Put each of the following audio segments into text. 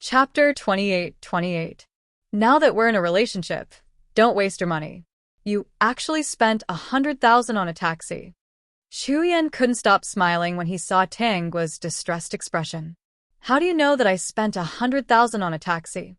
Chapter 28. Now that we're in a relationship, don't waste your money. You actually spent 100,000 on a taxi. Chuyen couldn't stop smiling when he saw Tangwa's distressed expression. How do you know that I spent 100,000 on a taxi?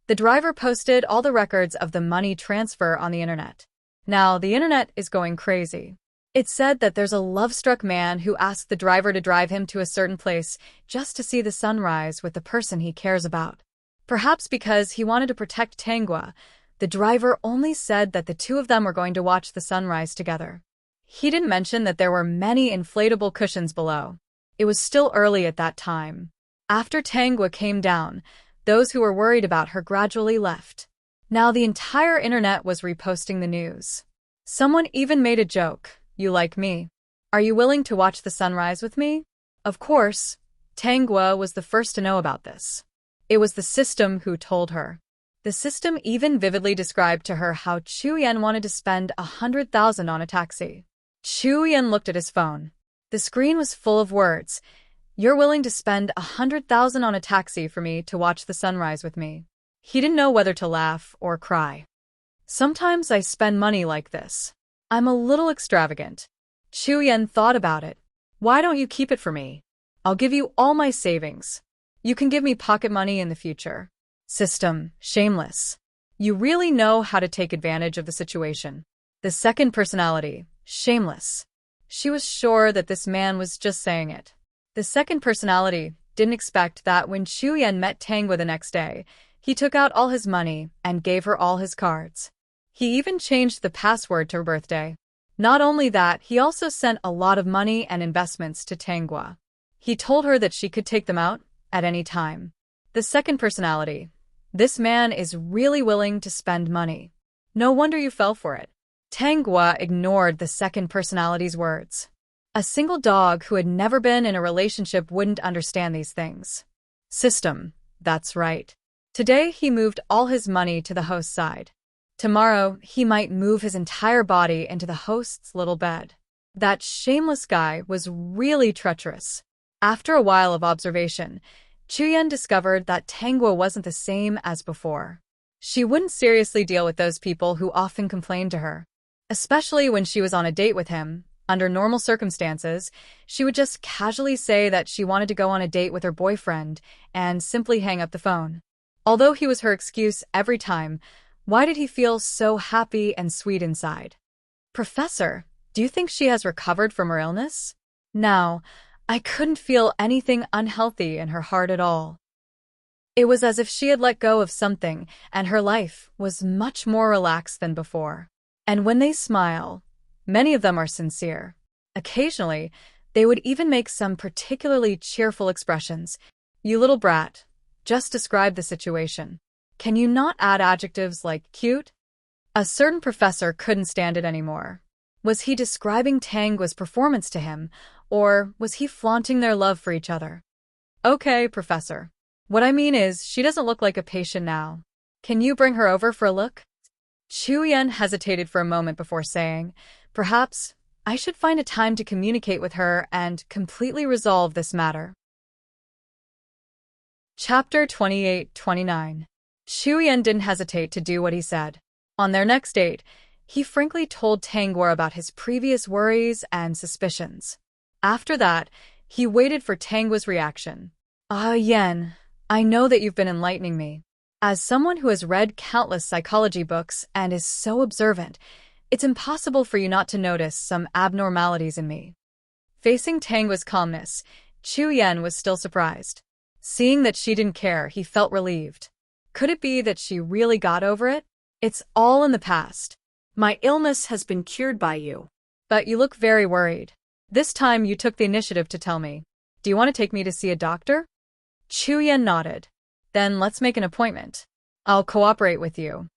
The driver posted all the records of the money transfer on the internet. Now, the internet is going crazy. It said that there's a love-struck man who asked the driver to drive him to a certain place just to see the sunrise with the person he cares about. Perhaps because he wanted to protect Tangwa, the driver only said that the two of them were going to watch the sunrise together. He didn't mention that there were many inflatable cushions below. It was still early at that time. After Tangwa came down, those who were worried about her gradually left. Now the entire internet was reposting the news. Someone even made a joke. You like me? Are you willing to watch the sunrise with me? Of course, Tangwa was the first to know about this. It was the system who told her. The system even vividly described to her how Chuyen wanted to spend 100,000 on a taxi. Chuyen looked at his phone. The screen was full of words. You're willing to spend 100,000 on a taxi for me to watch the sunrise with me. He didn't know whether to laugh or cry. Sometimes I spend money like this. I'm a little extravagant. Chuyen thought about it. Why don't you keep it for me? I'll give you all my savings. You can give me pocket money in the future. System, shameless. You really know how to take advantage of the situation. The second personality, shameless. She was sure that this man was just saying it. The second personality didn't expect that when Chuyen met Tangwa the next day, he took out all his money and gave her all his cards. He even changed the password to her birthday. Not only that, he also sent a lot of money and investments to Tangwa. He told her that she could take them out at any time. The second personality. This man is really willing to spend money. No wonder you fell for it. Tangwa ignored the second personality's words. A single dog who had never been in a relationship wouldn't understand these things. System. That's right. Today he moved all his money to the host's side. Tomorrow, he might move his entire body into the host's little bed. That shameless guy was really treacherous. After a while of observation, Chuyen discovered that Tangwa wasn't the same as before. She wouldn't seriously deal with those people who often complained to her. Especially when she was on a date with him, under normal circumstances, she would just casually say that she wanted to go on a date with her boyfriend and simply hang up the phone. Although he was her excuse every time, why did he feel so happy and sweet inside? Professor, do you think she has recovered from her illness? Now, I couldn't feel anything unhealthy in her heart at all. It was as if she had let go of something and her life was much more relaxed than before. And when they smile, many of them are sincere. Occasionally, they would even make some particularly cheerful expressions. You little brat, just describe the situation. Can you not add adjectives like cute? A certain professor couldn't stand it anymore. Was he describing Tangwa's performance to him, or was he flaunting their love for each other? Okay, professor. What I mean is, she doesn't look like a patient now. Can you bring her over for a look? Chuyen hesitated for a moment before saying, perhaps I should find a time to communicate with her and completely resolve this matter. Chapter 28-29. Chuyen didn't hesitate to do what he said. On their next date, he frankly told Tangwa about his previous worries and suspicions. After that, he waited for Tangwa's reaction. Yen, I know that you've been enlightening me. As someone who has read countless psychology books and is so observant, it's impossible for you not to notice some abnormalities in me. Facing Tangwa's calmness, Chuyen was still surprised. Seeing that she didn't care, he felt relieved. Could it be that she really got over it? It's all in the past. My illness has been cured by you. But you look very worried. This time you took the initiative to tell me. Do you want to take me to see a doctor? Chuyen nodded. Then let's make an appointment. I'll cooperate with you.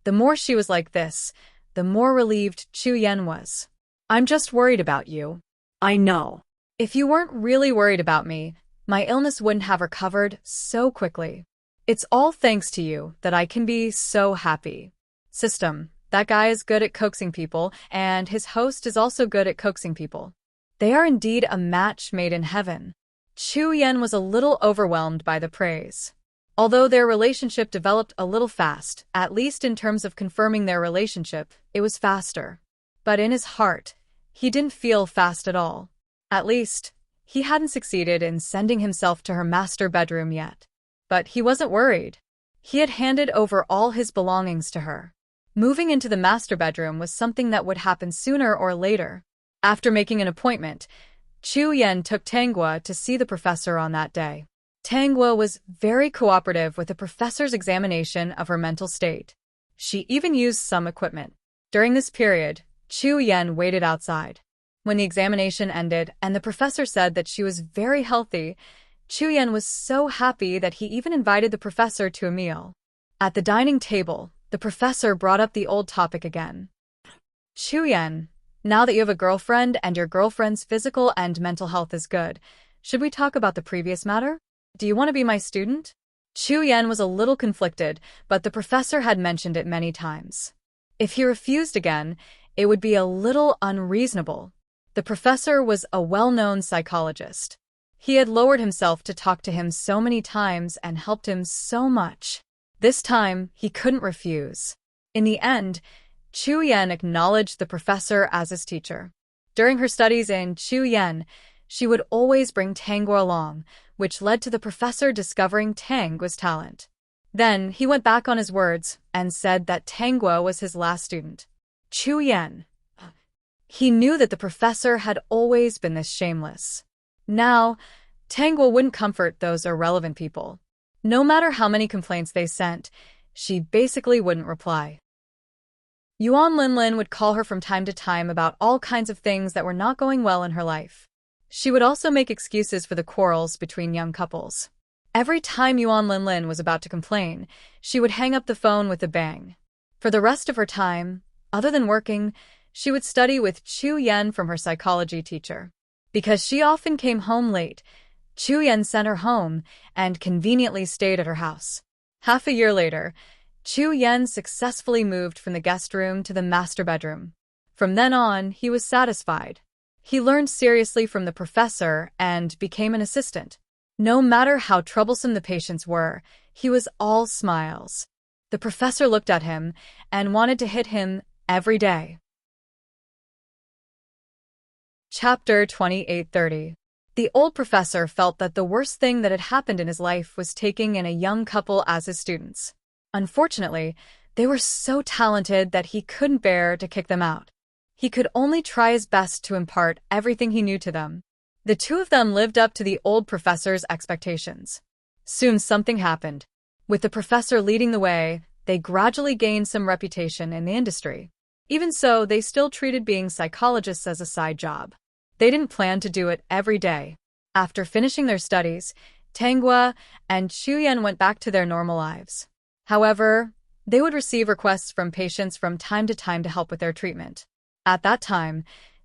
The more she was like this, the more relieved Chuyen was. I'm just worried about you. I know. If you weren't really worried about me, my illness wouldn't have recovered so quickly. It's all thanks to you that I can be so happy. System, that guy is good at coaxing people, and his host is also good at coaxing people. They are indeed a match made in heaven. Chuyen was a little overwhelmed by the praise. Although their relationship developed a little fast, at least in terms of confirming their relationship, it was faster. But in his heart, he didn't feel fast at all. At least, he hadn't succeeded in sending himself to her master bedroom yet. But he wasn't worried. He had handed over all his belongings to her. Moving into the master bedroom was something that would happen sooner or later. After making an appointment, Chu Yen took Tanghua to see the professor on that day. Tanghua was very cooperative with the professor's examination of her mental state. She even used some equipment. During this period, Chu Yen waited outside. When the examination ended and the professor said that she was very healthy, Chu Yen was so happy that he even invited the professor to a meal. At the dining table, the professor brought up the old topic again. Chu Yen, now that you have a girlfriend and your girlfriend's physical and mental health is good, should we talk about the previous matter? Do you want to be my student? Chu Yen was a little conflicted, but the professor had mentioned it many times. If he refused again, it would be a little unreasonable. The professor was a well-known psychologist. He had lowered himself to talk to him so many times and helped him so much. This time, he couldn't refuse. In the end, Chu Yen acknowledged the professor as his teacher. During her studies in Chu Yen, she would always bring Tanghua along, which led to the professor discovering Tanghua's talent. Then he went back on his words and said that Tanghua was his last student. Chu Yen. He knew that the professor had always been this shameless. Now, Tanghua wouldn't comfort those irrelevant people. No matter how many complaints they sent, she basically wouldn't reply. Yuan Linlin would call her from time to time about all kinds of things that were not going well in her life. She would also make excuses for the quarrels between young couples. Every time Yuan Linlin was about to complain, she would hang up the phone with a bang. For the rest of her time, other than working, she would study with Chu Yen from her psychology teacher. Because she often came home late, Chu Yen sent her home and conveniently stayed at her house. Half a year later, Chu Yen successfully moved from the guest room to the master bedroom. From then on, he was satisfied. He learned seriously from the professor and became an assistant. No matter how troublesome the patients were, he was all smiles. The professor looked at him and wanted to hit him every day. Chapter 2830. The old professor felt that the worst thing that had happened in his life was taking in a young couple as his students. Unfortunately, they were so talented that he couldn't bear to kick them out. He could only try his best to impart everything he knew to them. The two of them lived up to the old professor's expectations. Soon something happened. With the professor leading the way, they gradually gained some reputation in the industry. Even so, they still treated being psychologists as a side job. They didn't plan to do it every day. After finishing their studies, Tanghua and Chu Yen went back to their normal lives. However, they would receive requests from patients from time to time to help with their treatment. At that time,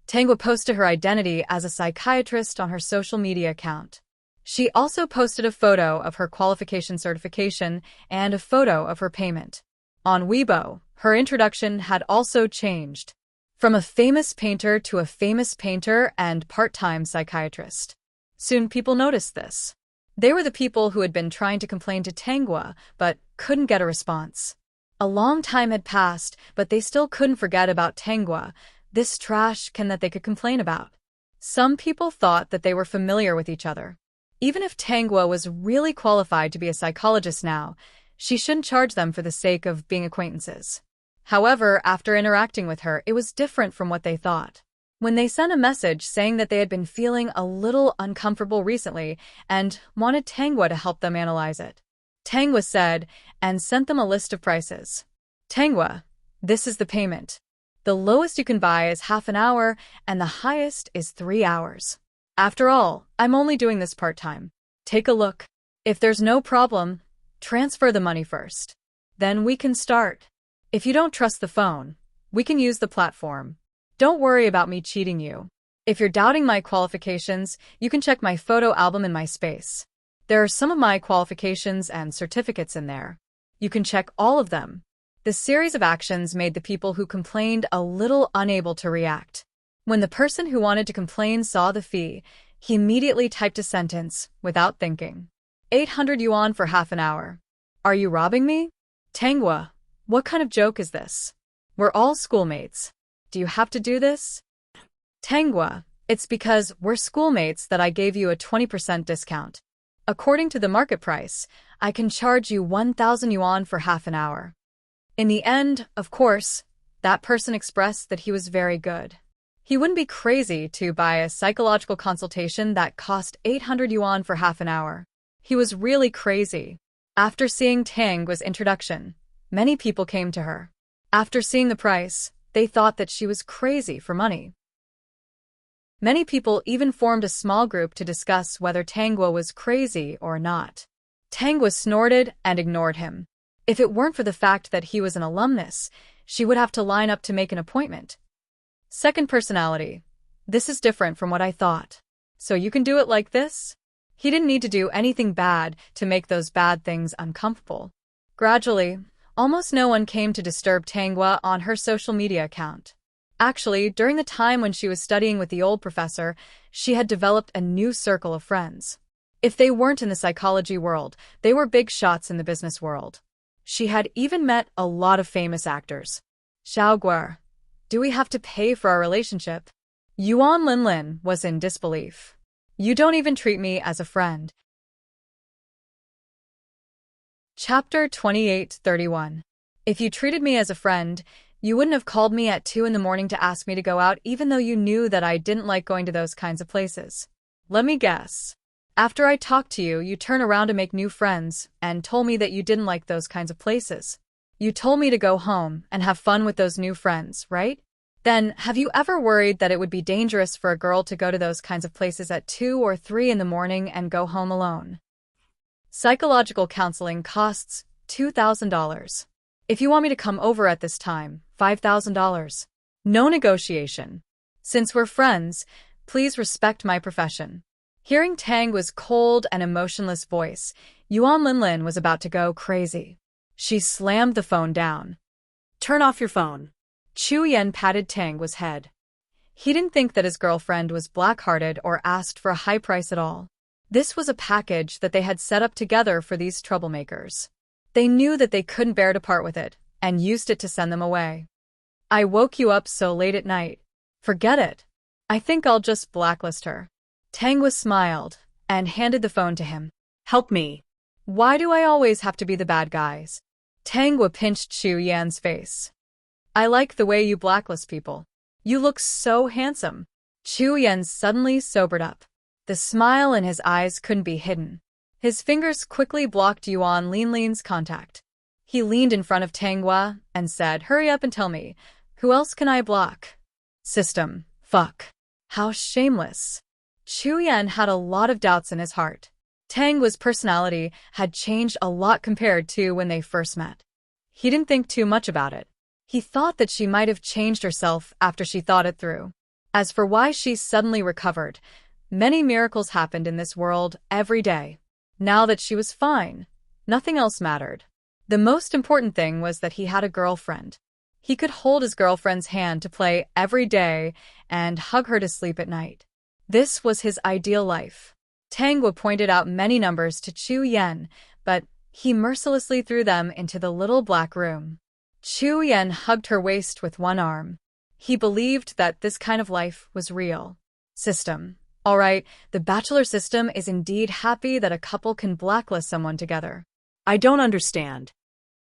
Tanghua posted her identity as a psychiatrist on her social media account. She also posted a photo of her qualification certification and a photo of her payment. On Weibo, her introduction had also changed. From a famous painter to a famous painter and part-time psychiatrist. Soon people noticed this. They were the people who had been trying to complain to Tanghua, but couldn't get a response. A long time had passed, but they still couldn't forget about Tanghua, this trash can that they could complain about. Some people thought that they were familiar with each other. Even if Tanghua was really qualified to be a psychologist now, she shouldn't charge them for the sake of being acquaintances. However, after interacting with her, it was different from what they thought. When they sent a message saying that they had been feeling a little uncomfortable recently and wanted Tanghua to help them analyze it, Tanghua said and sent them a list of prices. Tanghua, this is the payment. The lowest you can buy is half an hour and the highest is 3 hours. After all, I'm only doing this part-time. Take a look. If there's no problem, transfer the money first. Then we can start. If you don't trust the phone, we can use the platform. Don't worry about me cheating you. If you're doubting my qualifications, you can check my photo album in my space. There are some of my qualifications and certificates in there. You can check all of them. The series of actions made the people who complained a little unable to react. When the person who wanted to complain saw the fee, he immediately typed a sentence without thinking. 800 yuan for half an hour. Are you robbing me? Tangwa, what kind of joke is this? We're all schoolmates. Do you have to do this? Tangwa, it's because we're schoolmates that I gave you a 20% discount. According to the market price, I can charge you 1,000 yuan for half an hour. In the end, of course, that person expressed that he was very good. He wouldn't be crazy to buy a psychological consultation that cost 800 yuan for half an hour. He was really crazy. After seeing Tangwa's introduction, many people came to her. After seeing the price, they thought that she was crazy for money. Many people even formed a small group to discuss whether Tangwa was crazy or not. Tangwa snorted and ignored him. If it weren't for the fact that he was an alumnus, she would have to line up to make an appointment. Second personality. This is different from what I thought. So you can do it like this? He didn't need to do anything bad to make those bad things uncomfortable. Gradually, almost no one came to disturb Tangwa on her social media account. Actually, during the time when she was studying with the old professor, she had developed a new circle of friends. If they weren't in the psychology world, they were big shots in the business world. She had even met a lot of famous actors. Xiaoguer, do we have to pay for our relationship? Yuan Linlin was in disbelief. You don't even treat me as a friend. Chapter 28:31. If you treated me as a friend, you wouldn't have called me at 2 in the morning to ask me to go out even though you knew that I didn't like going to those kinds of places. Let me guess. After I talked to you, you turned around to make new friends and told me that you didn't like those kinds of places. You told me to go home and have fun with those new friends, right? Then, have you ever worried that it would be dangerous for a girl to go to those kinds of places at 2 or 3 in the morning and go home alone? Psychological counseling costs $2,000. If you want me to come over at this time, $5,000. No negotiation. Since we're friends, please respect my profession. Hearing Tangwa's cold and emotionless voice, Yuan Linlin was about to go crazy. She slammed the phone down. Turn off your phone. Chu Yan patted Tangwa's head. He didn't think that his girlfriend was black-hearted or asked for a high price at all. This was a package that they had set up together for these troublemakers. They knew that they couldn't bear to part with it, and used it to send them away. I woke you up so late at night. Forget it. I think I'll just blacklist her. Tangwa smiled, and handed the phone to him. Help me. Why do I always have to be the bad guys? Tangwa pinched Chu Yan's face. I like the way you blacklist people. You look so handsome. Chu Yan suddenly sobered up. The smile in his eyes couldn't be hidden. His fingers quickly blocked Yuan Linlin's contact. He leaned in front of Tangwa and said, Hurry up and tell me, who else can I block? System. Fuck. How shameless. Chu Yan had a lot of doubts in his heart. Tangwa's personality had changed a lot compared to when they first met. He didn't think too much about it. He thought that she might have changed herself after she thought it through. As for why she suddenly recovered, many miracles happened in this world every day. Now that she was fine, nothing else mattered. The most important thing was that he had a girlfriend. He could hold his girlfriend's hand to play every day and hug her to sleep at night. This was his ideal life. Tangwa pointed out many numbers to Chu Yan, but he mercilessly threw them into the little black room. Chu Yan hugged her waist with one arm. He believed that this kind of life was real. System. All right, the bachelor system is indeed happy that a couple can blacklist someone together. I don't understand.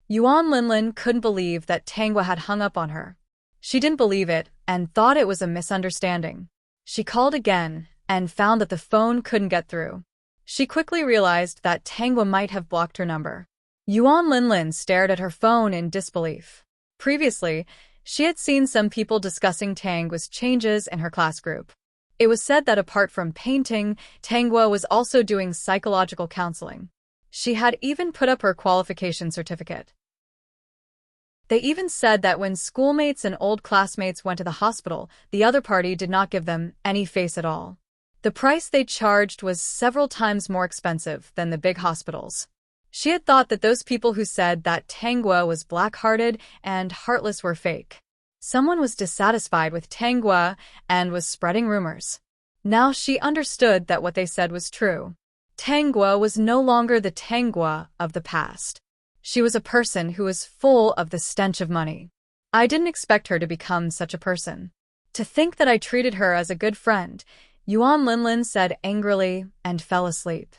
Yuan Linlin couldn't believe that Tangwa had hung up on her. She didn't believe it and thought it was a misunderstanding. She called again and found that the phone couldn't get through. She quickly realized that Tangwa might have blocked her number. Yuan Linlin stared at her phone in disbelief. Previously, she had seen some people discussing Tangwa's changes in her class group. It was said that apart from painting, Tangwa was also doing psychological counseling. She had even put up her qualification certificate. They even said that when schoolmates and old classmates went to the hospital, the other party did not give them any face at all. The price they charged was several times more expensive than the big hospitals. She had thought that those people who said that Tangwa was black-hearted and heartless were fake. Someone was dissatisfied with Tangwa and was spreading rumors. Now she understood that what they said was true. Tangwa was no longer the Tangwa of the past. She was a person who was full of the stench of money. I didn't expect her to become such a person. To think that I treated her as a good friend, Yuan Linlin said angrily and fell asleep.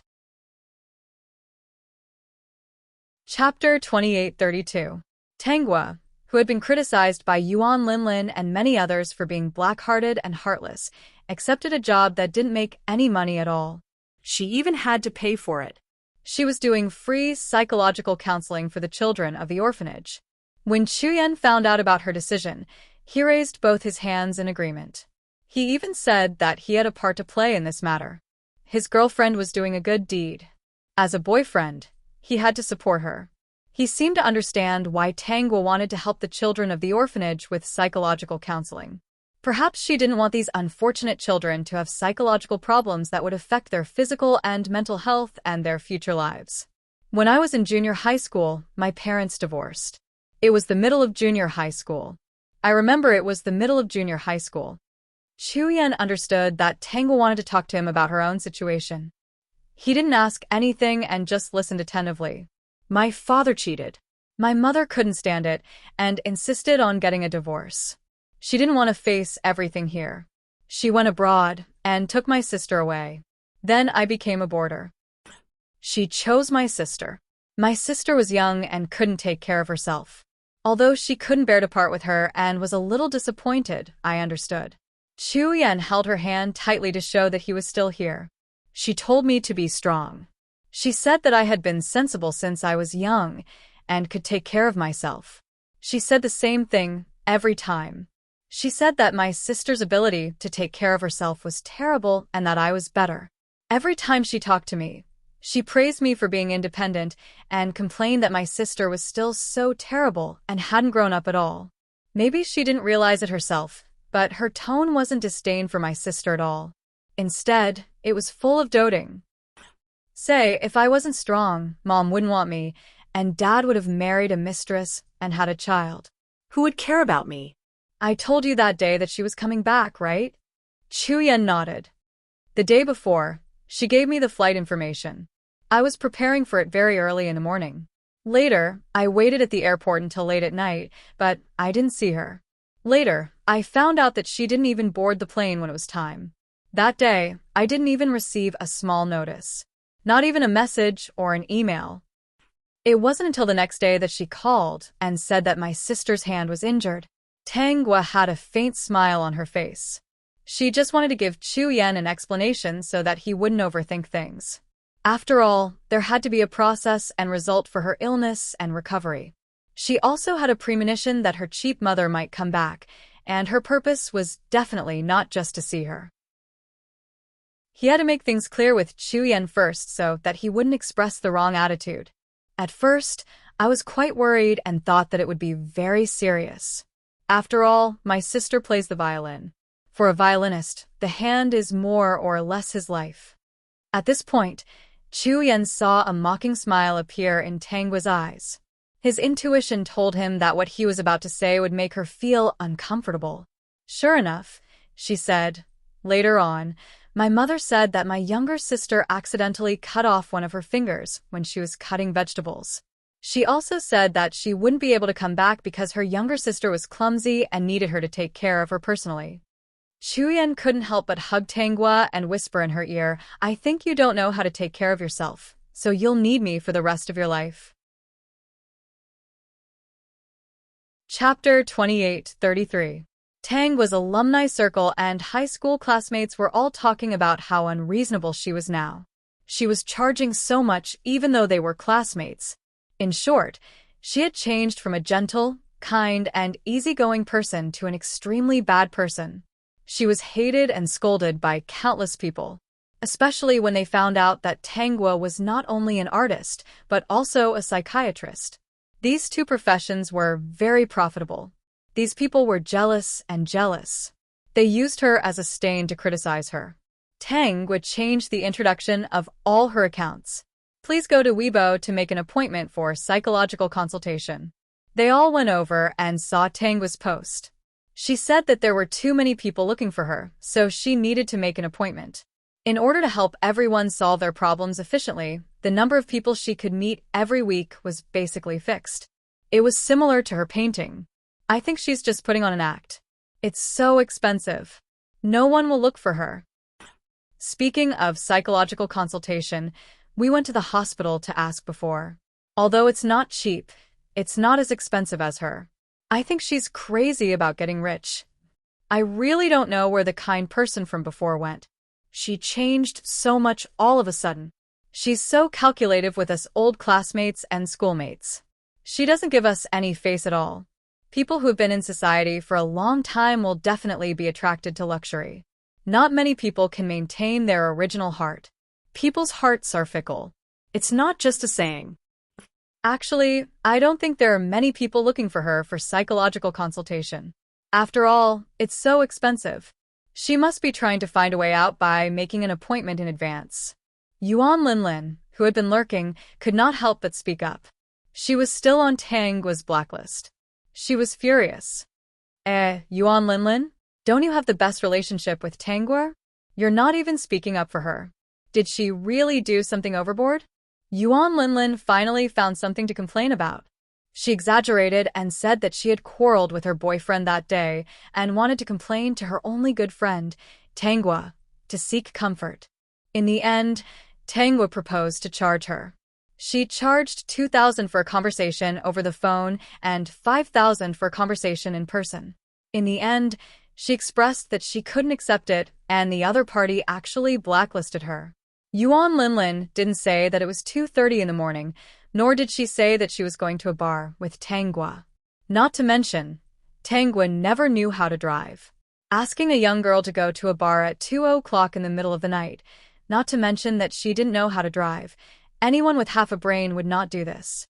Chapter 2832. Tangwa, who had been criticized by Yuan Linlin and many others for being black-hearted and heartless, accepted a job that didn't make any money at all. She even had to pay for it. She was doing free psychological counseling for the children of the orphanage. When Chuyen found out about her decision, he raised both his hands in agreement. He even said that he had a part to play in this matter. His girlfriend was doing a good deed. As a boyfriend, he had to support her. He seemed to understand why Tangwa wanted to help the children of the orphanage with psychological counseling. Perhaps she didn't want these unfortunate children to have psychological problems that would affect their physical and mental health and their future lives. When I was in junior high school, my parents divorced. It was the middle of junior high school. I remember it was the middle of junior high school. Chuyen understood that Tangwa wanted to talk to him about her own situation. He didn't ask anything and just listened attentively. My father cheated. My mother couldn't stand it and insisted on getting a divorce. She didn't want to face everything here. She went abroad and took my sister away. Then I became a boarder. She chose my sister. My sister was young and couldn't take care of herself. Although she couldn't bear to part with her and was a little disappointed, I understood. Chuyen held her hand tightly to show that he was still here. She told me to be strong. She said that I had been sensible since I was young and could take care of myself. She said the same thing every time. She said that my sister's ability to take care of herself was terrible and that I was better. Every time she talked to me, she praised me for being independent and complained that my sister was still so terrible and hadn't grown up at all. Maybe she didn't realize it herself, but her tone wasn't disdain for my sister at all. Instead, it was full of doting. Say, if I wasn't strong, Mom wouldn't want me, and Dad would have married a mistress and had a child. Who would care about me? I told you that day that she was coming back, right? Chuyen nodded. The day before, she gave me the flight information. I was preparing for it very early in the morning. Later, I waited at the airport until late at night, but I didn't see her. Later, I found out that she didn't even board the plane when it was time. That day, I didn't even receive a small notice. Not even a message or an email. It wasn't until the next day that she called and said that my sister's hand was injured. Tangwa had a faint smile on her face. She just wanted to give Chuyen an explanation so that he wouldn't overthink things. After all, there had to be a process and result for her illness and recovery. She also had a premonition that her cheap mother might come back, and her purpose was definitely not just to see her. He had to make things clear with Chuyen first so that he wouldn't express the wrong attitude. At first, I was quite worried and thought that it would be very serious. After all, my sister plays the violin. For a violinist, the hand is more or less his life. At this point, Chuyen saw a mocking smile appear in Tangwa's eyes. His intuition told him that what he was about to say would make her feel uncomfortable. Sure enough, she said, later on, my mother said that my younger sister accidentally cut off one of her fingers when she was cutting vegetables. She also said that she wouldn't be able to come back because her younger sister was clumsy and needed her to take care of her personally. Chuyen couldn't help but hug Tangwa and whisper in her ear, I think you don't know how to take care of yourself, so you'll need me for the rest of your life. Chapter 2833. Tangwa's alumni circle and high school classmates were all talking about how unreasonable she was now. She was charging so much even though they were classmates. In short, she had changed from a gentle, kind, and easygoing person to an extremely bad person. She was hated and scolded by countless people, especially when they found out that Tangwa was not only an artist, but also a psychiatrist. These two professions were very profitable. These people were jealous and jealous. They used her as a stain to criticize her. Tangwa changed the introduction of all her accounts. Please go to Weibo to make an appointment for psychological consultation. They all went over and saw Tangwa's post. She said that there were too many people looking for her, so she needed to make an appointment. In order to help everyone solve their problems efficiently, the number of people she could meet every week was basically fixed. It was similar to her painting. I think she's just putting on an act. It's so expensive. No one will look for her. Speaking of psychological consultation, we went to the hospital to ask before. Although it's not cheap, it's not as expensive as her. I think she's crazy about getting rich. I really don't know where the kind person from before went. She changed so much all of a sudden. She's so calculative with us old classmates and schoolmates. She doesn't give us any face at all. People who've been in society for a long time will definitely be attracted to luxury. Not many people can maintain their original heart. People's hearts are fickle. It's not just a saying. Actually, I don't think there are many people looking for her for psychological consultation. After all, it's so expensive. She must be trying to find a way out by making an appointment in advance. Yuan Linlin, who had been lurking, could not help but speak up. She was still on Tanggua's blacklist. She was furious. Yuan Linlin? Don't you have the best relationship with Tanggua? You're not even speaking up for her. Did she really do something overboard? Yuan Linlin finally found something to complain about. She exaggerated and said that she had quarreled with her boyfriend that day and wanted to complain to her only good friend, Tanggua, to seek comfort. In the end, Tanggua proposed to charge her. She charged 2,000 for a conversation over the phone and 5,000 for a conversation in person. In the end, she expressed that she couldn't accept it, and the other party actually blacklisted her. Yuan Linlin didn't say that it was 2:30 in the morning, nor did she say that she was going to a bar with Tanggua. Not to mention, Tanggua never knew how to drive. Asking a young girl to go to a bar at 2 o'clock in the middle of the night, not to mention that she didn't know how to drive, anyone with half a brain would not do this.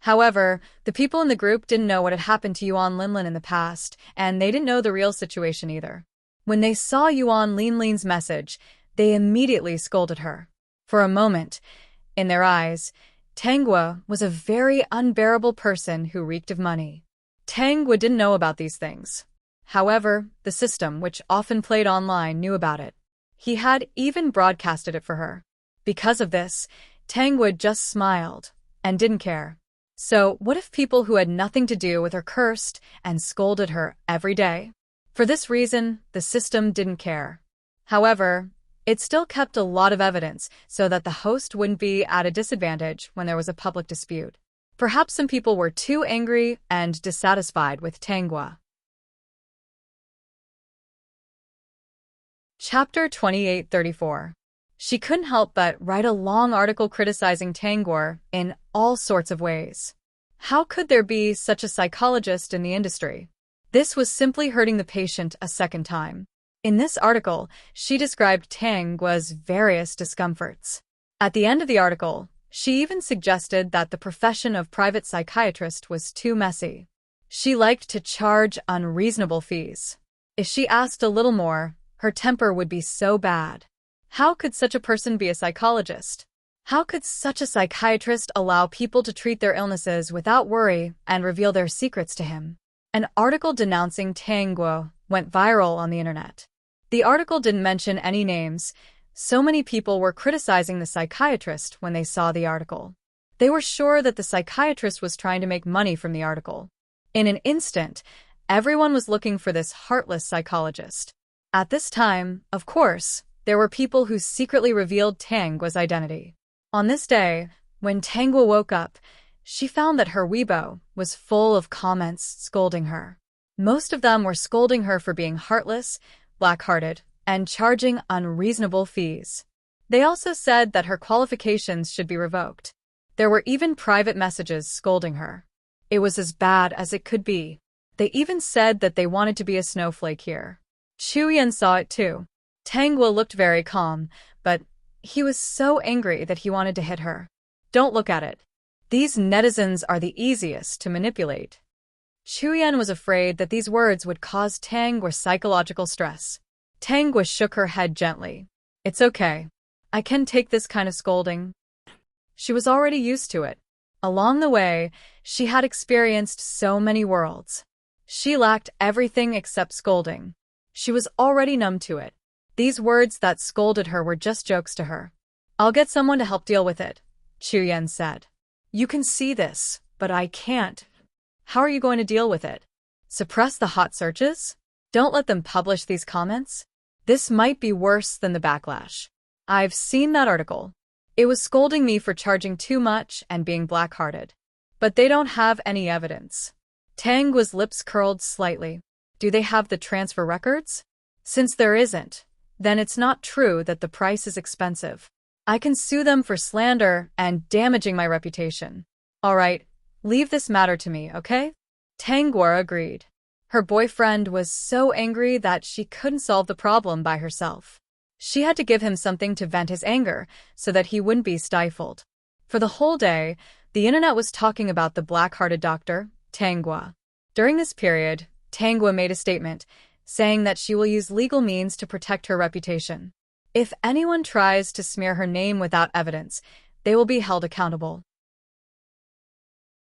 However, the people in the group didn't know what had happened to Yuan Linlin in the past, and they didn't know the real situation either. When they saw Yuan Linlin's message, they immediately scolded her. For a moment, in their eyes, Tanggua was a very unbearable person who reeked of money. Tanggua didn't know about these things. However, the system, which often played online, knew about it. He had even broadcasted it for her. Because of this, Tanggua just smiled and didn't care. So, what if people who had nothing to do with her cursed and scolded her every day? For this reason, the system didn't care. However, it still kept a lot of evidence so that the host wouldn't be at a disadvantage when there was a public dispute. Perhaps some people were too angry and dissatisfied with Tanggua. Chapter 2834. She couldn't help but write a long article criticizing Tanggua in all sorts of ways. How could there be such a psychologist in the industry? This was simply hurting the patient a second time. In this article, she described Tanggua's various discomforts. At the end of the article, she even suggested that the profession of private psychiatrist was too messy. She liked to charge unreasonable fees. If she asked a little more, her temper would be so bad. How could such a person be a psychologist? How could such a psychiatrist allow people to treat their illnesses without worry and reveal their secrets to him? An article denouncing Tanggua went viral on the internet. The article didn't mention any names. So many people were criticizing the psychiatrist when they saw the article. They were sure that the psychiatrist was trying to make money from the article. In an instant, everyone was looking for this heartless psychologist. At this time, of course, there were people who secretly revealed Tanggua's identity. On this day, when Tanggua woke up, she found that her Weibo was full of comments scolding her. Most of them were scolding her for being heartless, black-hearted, and charging unreasonable fees. They also said that her qualifications should be revoked. There were even private messages scolding her. It was as bad as it could be. They even said that they wanted to be a snowflake here. Chuyan saw it too. Tanggua looked very calm, but he was so angry that he wanted to hit her. Don't look at it. These netizens are the easiest to manipulate. Chuyan was afraid that these words would cause Tanggua psychological stress. Tanggua shook her head gently. It's okay. I can take this kind of scolding. She was already used to it. Along the way, she had experienced so many worlds. She lacked everything except scolding. She was already numb to it. These words that scolded her were just jokes to her. "I'll get someone to help deal with it," Chuyen said. "You can see this, but I can't. How are you going to deal with it? Suppress the hot searches? Don't let them publish these comments? This might be worse than the backlash. I've seen that article. It was scolding me for charging too much and being black-hearted. But they don't have any evidence." Tang's lips curled slightly. "Do they have the transfer records? Since there isn't, then it's not true that the price is expensive. I can sue them for slander and damaging my reputation." "All right, leave this matter to me, okay?" Tangwa agreed. Her boyfriend was so angry that she couldn't solve the problem by herself. She had to give him something to vent his anger so that he wouldn't be stifled. For the whole day, the internet was talking about the black-hearted doctor, Tangwa. During this period, Tangwa made a statement saying that she will use legal means to protect her reputation. If anyone tries to smear her name without evidence, they will be held accountable.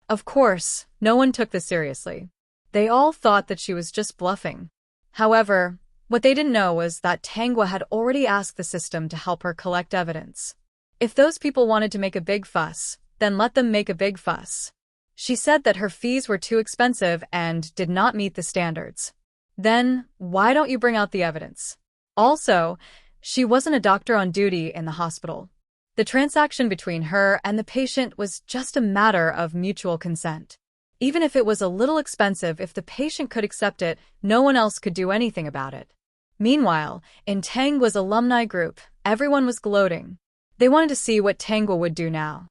Of course, no one took this seriously. They all thought that she was just bluffing. However, what they didn't know was that Tangwa had already asked the system to help her collect evidence. If those people wanted to make a big fuss, then let them make a big fuss. She said that her fees were too expensive and did not meet the standards. Then, why don't you bring out the evidence? Also, she wasn't a doctor on duty in the hospital. The transaction between her and the patient was just a matter of mutual consent. Even if it was a little expensive, if the patient could accept it, no one else could do anything about it. Meanwhile, in Tangwa's alumni group, everyone was gloating. They wanted to see what Tangwa would do now.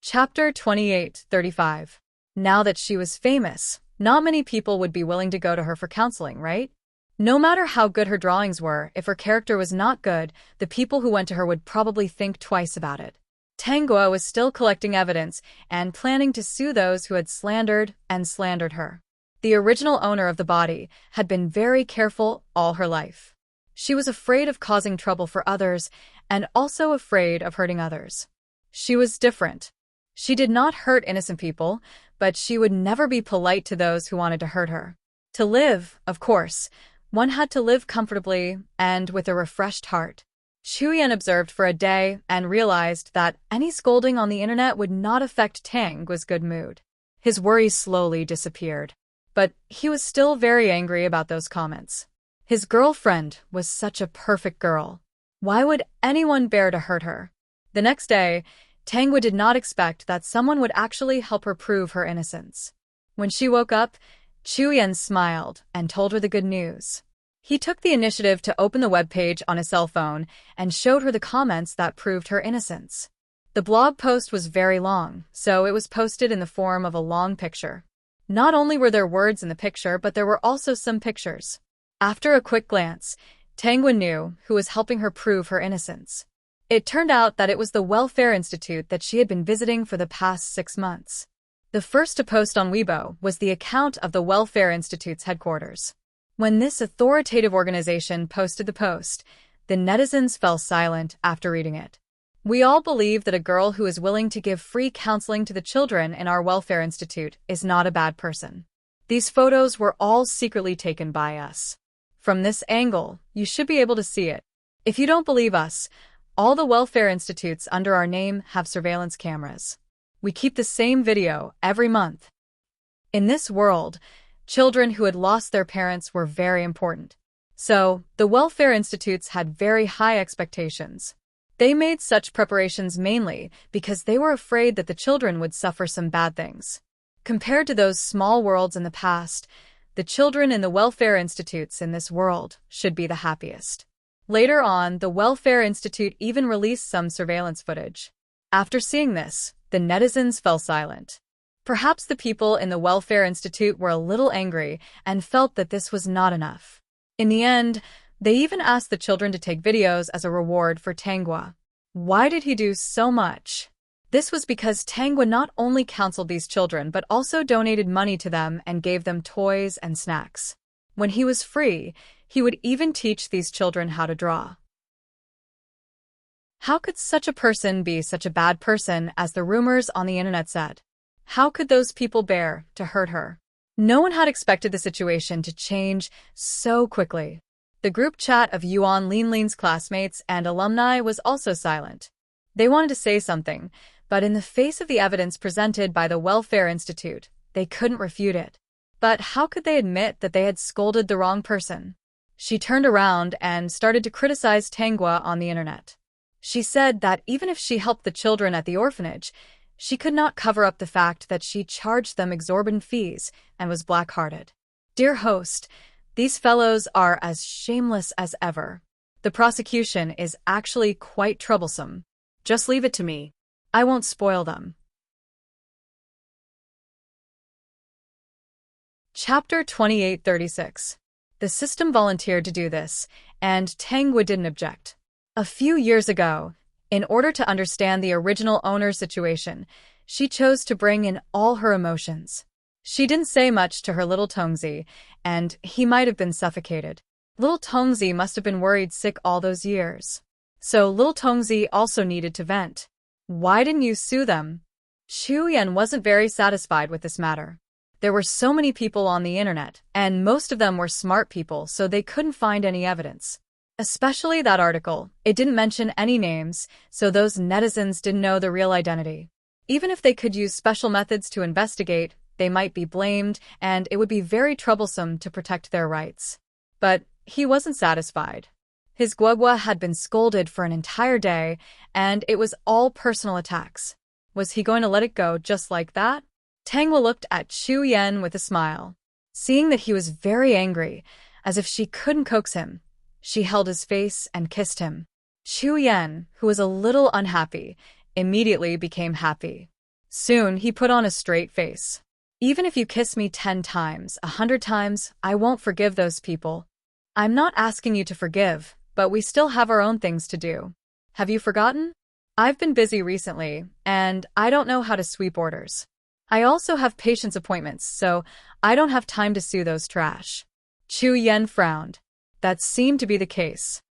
Chapter 28:35. Now that she was famous, not many people would be willing to go to her for counseling, right? No matter how good her drawings were, if her character was not good, the people who went to her would probably think twice about it. Tangwa was still collecting evidence and planning to sue those who had slandered her. The original owner of the body had been very careful all her life. She was afraid of causing trouble for others and also afraid of hurting others. She was different. She did not hurt innocent people, but she would never be polite to those who wanted to hurt her. To live, of course, one had to live comfortably and with a refreshed heart. Chuyen observed for a day and realized that any scolding on the internet would not affect Tangwa's good mood. His worries slowly disappeared. But he was still very angry about those comments. His girlfriend was such a perfect girl. Why would anyone bear to hurt her? The next day, Tangwa did not expect that someone would actually help her prove her innocence. When she woke up, Chuyen smiled and told her the good news. He took the initiative to open the webpage on his cell phone and showed her the comments that proved her innocence. The blog post was very long, so it was posted in the form of a long picture. Not only were there words in the picture, but there were also some pictures. After a quick glance, Tangwa knew who was helping her prove her innocence. It turned out that it was the Welfare Institute that she had been visiting for the past 6 months. The first to post on Weibo was the account of the Welfare Institute's headquarters. When this authoritative organization posted the post, the netizens fell silent after reading it. "We all believe that a girl who is willing to give free counseling to the children in our Welfare Institute is not a bad person. These photos were all secretly taken by us. From this angle, you should be able to see it. If you don't believe us, all the Welfare Institutes under our name have surveillance cameras. We keep the same video every month." In this world, children who had lost their parents were very important. So, the Welfare Institutes had very high expectations. They made such preparations mainly because they were afraid that the children would suffer some bad things. Compared to those small worlds in the past, the children in the Welfare Institutes in this world should be the happiest. Later on, the Welfare Institute even released some surveillance footage. After seeing this, the netizens fell silent. Perhaps the people in the Welfare Institute were a little angry and felt that this was not enough. In the end, they even asked the children to take videos as a reward for Tangwa. Why did he do so much? This was because Tangwa not only counseled these children but also donated money to them and gave them toys and snacks. When he was free, he would even teach these children how to draw. How could such a person be such a bad person, as the rumors on the internet said? How could those people bear to hurt her? No one had expected the situation to change so quickly. The group chat of Yuan Linlin's classmates and alumni was also silent. They wanted to say something, but in the face of the evidence presented by the Welfare Institute, they couldn't refute it. But how could they admit that they had scolded the wrong person? She turned around and started to criticize Tanghua on the internet. She said that even if she helped the children at the orphanage, she could not cover up the fact that she charged them exorbitant fees and was black-hearted. Dear host, these fellows are as shameless as ever. The prosecution is actually quite troublesome. Just leave it to me. I won't spoil them. Chapter 2836. The system volunteered to do this, and Tanghua didn't object. A few years ago, in order to understand the original owner's situation, she chose to bring in all her emotions. She didn't say much to her little Tongzi, and he might have been suffocated. Little Tongzi must have been worried sick all those years. So little Tongzi also needed to vent. Why didn't you sue them? Chu Yan wasn't very satisfied with this matter. There were so many people on the internet, and most of them were smart people, so they couldn't find any evidence. Especially that article. It didn't mention any names, so those netizens didn't know the real identity. Even if they could use special methods to investigate, they might be blamed, and it would be very troublesome to protect their rights. But he wasn't satisfied. His guagua had been scolded for an entire day, and it was all personal attacks. Was he going to let it go just like that? Tanghua looked at Chu Yan with a smile. Seeing that he was very angry, as if she couldn't coax him, she held his face and kissed him. Chu Yan, who was a little unhappy, immediately became happy. Soon he put on a straight face. Even if you kiss me 10 times, 100 times, I won't forgive those people. I'm not asking you to forgive, but we still have our own things to do. Have you forgotten? I've been busy recently, and I don't know how to sweep orders. I also have patient's appointments, so I don't have time to sue those trash. Chu Yan frowned. That seemed to be the case.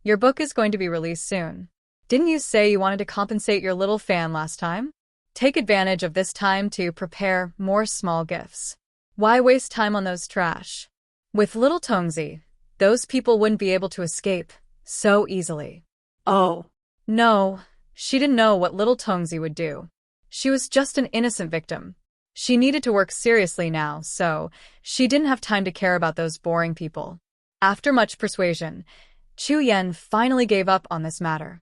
Your book is going to be released soon. Didn't you say you wanted to compensate your little fan last time? Take advantage of this time to prepare more small gifts. Why waste time on those trash? With little Tongzi, those people wouldn't be able to escape so easily. Oh. No, she didn't know what little Tongzi would do. She was just an innocent victim. She needed to work seriously now, so she didn't have time to care about those boring people. After much persuasion, Chu Yan finally gave up on this matter.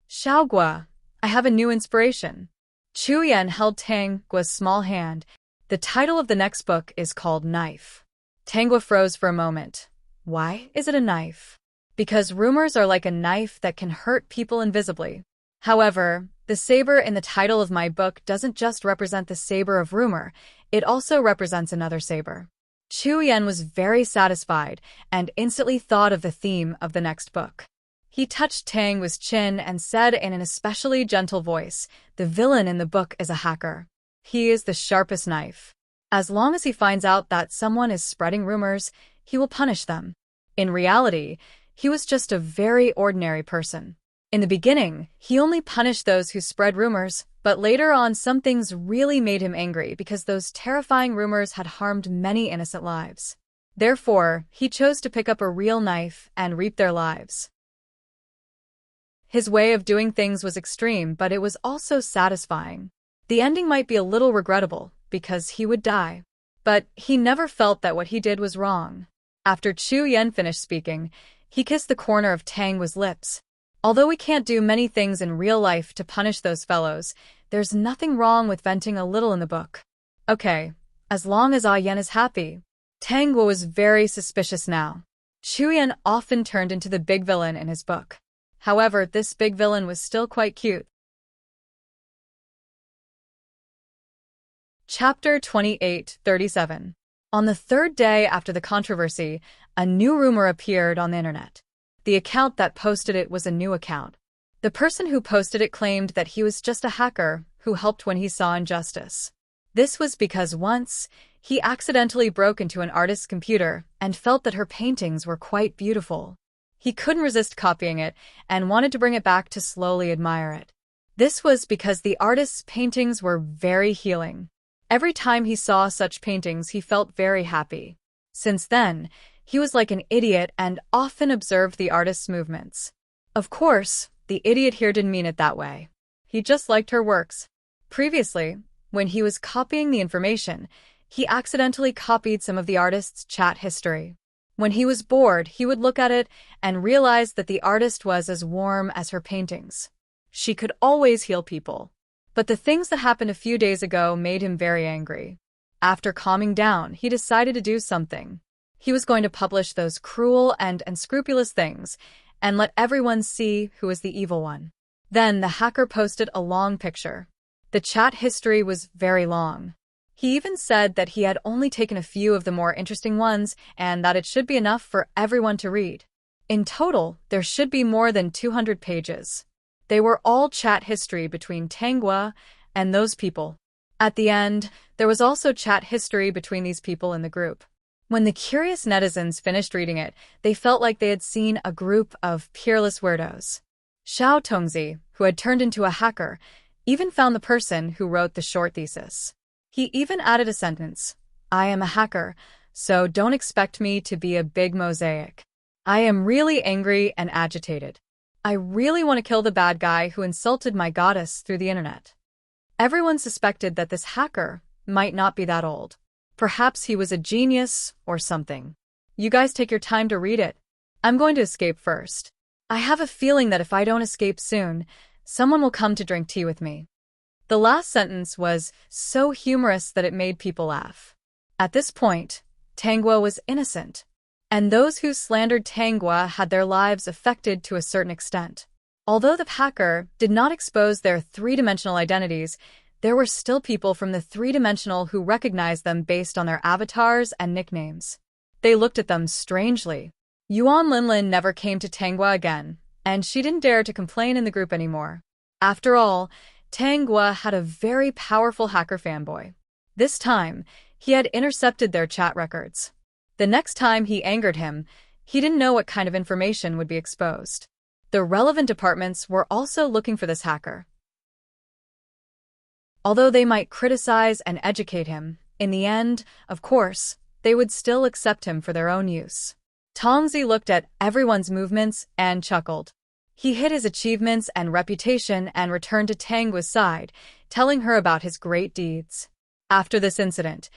Xiaogua, I have a new inspiration. Chu Yan held Tanghua's small hand. The title of the next book is called Knife. Tanghua froze for a moment. Why is it a knife? Because rumors are like a knife that can hurt people invisibly. However, the saber in the title of my book doesn't just represent the saber of rumor, it also represents another saber. Chu Yan was very satisfied and instantly thought of the theme of the next book. He touched Tanghua's chin and said in an especially gentle voice, the villain in the book is a hacker. He is the sharpest knife. As long as he finds out that someone is spreading rumors, he will punish them. In reality, he was just a very ordinary person. In the beginning, he only punished those who spread rumors, but later on some things really made him angry because those terrifying rumors had harmed many innocent lives. Therefore, he chose to pick up a real knife and reap their lives. His way of doing things was extreme, but it was also satisfying. The ending might be a little regrettable, because he would die. But he never felt that what he did was wrong. After Chu Yan finished speaking, he kissed the corner of Tanghua's lips. Although we can't do many things in real life to punish those fellows, there's nothing wrong with venting a little in the book. Okay, as long as Yan is happy. Tanghua was very suspicious now. Chu Yan often turned into the big villain in his book. However, this big villain was still quite cute. Chapter 2837. On the third day after the controversy, a new rumor appeared on the internet. The account that posted it was a new account. The person who posted it claimed that he was just a hacker who helped when he saw injustice. This was because once, he accidentally broke into an artist's computer and felt that her paintings were quite beautiful. He couldn't resist copying it and wanted to bring it back to slowly admire it. This was because the artist's paintings were very healing. Every time he saw such paintings, he felt very happy. Since then, he was like an idiot and often observed the artist's movements. Of course, the idiot here didn't mean it that way. He just liked her works. Previously, when he was copying the information, he accidentally copied some of the artist's chat history. When he was bored, he would look at it and realize that the artist was as warm as her paintings. She could always heal people. But the things that happened a few days ago made him very angry. After calming down, he decided to do something. He was going to publish those cruel and unscrupulous things and let everyone see who was the evil one. Then the hacker posted a long picture. The chat history was very long. He even said that he had only taken a few of the more interesting ones and that it should be enough for everyone to read. In total, there should be more than 200 pages. They were all chat history between Tanghua and those people. At the end, there was also chat history between these people in the group. When the curious netizens finished reading it, they felt like they had seen a group of peerless weirdos. Xiao Tongzi, who had turned into a hacker, even found the person who wrote the short thesis. He even added a sentence, "I am a hacker, so don't expect me to be a big mosaic. I am really angry and agitated. I really want to kill the bad guy who insulted my goddess through the internet." Everyone suspected that this hacker might not be that old. Perhaps he was a genius or something. You guys take your time to read it. I'm going to escape first. I have a feeling that if I don't escape soon, someone will come to drink tea with me. The last sentence was so humorous that it made people laugh. At this point, Tanghua was innocent, and those who slandered Tanghua had their lives affected to a certain extent. Although the hacker did not expose their three-dimensional identities, there were still people from the three-dimensional who recognized them based on their avatars and nicknames. They looked at them strangely. Yuan Linlin never came to Tanghua again, and she didn't dare to complain in the group anymore. After all, Tanghua had a very powerful hacker fanboy. This time, he had intercepted their chat records. The next time he angered him, he didn't know what kind of information would be exposed. The relevant departments were also looking for this hacker. Although they might criticize and educate him, in the end, of course, they would still accept him for their own use. Tongzi looked at everyone's movements and chuckled. He hid his achievements and reputation and returned to Tanghua's side, telling her about his great deeds. After this incident,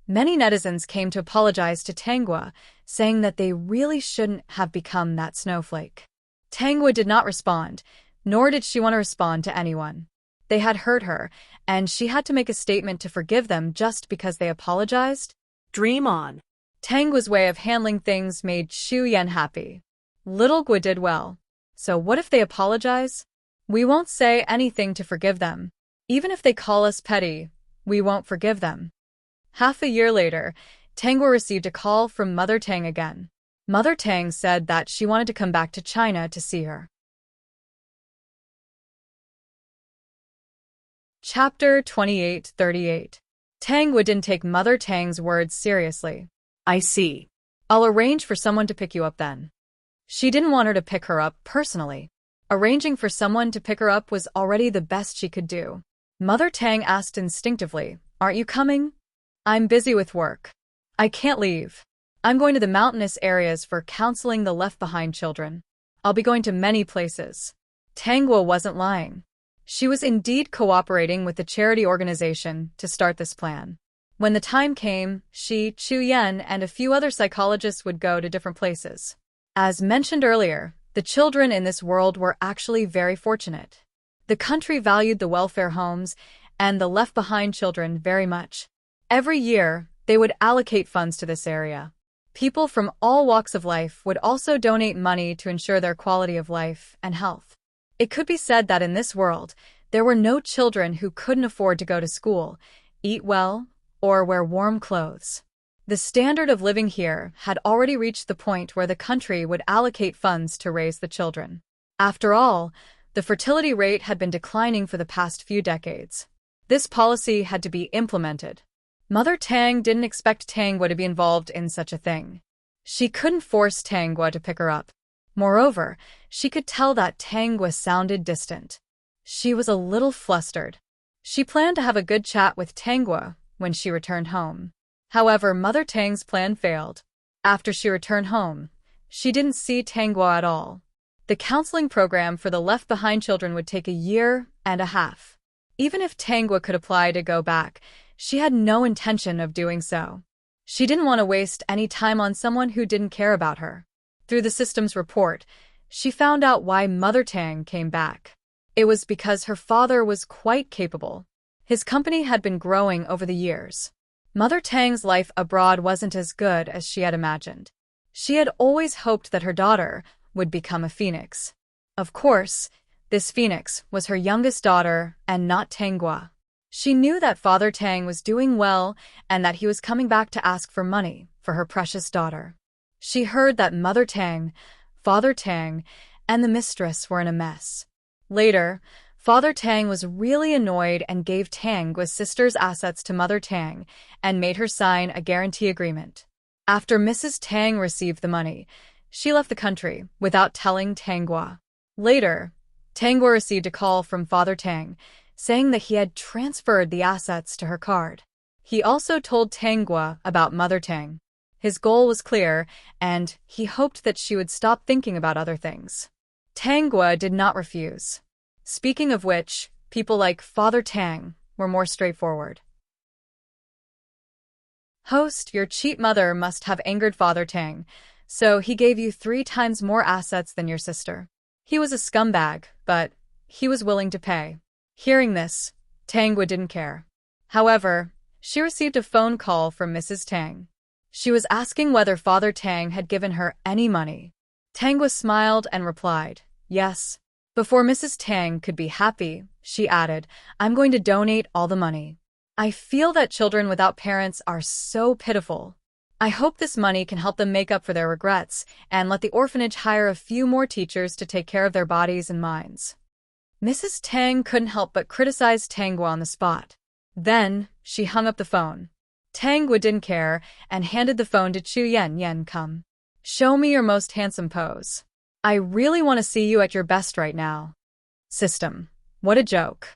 many netizens came to apologize to Tanghua, saying that they really shouldn't have become that snowflake. Tanghua did not respond, nor did she want to respond to anyone. They had hurt her, and she had to make a statement to forgive them just because they apologized. Dream on. Tanghua's way of handling things made Xu Yan happy. Little Gua did well. So what if they apologize? We won't say anything to forgive them. Even if they call us petty, we won't forgive them. Half a year later, Tanghua received a call from Mother Tang again. Mother Tang said that she wanted to come back to China to see her. Chapter 2838. Tanghua didn't take Mother Tang's words seriously. I see. I'll arrange for someone to pick you up then. She didn't want her to pick her up personally. Arranging for someone to pick her up was already the best she could do. Mother Tang asked instinctively, "Aren't you coming?" "I'm busy with work. I can't leave. I'm going to the mountainous areas for counseling the left-behind children. I'll be going to many places." Tanghua wasn't lying. She was indeed cooperating with the charity organization to start this plan. When the time came, she, Chu Yan, and a few other psychologists would go to different places. As mentioned earlier, the children in this world were actually very fortunate. The country valued the welfare homes and the left-behind children very much. Every year, they would allocate funds to this area. People from all walks of life would also donate money to ensure their quality of life and health. It could be said that in this world, there were no children who couldn't afford to go to school, eat well, or wear warm clothes. The standard of living here had already reached the point where the country would allocate funds to raise the children. After all, the fertility rate had been declining for the past few decades. This policy had to be implemented. Mother Tang didn't expect Tanghua to be involved in such a thing. She couldn't force Tanghua to pick her up. Moreover, she could tell that Tanghua sounded distant. She was a little flustered. She planned to have a good chat with Tanghua, when she returned home. However, Mother Tang's plan failed. After she returned home, she didn't see Tanghua at all. The counseling program for the left-behind children would take a year and a half. Even if Tanghua could apply to go back, she had no intention of doing so. She didn't want to waste any time on someone who didn't care about her. Through the system's report, she found out why Mother Tang came back. It was because her father was quite capable. His company had been growing over the years. Mother Tang's life abroad wasn't as good as she had imagined. She had always hoped that her daughter would become a phoenix. Of course, this phoenix was her youngest daughter and not Tanghua. She knew that Father Tang was doing well and that he was coming back to ask for money for her precious daughter. She heard that Mother Tang, Father Tang, and the mistress were in a mess. Later, Father Tang was really annoyed and gave Tanghua's sister's assets to Mother Tang and made her sign a guarantee agreement. After Mrs. Tang received the money, she left the country without telling Tanghua. Later, Tanghua received a call from Father Tang, saying that he had transferred the assets to her card. He also told Tanghua about Mother Tang. His goal was clear, and he hoped that she would stop thinking about other things. Tanghua did not refuse. Speaking of which, people like Father Tang were more straightforward. Host, your cheap mother must have angered Father Tang, so he gave you 3 times more assets than your sister. He was a scumbag, but he was willing to pay. Hearing this, Tanghua didn't care. However, she received a phone call from Mrs. Tang. She was asking whether Father Tang had given her any money. Tanghua smiled and replied, yes. Before Mrs. Tang could be happy, she added, I'm going to donate all the money. I feel that children without parents are so pitiful. I hope this money can help them make up for their regrets and let the orphanage hire a few more teachers to take care of their bodies and minds. Mrs. Tang couldn't help but criticize Tanghua on the spot. Then, she hung up the phone. Tanghua didn't care and handed the phone to Chu Yen. Come. Show me your most handsome pose. I really want to see you at your best right now. System. What a joke.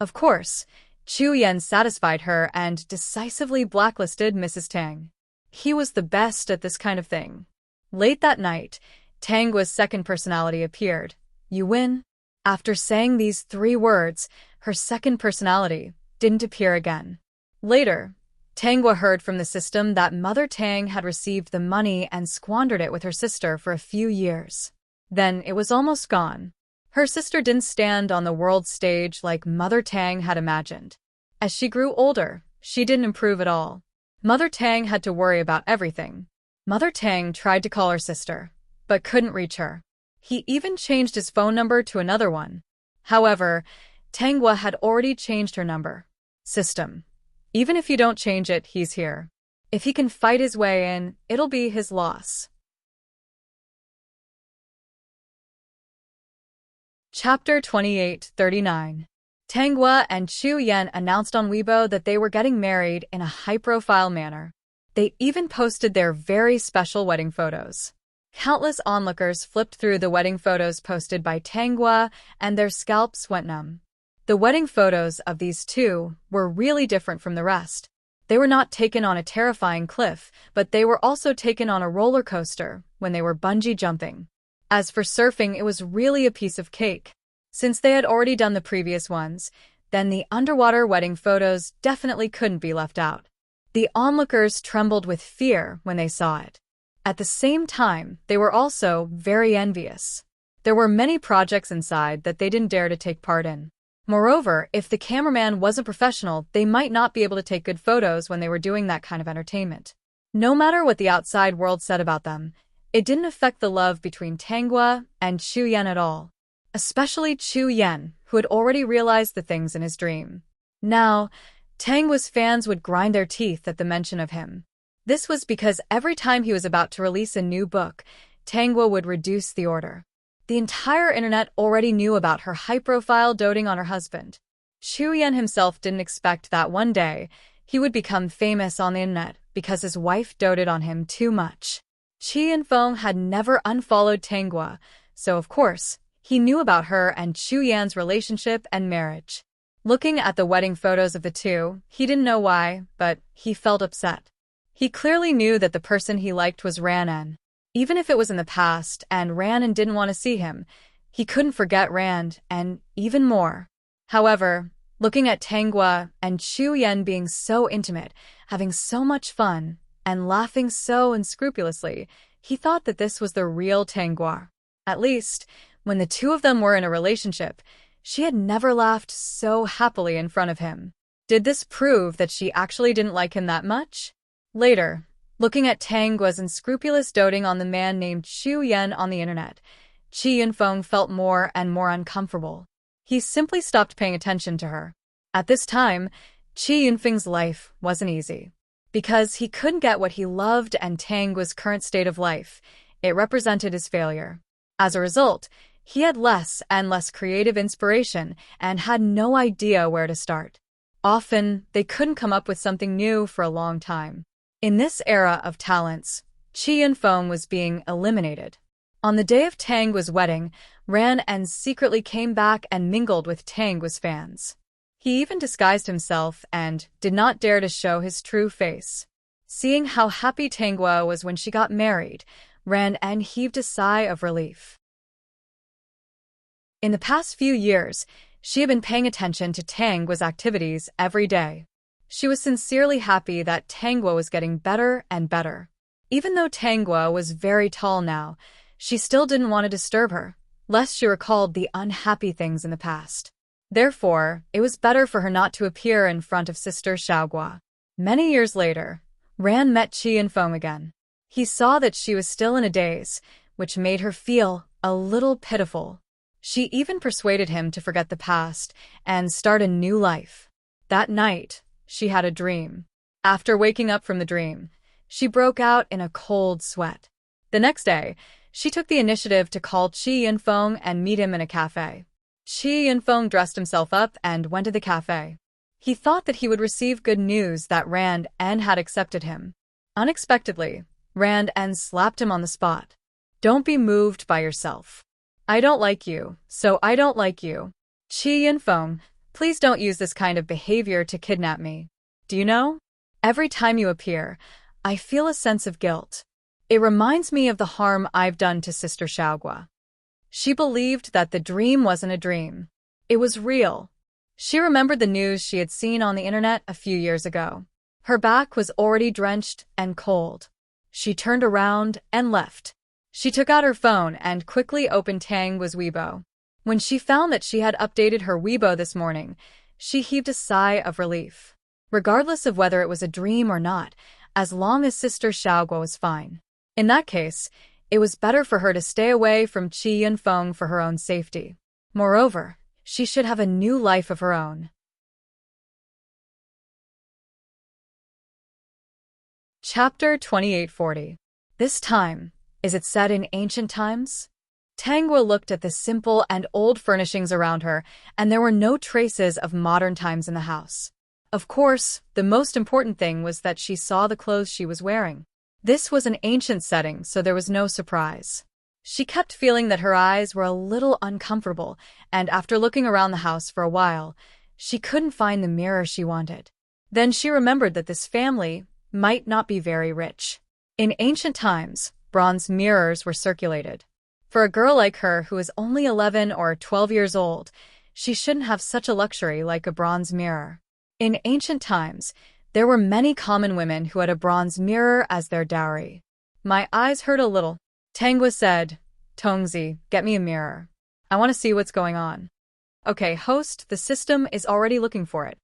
Of course, Chu Yen satisfied her and decisively blacklisted Mrs. Tang. He was the best at this kind of thing. Late that night, Tanghua's second personality appeared. You win? After saying these 3 words, her second personality didn't appear again. Later, Tanghua heard from the system that Mother Tang had received the money and squandered it with her sister for a few years. Then it was almost gone. Her sister didn't stand on the world stage like Mother Tang had imagined. As she grew older, she didn't improve at all. Mother Tang had to worry about everything. Mother Tang tried to call her sister, but couldn't reach her. He even changed his phone number to another one. However, Tanghua had already changed her number. System. Even if you don't change it, he's here. If he can fight his way in, it'll be his loss. Chapter 28-39. Tanghua and Chu Yen announced on Weibo that they were getting married in a high-profile manner. They even posted their very special wedding photos. Countless onlookers flipped through the wedding photos posted by Tanghua, and their scalps went numb. The wedding photos of these two were really different from the rest. They were not taken on a terrifying cliff, but they were also taken on a roller coaster when they were bungee jumping. As for surfing, it was really a piece of cake. Since they had already done the previous ones, then the underwater wedding photos definitely couldn't be left out. The onlookers trembled with fear when they saw it. At the same time, they were also very envious. There were many projects inside that they didn't dare to take part in. Moreover, if the cameraman wasn't professional, they might not be able to take good photos when they were doing that kind of entertainment. No matter what the outside world said about them, it didn't affect the love between Tanghua and Chu Yen at all. Especially Chu Yen, who had already realized the things in his dream. Now, Tanghua's fans would grind their teeth at the mention of him. This was because every time he was about to release a new book, Tanghua would reduce the order. The entire internet already knew about her high-profile doting on her husband. Chu Yen himself didn't expect that one day he would become famous on the internet because his wife doted on him too much. Qi and Feng had never unfollowed Tanghua, so of course, he knew about her and Chu Yan's relationship and marriage. Looking at the wedding photos of the two, he didn't know why, but he felt upset. He clearly knew that the person he liked was Ranan. Even if it was in the past and Ranan didn't want to see him, he couldn't forget Rand, and even more. However, looking at Tanghua and Chu Yen being so intimate, having so much fun, and laughing so unscrupulously, he thought that this was the real Tanghua. At least, when the two of them were in a relationship, she had never laughed so happily in front of him. Did this prove that she actually didn't like him that much? Later, looking at Tanghua's unscrupulous doting on the man named Chu Yen on the internet, Qi Yunfeng felt more and more uncomfortable. He simply stopped paying attention to her. At this time, Qi Yunfeng's life wasn't easy. Because he couldn't get what he loved and Tanghua's current state of life, it represented his failure. As a result, he had less and less creative inspiration and had no idea where to start. Often, they couldn't come up with something new for a long time. In this era of talents, Qi Yunfeng was being eliminated. On the day of Tanghua's wedding, Ran and secretly came back and mingled with Tanghua's fans. He even disguised himself and did not dare to show his true face. Seeing how happy Tanghua was when she got married, Ran and heaved a sigh of relief. In the past few years, she had been paying attention to Tanghua's activities every day. She was sincerely happy that Tanghua was getting better and better. Even though Tanghua was very tall now, she still didn't want to disturb her, lest she recalled the unhappy things in the past. Therefore, it was better for her not to appear in front of Sister Xiaogua. Many years later, Ran met Qi Yunfeng again. He saw that she was still in a daze, which made her feel a little pitiful. She even persuaded him to forget the past and start a new life. That night, she had a dream. After waking up from the dream, she broke out in a cold sweat. The next day, she took the initiative to call Qi Yunfeng and meet him in a cafe. Qi Yunfeng dressed himself up and went to the cafe. He thought that he would receive good news that Rand N had accepted him. Unexpectedly, Rand N slapped him on the spot. "Don't be moved by yourself. I don't like you, so I don't like you. Qi Yunfeng, please don't use this kind of behavior to kidnap me. Do you know? Every time you appear, I feel a sense of guilt. It reminds me of the harm I've done to Sister Xiaogua." She believed that the dream wasn't a dream. It was real. She remembered the news she had seen on the internet a few years ago. Her back was already drenched and cold. She turned around and left. She took out her phone and quickly opened Tanghua's Weibo. When she found that she had updated her Weibo this morning, she heaved a sigh of relief. Regardless of whether it was a dream or not, as long as Sister Xiaogua was fine. In that case, it was better for her to stay away from Qi Yunfeng for her own safety. Moreover, she should have a new life of her own. Chapter 2840. This time, is it set in ancient times? Tanghua looked at the simple and old furnishings around her, and there were no traces of modern times in the house. Of course, the most important thing was that she saw the clothes she was wearing. This was an ancient setting, so there was no surprise. She kept feeling that her eyes were a little uncomfortable, and after looking around the house for a while, she couldn't find the mirror she wanted. Then she remembered that this family might not be very rich. In ancient times, bronze mirrors were circulated. For a girl like her who is only 11 or 12 years old, she shouldn't have such a luxury like a bronze mirror. In ancient times, there were many common women who had a bronze mirror as their dowry. My eyes hurt a little. Tanghua said, "Tongzi, get me a mirror. I want to see what's going on." "Okay, host, the system is already looking for it."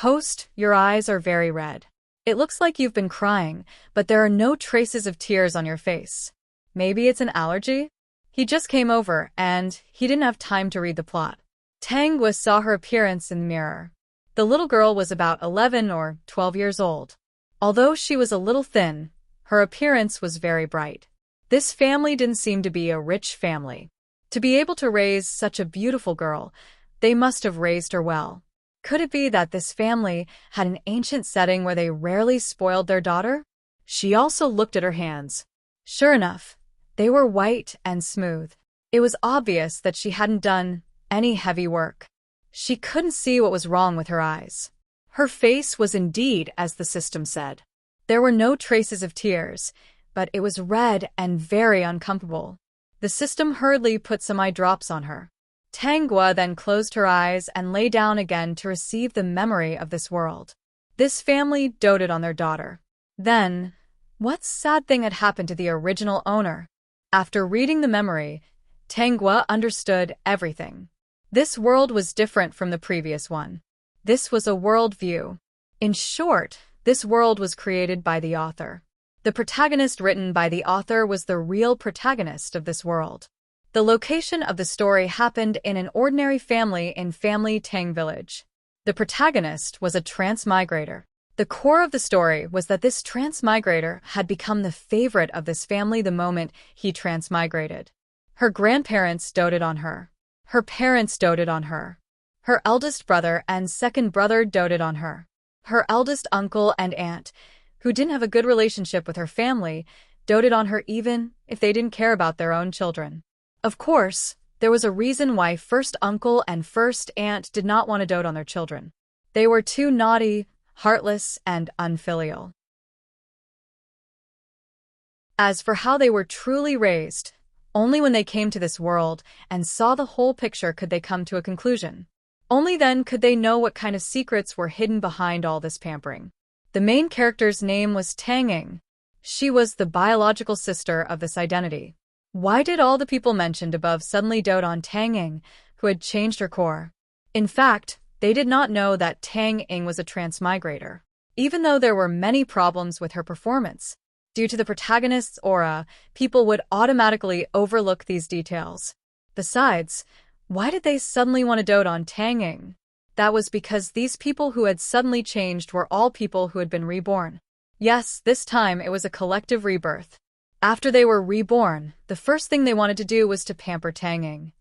"Host, your eyes are very red. It looks like you've been crying, but there are no traces of tears on your face. Maybe it's an allergy?" He just came over, and he didn't have time to read the plot. Tanghua saw her appearance in the mirror. The little girl was about 11 or 12 years old. Although she was a little thin, her appearance was very bright. This family didn't seem to be a rich family. To be able to raise such a beautiful girl, they must have raised her well. Could it be that this family had an ancient setting where they rarely spoiled their daughter? She also looked at her hands. Sure enough, they were white and smooth. It was obvious that she hadn't done any heavy work. She couldn't see what was wrong with her eyes. Her face was indeed as the system said. There were no traces of tears, but it was red and very uncomfortable. The system hurriedly put some eye drops on her. Tanghua then closed her eyes and lay down again to receive the memory of this world. This family doted on their daughter. Then, what sad thing had happened to the original owner? After reading the memory, Tanghua understood everything. This world was different from the previous one. This was a world view. In short, this world was created by the author. The protagonist written by the author was the real protagonist of this world. The location of the story happened in an ordinary family in Family Tang Village. The protagonist was a transmigrator. The core of the story was that this transmigrator had become the favorite of this family the moment he transmigrated. Her grandparents doted on her. Her parents doted on her. Her eldest brother and second brother doted on her. Her eldest uncle and aunt, who didn't have a good relationship with her family, doted on her even if they didn't care about their own children. Of course, there was a reason why first uncle and first aunt did not want to dote on their children. They were too naughty, heartless, and unfilial. As for how they were truly raised, only when they came to this world and saw the whole picture could they come to a conclusion. Only then could they know what kind of secrets were hidden behind all this pampering. The main character's name was Tang Ying. She was the biological sister of this identity. Why did all the people mentioned above suddenly dote on Tang Ying, who had changed her core? In fact, they did not know that Tang Ying was a transmigrator, even though there were many problems with her performance. Due to the protagonist's aura, people would automatically overlook these details. Besides, why did they suddenly want to dote on Tang Ying? That was because these people who had suddenly changed were all people who had been reborn. Yes, this time it was a collective rebirth. After they were reborn, the first thing they wanted to do was to pamper Tang Ying.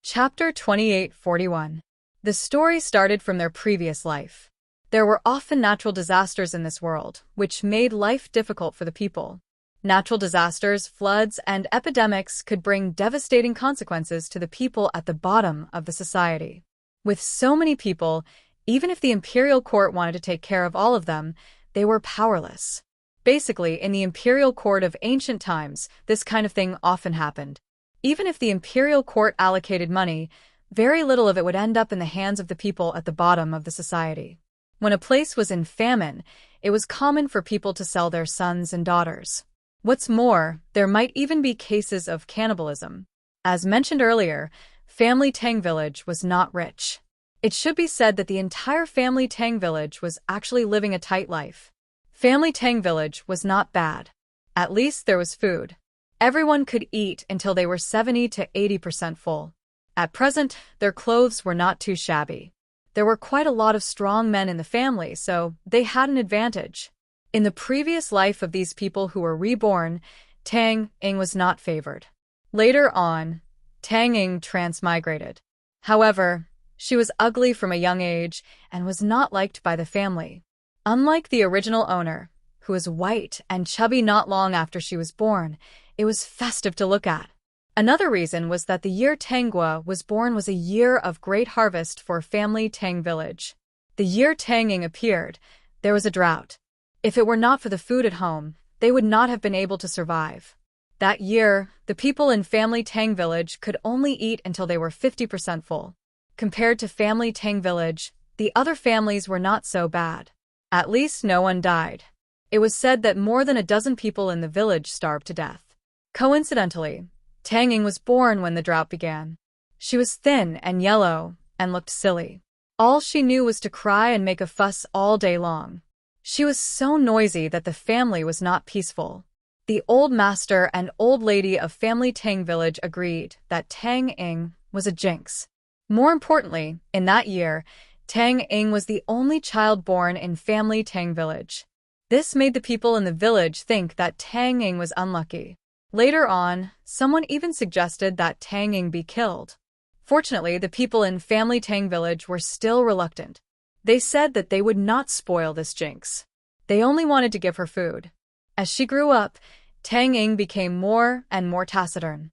Chapter 2841. The story started from their previous life. There were often natural disasters in this world, which made life difficult for the people. Natural disasters, floods, and epidemics could bring devastating consequences to the people at the bottom of the society. With so many people, even if the imperial court wanted to take care of all of them, they were powerless. Basically, in the imperial court of ancient times, this kind of thing often happened. Even if the imperial court allocated money, very little of it would end up in the hands of the people at the bottom of the society. When a place was in famine, it was common for people to sell their sons and daughters. What's more, there might even be cases of cannibalism. As mentioned earlier, Family Tang Village was not rich. It should be said that the entire Family Tang Village was actually living a tight life. Family Tang Village was not bad. At least there was food. Everyone could eat until they were 70 to 80% full. At present, their clothes were not too shabby. There were quite a lot of strong men in the family, so they had an advantage. In the previous life of these people who were reborn, Tang Ying was not favored. Later on, Tang Ying transmigrated. However, she was ugly from a young age and was not liked by the family. Unlike the original owner, who was white and chubby not long after she was born, it was festive to look at. Another reason was that the year Tanghua was born was a year of great harvest for Family Tang Village. The year Tang Ying appeared, there was a drought. If it were not for the food at home, they would not have been able to survive. That year, the people in Family Tang Village could only eat until they were 50% full. Compared to Family Tang Village, the other families were not so bad. At least no one died. It was said that more than a dozen people in the village starved to death. Coincidentally, Tang Ying was born when the drought began. She was thin and yellow and looked silly. All she knew was to cry and make a fuss all day long. She was so noisy that the family was not peaceful. The old master and old lady of Family Tang Village agreed that Tang Ying was a jinx. More importantly, in that year, Tang Ying was the only child born in Family Tang Village. This made the people in the village think that Tang Ying was unlucky. Later on, someone even suggested that Tang Ying be killed. Fortunately, the people in Family Tang Village were still reluctant. They said that they would not spoil this jinx. They only wanted to give her food. As she grew up, Tang Ying became more and more taciturn.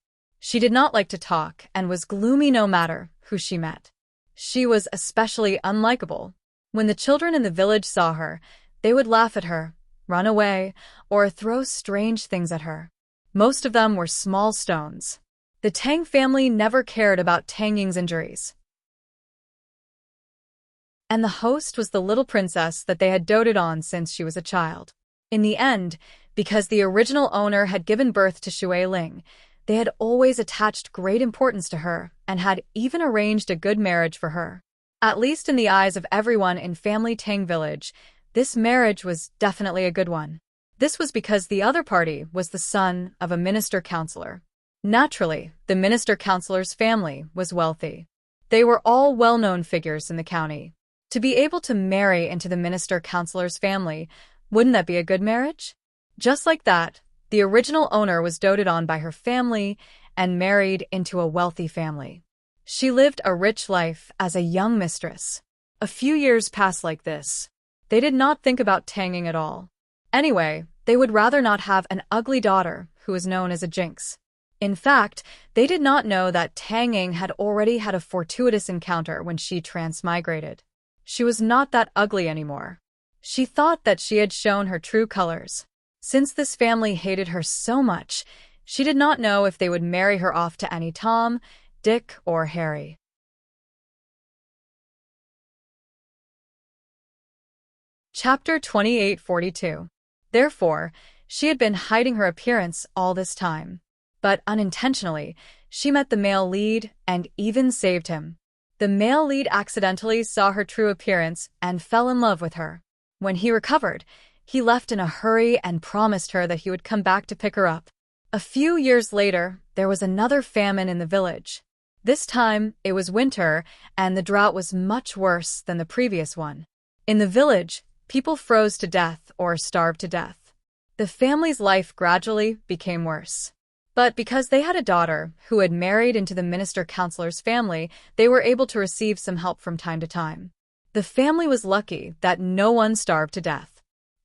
She did not like to talk and was gloomy no matter who she met. She was especially unlikable. When the children in the village saw her, they would laugh at her, run away, or throw strange things at her. Most of them were small stones. The Tang family never cared about Tang Ying's injuries. And the host was the little princess that they had doted on since she was a child. In the end, because the original owner had given birth to Shui Ling, they had always attached great importance to her and had even arranged a good marriage for her. At least in the eyes of everyone in Family Tang Village, this marriage was definitely a good one. This was because the other party was the son of a minister-counselor. Naturally, the minister-counselor's family was wealthy. They were all well-known figures in the county. To be able to marry into the minister-counselor's family, wouldn't that be a good marriage? Just like that, the original owner was doted on by her family and married into a wealthy family. She lived a rich life as a young mistress. A few years passed like this. They did not think about Tanging at all. Anyway, they would rather not have an ugly daughter who was known as a jinx. In fact, they did not know that Tanging had already had a fortuitous encounter when she transmigrated. She was not that ugly anymore. She thought that she had shown her true colors. Since this family hated her so much, she did not know if they would marry her off to any Tom, Dick, or Harry. Chapter 2842. Therefore, she had been hiding her appearance all this time. But unintentionally, she met the male lead and even saved him. The male lead accidentally saw her true appearance and fell in love with her. When he recovered, he left in a hurry and promised her that he would come back to pick her up. A few years later, there was another famine in the village. This time, it was winter, and the drought was much worse than the previous one. In the village, people froze to death or starved to death. The family's life gradually became worse. But because they had a daughter who had married into the minister-counselor's family, they were able to receive some help from time to time. The family was lucky that no one starved to death.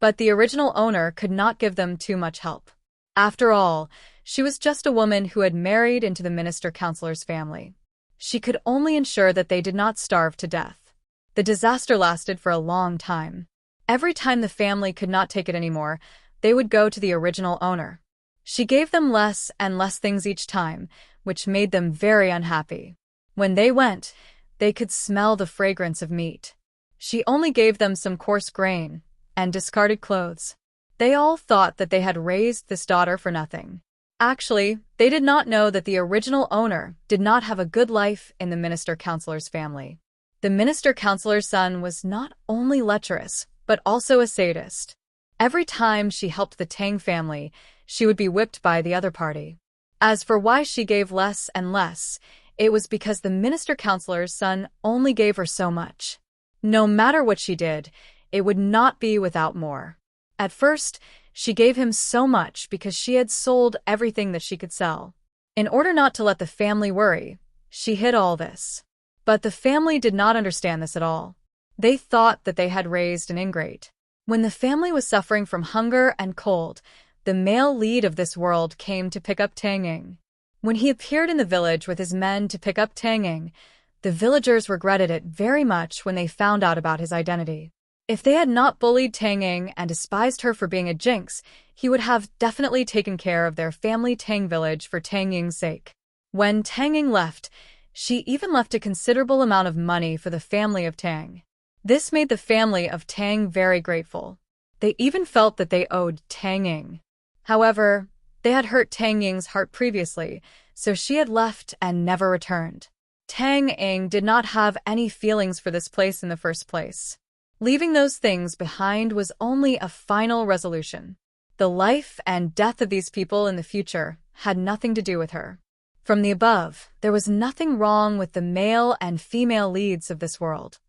But the original owner could not give them too much help. After all, she was just a woman who had married into the minister-counselor's family. She could only ensure that they did not starve to death. The disaster lasted for a long time. Every time the family could not take it anymore, they would go to the original owner. She gave them less and less things each time, which made them very unhappy. When they went, they could smell the fragrance of meat. She only gave them some coarse grain and discarded clothes. They all thought that they had raised this daughter for nothing. Actually, they did not know that the original owner did not have a good life in the minister-counselor's family. The minister-counselor's son was not only lecherous, but also a sadist. Every time she helped the Tang family, she would be whipped by the other party. As for why she gave less and less, it was because the minister-counselor's son only gave her so much. No matter what she did, it would not be without more. At first, she gave him so much because she had sold everything that she could sell. In order not to let the family worry, she hid all this. But the family did not understand this at all. They thought that they had raised an ingrate. When the family was suffering from hunger and cold, the male lead of this world came to pick up Tanging. When he appeared in the village with his men to pick up Tanging, the villagers regretted it very much when they found out about his identity. If they had not bullied Tanging and despised her for being a jinx, he would have definitely taken care of their family Tang village for Tanging's sake. When Tanging left, she even left a considerable amount of money for the family of Tang. This made the family of Tang very grateful. They even felt that they owed Tanging. However, they had hurt Tanging's heart previously, so she had left and never returned. Tanging did not have any feelings for this place in the first place. Leaving those things behind was only a final resolution. The life and death of these people in the future had nothing to do with her. From the above, there was nothing wrong with the male and female leads of this world.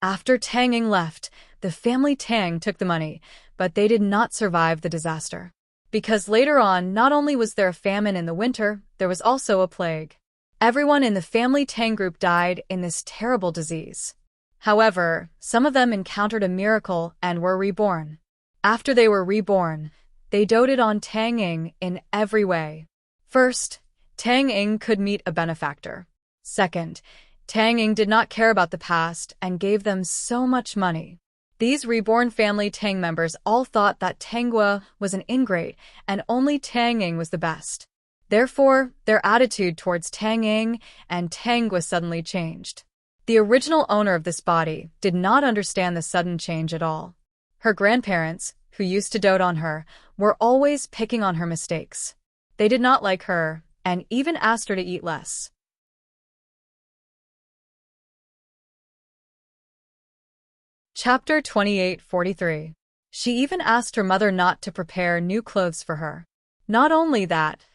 After Tanging left, the family Tang took the money, but they did not survive the disaster. Because later on, not only was there a famine in the winter, there was also a plague. Everyone in the family Tang group died in this terrible disease. However, some of them encountered a miracle and were reborn. After they were reborn, they doted on Tang Ying in every way. First, Tang Ying could meet a benefactor. Second, Tang Ying did not care about the past and gave them so much money. These reborn family Tang members all thought that Tanggua was an ingrate and only Tang Ying was the best. Therefore, their attitude towards Tang Ying and Tanggua suddenly changed. The original owner of this body did not understand the sudden change at all. Her grandparents, who used to dote on her, were always picking on her mistakes. They did not like her and even asked her to eat less. Chapter 28:43. She even asked her mother not to prepare new clothes for her. Not only that,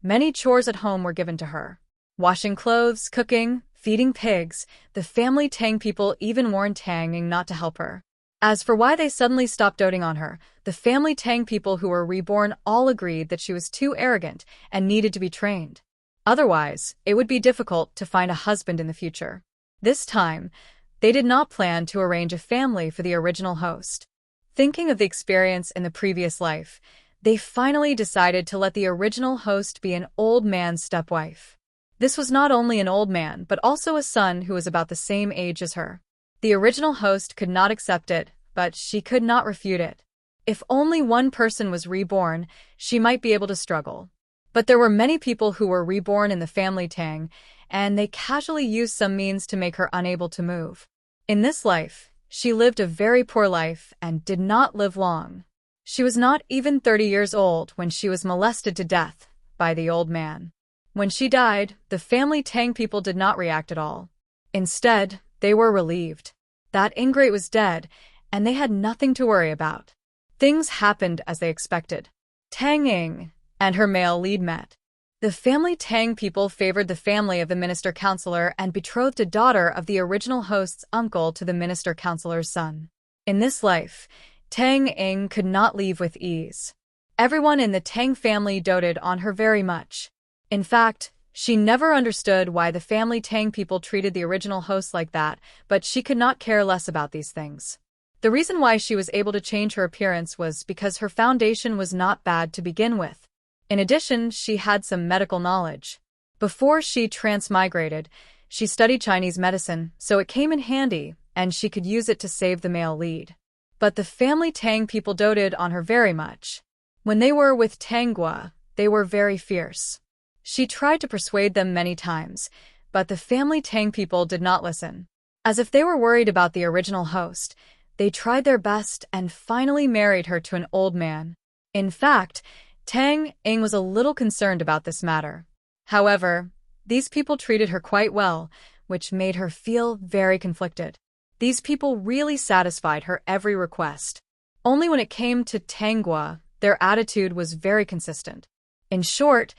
many chores at home were given to her. Washing clothes, cooking, feeding pigs, the family Tang people even warned Tang Ying not to help her. As for why they suddenly stopped doting on her, the family Tang people who were reborn all agreed that she was too arrogant and needed to be trained. Otherwise, it would be difficult to find a husband in the future. This time, they did not plan to arrange a family for the original host. Thinking of the experience in the previous life, they finally decided to let the original host be an old man's stepwife. This was not only an old man, but also a son who was about the same age as her. The original host could not accept it, but she could not refute it. If only one person was reborn, she might be able to struggle. But there were many people who were reborn in the family Tang, and they casually used some means to make her unable to move. In this life, she lived a very poor life and did not live long. She was not even 30 years old when she was molested to death by the old man. When she died, the family Tang people did not react at all. Instead, they were relieved. That ingrate was dead, and they had nothing to worry about. Things happened as they expected. Tang Ying and her male lead met. The family Tang people favored the family of the minister counselor and betrothed a daughter of the original host's uncle to the minister counselor's son. In this life, Tang Ying could not leave with ease. Everyone in the Tang family doted on her very much. In fact, she never understood why the family Tang people treated the original host like that, but she could not care less about these things. The reason why she was able to change her appearance was because her foundation was not bad to begin with. In addition, she had some medical knowledge. Before she transmigrated, she studied Chinese medicine, so it came in handy, and she could use it to save the male lead. But the family Tang people doted on her very much. When they were with Tanggua, they were very fierce. She tried to persuade them many times, but the family Tang people did not listen. As if they were worried about the original host, they tried their best and finally married her to an old man. In fact, Tang Ying was a little concerned about this matter. However, these people treated her quite well, which made her feel very conflicted. These people really satisfied her every request. Only when it came to Tanggua, their attitude was very consistent. In short,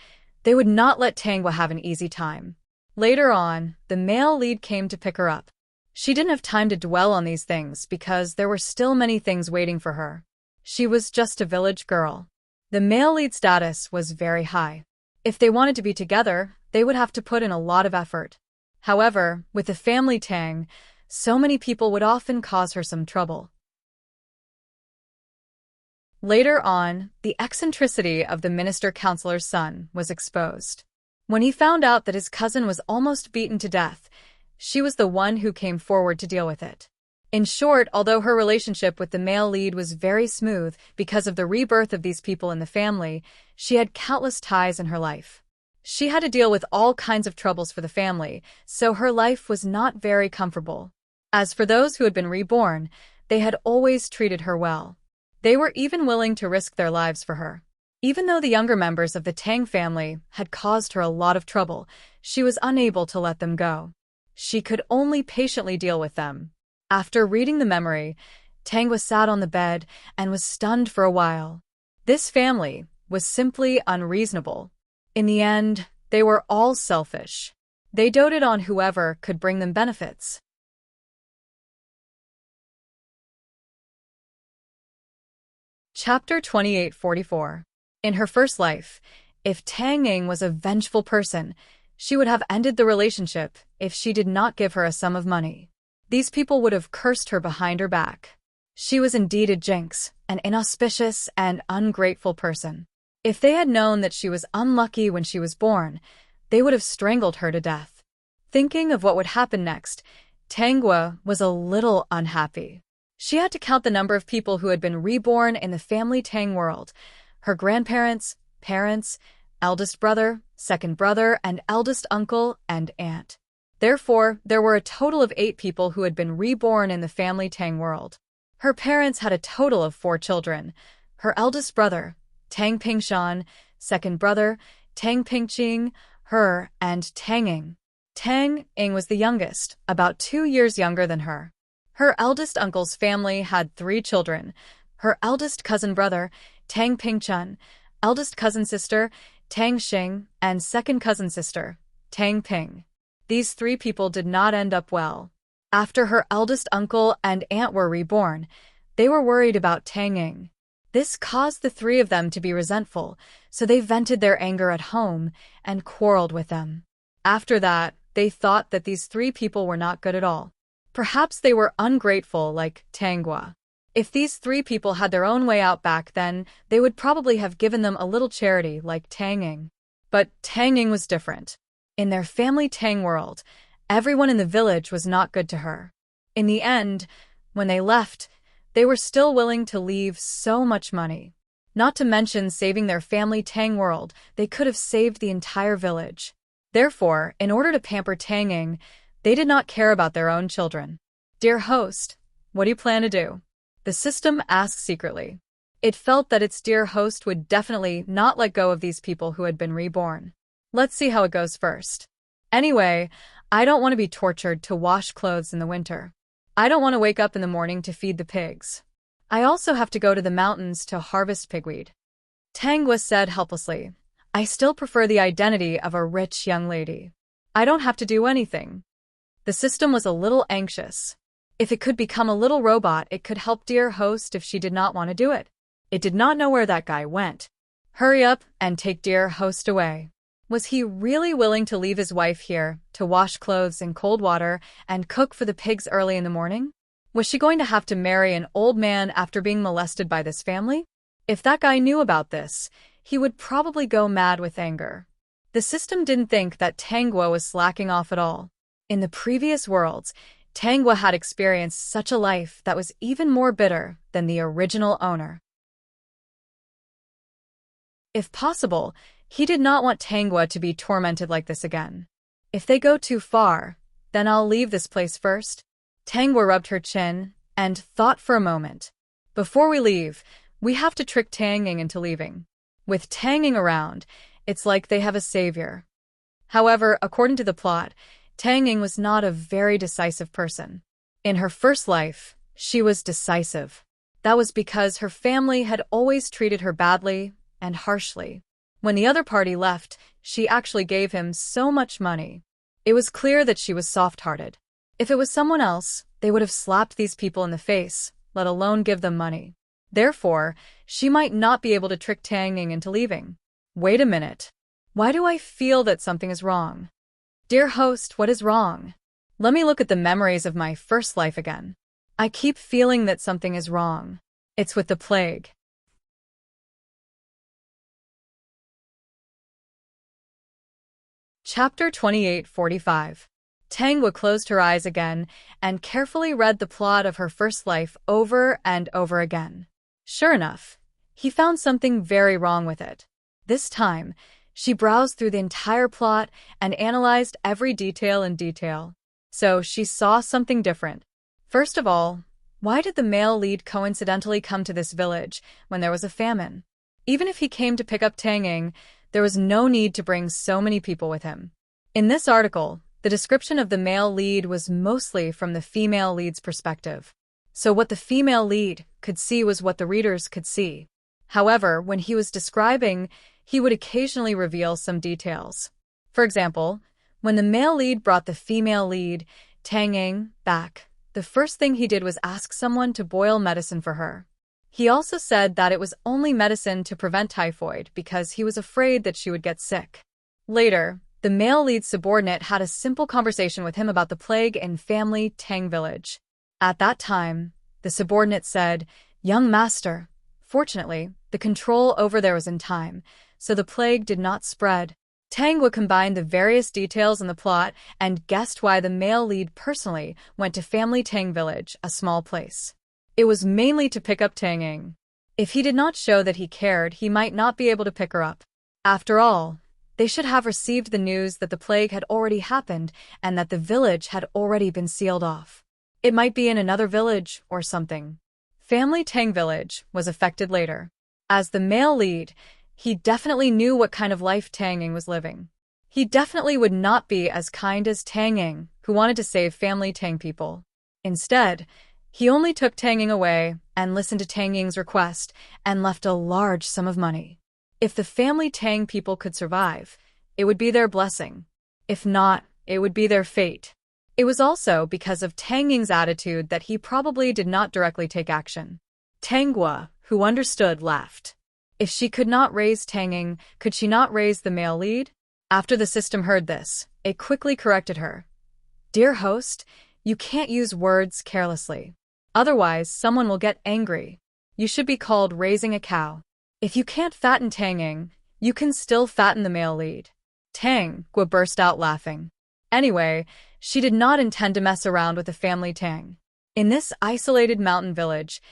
they would not let Tanggua have an easy time. Later on, the male lead came to pick her up. She didn't have time to dwell on these things because there were still many things waiting for her. She was just a village girl. The male lead status was very high. If they wanted to be together, they would have to put in a lot of effort. However, with the family Tang, so many people would often cause her some trouble. Later on, the eccentricity of the minister counselor's son was exposed. When he found out that his cousin was almost beaten to death, she was the one who came forward to deal with it. In short, although her relationship with the male lead was very smooth because of the rebirth of these people in the family, she had countless ties in her life. She had to deal with all kinds of troubles for the family, so her life was not very comfortable. As for those who had been reborn, they had always treated her well. They were even willing to risk their lives for her. Even though the younger members of the Tang family had caused her a lot of trouble, she was unable to let them go. She could only patiently deal with them. After reading the memory, Tanggua sat on the bed and was stunned for a while. This family was simply unreasonable. In the end, they were all selfish. They doted on whoever could bring them benefits. Chapter 28:44. In her first life, if Tang Ying was a vengeful person, she would have ended the relationship if she did not give her a sum of money. These people would have cursed her behind her back. She was indeed a jinx, an inauspicious and ungrateful person. If they had known that she was unlucky when she was born, they would have strangled her to death. Thinking of what would happen next, Tangwa was a little unhappy. She had to count the number of people who had been reborn in the family Tang world: her grandparents, parents, eldest brother, second brother, and eldest uncle and aunt. Therefore, there were a total of 8 people who had been reborn in the family Tang world. Her parents had a total of 4 children: her eldest brother, Tang Pingshan, second brother, Tang Pingqing, her, and Tanging. Tanging was the youngest, about 2 years younger than her. Her eldest uncle's family had 3 children: her eldest cousin brother, Tang Pingchun, eldest cousin sister, Tang Xing, and second cousin sister, Tang Ping. These 3 people did not end up well. After her eldest uncle and aunt were reborn, they were worried about Tanging. This caused the 3 of them to be resentful, so they vented their anger at home and quarreled with them. After that, they thought that these 3 people were not good at all. Perhaps they were ungrateful like Tangwa. If these 3 people had their own way out back then, they would probably have given them a little charity like Tanging. But Tanging was different. In their family Tang world, everyone in the village was not good to her. In the end, when they left, they were still willing to leave so much money. Not to mention saving their family Tang world, they could have saved the entire village. Therefore, in order to pamper Tanging, they did not care about their own children. "Dear host, what do you plan to do?" the system asked secretly. It felt that its dear host would definitely not let go of these people who had been reborn. Let's see how it goes first. Anyway, I don't want to be tortured to wash clothes in the winter. I don't want to wake up in the morning to feed the pigs. I also have to go to the mountains to harvest pigweed. Tangwa said helplessly, "I still prefer the identity of a rich young lady. I don't have to do anything." The system was a little anxious. If it could become a little robot, it could help dear host if she did not want to do it. It did not know where that guy went. Hurry up and take dear host away. Was he really willing to leave his wife here, to wash clothes in cold water and cook for the pigs early in the morning? Was she going to have to marry an old man after being molested by this family? If that guy knew about this, he would probably go mad with anger. The system didn't think that Tangwa was slacking off at all. In the previous worlds, Tangwa had experienced such a life that was even more bitter than the original owner. If possible, he did not want Tangwa to be tormented like this again. If they go too far, then I'll leave this place first. Tangwa rubbed her chin and thought for a moment. Before we leave, we have to trick Tanging into leaving. With Tanging around, it's like they have a savior. However, according to the plot, Tanging was not a very decisive person. In her first life, she was decisive. That was because her family had always treated her badly and harshly. When the other party left, she actually gave him so much money. It was clear that she was soft-hearted. If it was someone else, they would have slapped these people in the face, let alone give them money. Therefore, she might not be able to trick Tanging into leaving. Wait a minute. Why do I feel that something is wrong? Dear host, what is wrong? Let me look at the memories of my first life again. I keep feeling that something is wrong. It's with the plague. Chapter 28:45. Tangwa closed her eyes again and carefully read the plot of her first life over and over again. Sure enough, he found something very wrong with it. This time, she browsed through the entire plot and analyzed every detail in detail. So she saw something different. First of all, why did the male lead coincidentally come to this village when there was a famine? Even if he came to pick up Tanging, there was no need to bring so many people with him. In this article, the description of the male lead was mostly from the female lead's perspective. So what the female lead could see was what the readers could see. However, when he was describing, he would occasionally reveal some details. For example, when the male lead brought the female lead, Tanging, back, the first thing he did was ask someone to boil medicine for her. He also said that it was only medicine to prevent typhoid because he was afraid that she would get sick. Later, the male lead's subordinate had a simple conversation with him about the plague in family Tang village. At that time, The subordinate said, "Young master." Fortunately, the control over there was in time, so the plague did not spread. Tang would combine the various details in the plot and guessed why the male lead personally went to Family Tang Village, a small place. It was mainly to pick up Tang Ying. If he did not show that he cared, he might not be able to pick her up. After all, they should have received the news that the plague had already happened and that the village had already been sealed off. It might be in another village or something. Family Tang Village was affected later. As the male lead, he definitely knew what kind of life Tang Ying was living. He definitely would not be as kind as Tang Ying, who wanted to save Family Tang people. Instead, he only took Tang Ying away and listened to Tang Ying's request and left a large sum of money. If the Family Tang people could survive, it would be their blessing. If not, it would be their fate. It was also because of Tang Ying's attitude that he probably did not directly take action. Tang Gua, who understood, laughed. If she could not raise Tang Ying, could she not raise the male lead? After the system heard this, it quickly corrected her. "Dear host, you can't use words carelessly. Otherwise, someone will get angry. You should be called raising a cow. If you can't fatten Tang Ying, you can still fatten the male lead." Tang Gua burst out laughing. Anyway, she did not intend to mess around with the Family Tang. In this isolated mountain village,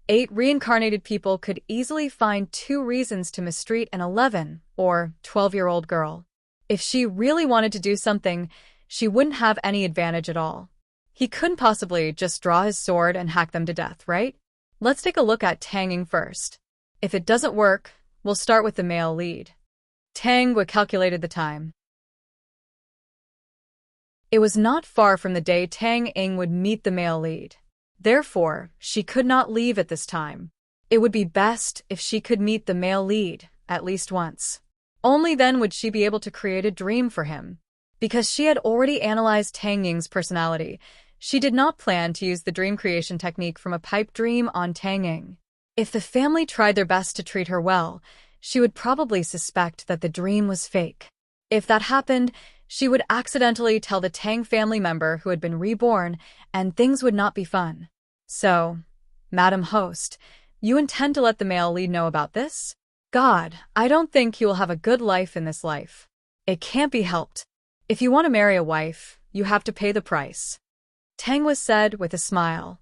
8 reincarnated people could easily find 2 reasons to mistreat an 11 or 12-year-old girl. If she really wanted to do something, she wouldn't have any advantage at all. He couldn't possibly just draw his sword and hack them to death, right? Let's take a look at Tang Ying first. If it doesn't work, we'll start with the male lead. Tang Gua calculated the time. It was not far from the day Tang Ying would meet the male lead. Therefore, she could not leave at this time. It would be best if she could meet the male lead, at least once. Only then would she be able to create a dream for him. Because she had already analyzed Tang Ying's personality, she did not plan to use the dream creation technique from a pipe dream on Tang Ying. If the family tried their best to treat her well, she would probably suspect that the dream was fake. If that happened, she would accidentally tell the Tang family member who had been reborn, and things would not be fun. So, Madam Host, you intend to let the male lead know about this? God, I don't think he will have a good life in this life. It can't be helped. If you want to marry a wife, you have to pay the price. Tang was said with a smile.